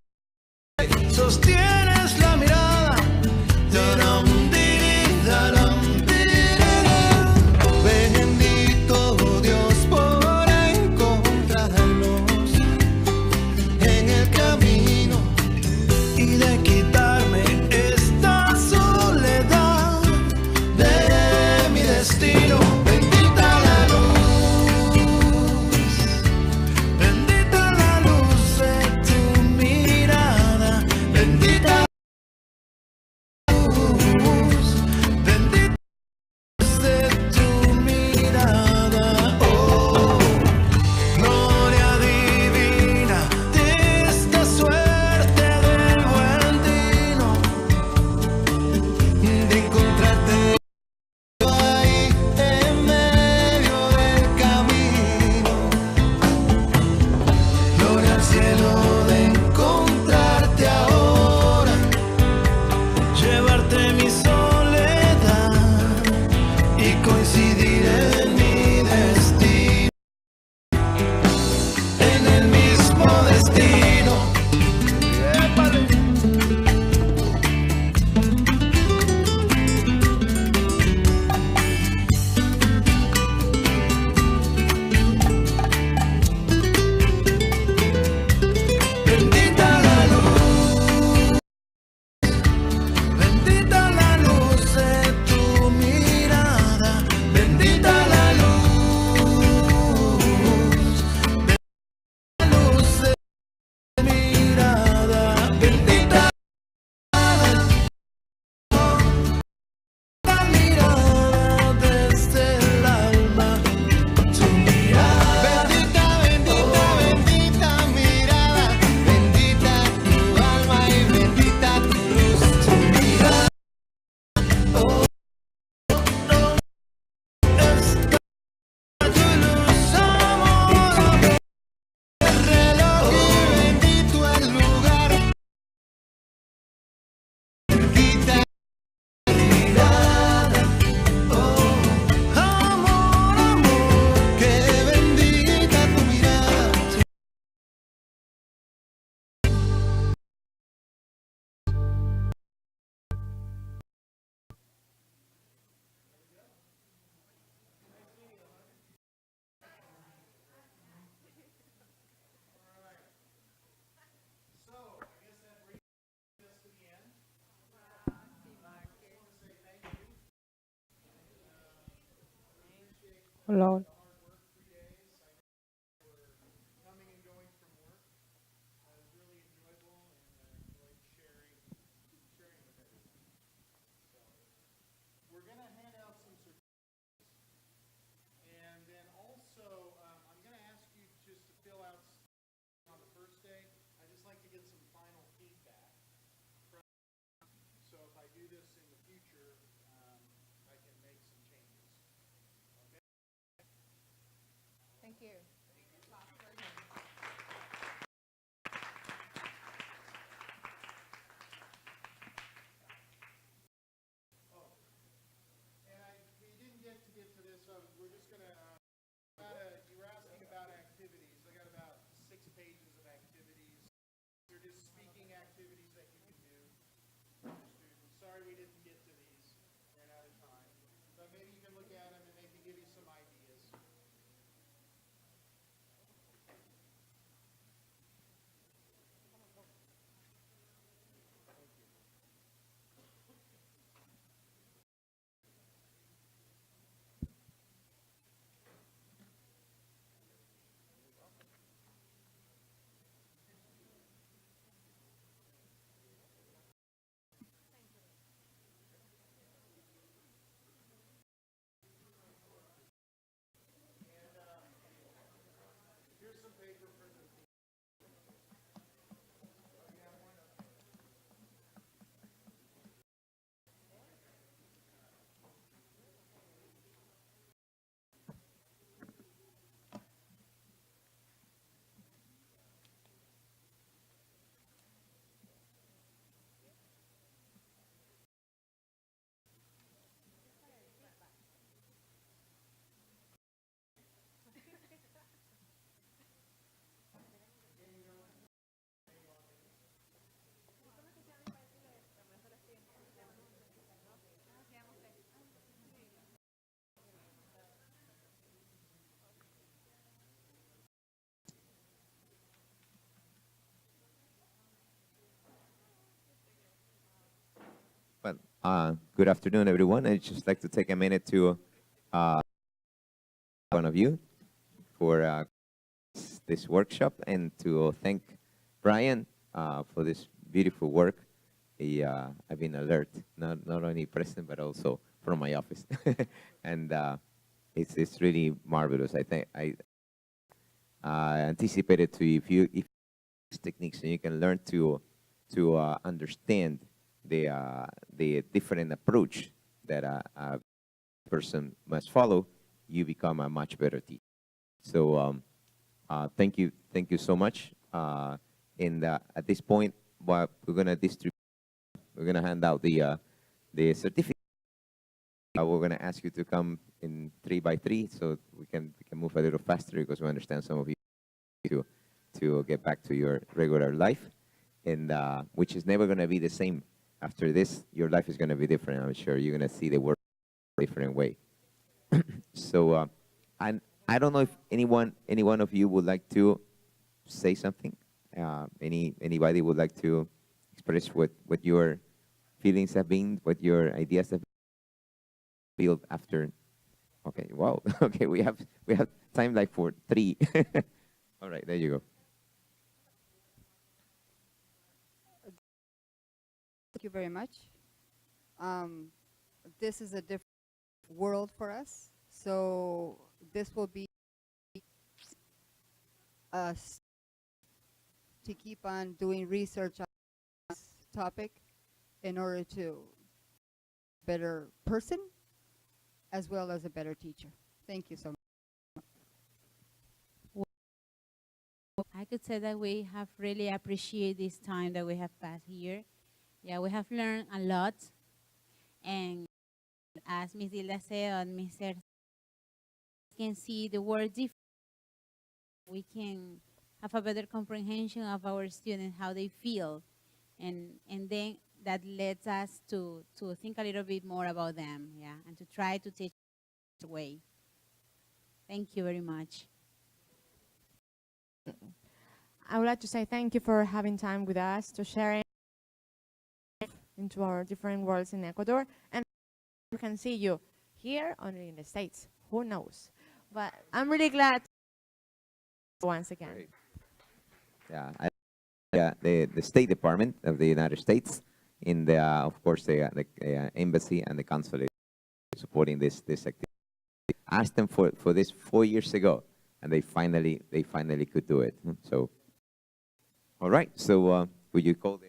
sostienes la mirada. Daram, diri, daram, dirira. Bendito Dios por encontrarnos en el camino y de quitarme esta soledad de mi destino. Bendita la luz, bendita la luz de tu mirada, bendita la luz, bendita la luz de tu mirada. Oh, gloria divina de esta suerte del buen dino, de encontrarte ahí en medio del camino. Gloria al cielo de encontrarte ahora, llevarte mi soledad y coincidir en mi destino, en el mismo destino. ¡Épale! Bendita la luz, bendita la luz de tu mirada, bendita la luz, bendita la luz de tu mirada, bendita la mirada desde el alma, tu mirada. Bendita, bendita, bendita mirada, bendita tu alma y bendita tu luz, tu mirada. Oh, no, está tu luz, amor, el reloj y bendito el lugar, bendita mirada. Oh, amor, amor, que bendita tu mirada. Lord. We didn't get to this, so we're just going to, you were asking about activities. I got about 6 pages of activities. They're just speaking activities that you can do for your students. Sorry we didn't get to these. Ran out of time. But maybe you can look at them and they can give you some ideas. Here's some paper for the Well, good afternoon, everyone. I'd just like to take a minute to one of you for this workshop and to thank Brian for this beautiful work. I've been alert, not only present, but also from my office. And it's really marvelous. I think I anticipated to if these techniques and you can learn to understand the different approach that a person must follow, you become a much better teacher. So thank you so much. And at this point, what we're gonna distribute, we're gonna hand out the certificate. We're gonna ask you to come in 3 by 3, so we can move a little faster because we understand some of you to get back to your regular life, and which is never gonna be the same. After this, your life is gonna be different. I'm sure you're gonna see the world a different way. So, I don't know if any one of you would like to say something. Anybody would like to express what your feelings have been, what your ideas have been after? Okay, wow. Okay, we have time like for 3. All right, there you go. Thank you very much. This is a different world for us, so this will be us to keep on doing research on this topic in order to be a better person as well as a better teacher. Thank you so much. I could say that we have really appreciated this time that we have passed here. Yeah, we have learned a lot. And as Ms. Dilda said, and Mr. can see the world differently. We can have a better comprehension of our students, how they feel. And then that leads us to think a little bit more about them, yeah, and to try to teach the way. Thank you very much. I would like to say thank you for having time with us to share into our different worlds in Ecuador, and we can see you here or in the States. Who knows? But I'm really glad once again. Great. Yeah, the State Department of the United States, in the of course the embassy and the consulate supporting this activity. Asked them for this 4 years ago, and they finally could do it. So, all right. So, would you call the?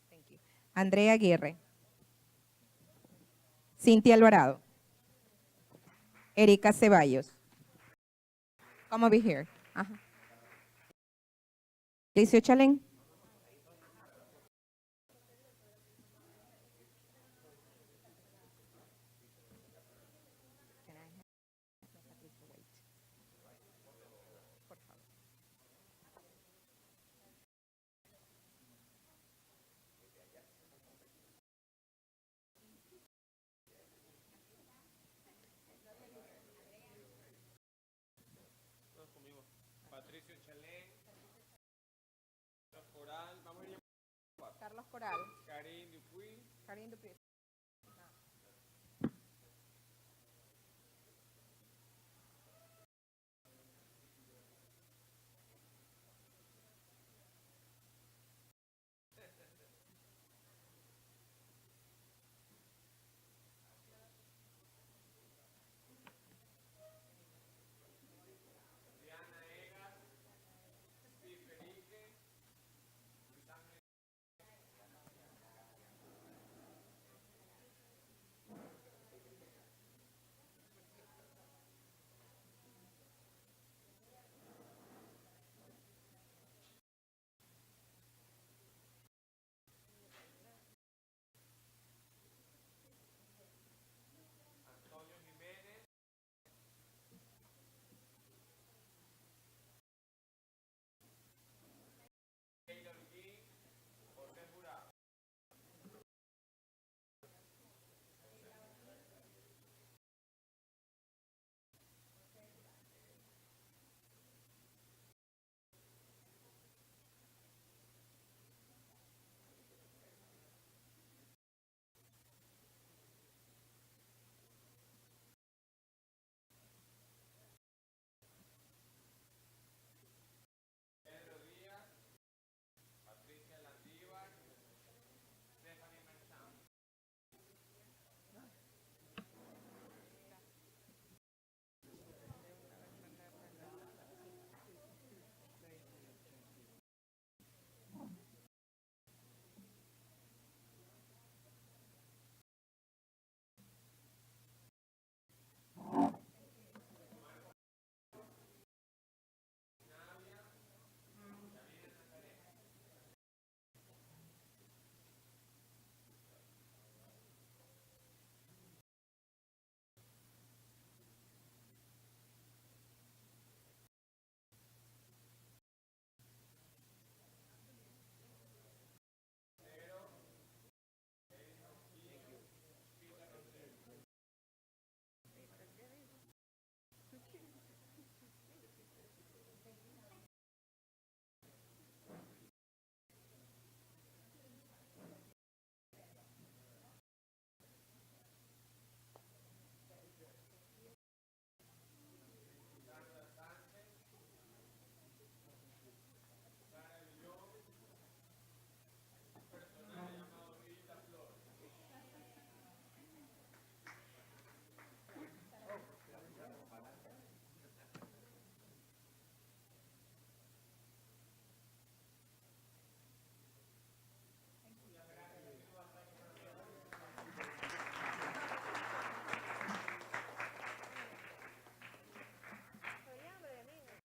Thank you. Andrea Aguirre. Cintia Alvarado. Erika Ceballos. Come over here. Licio Chalén. Carlos Coral. Karin Dupuy.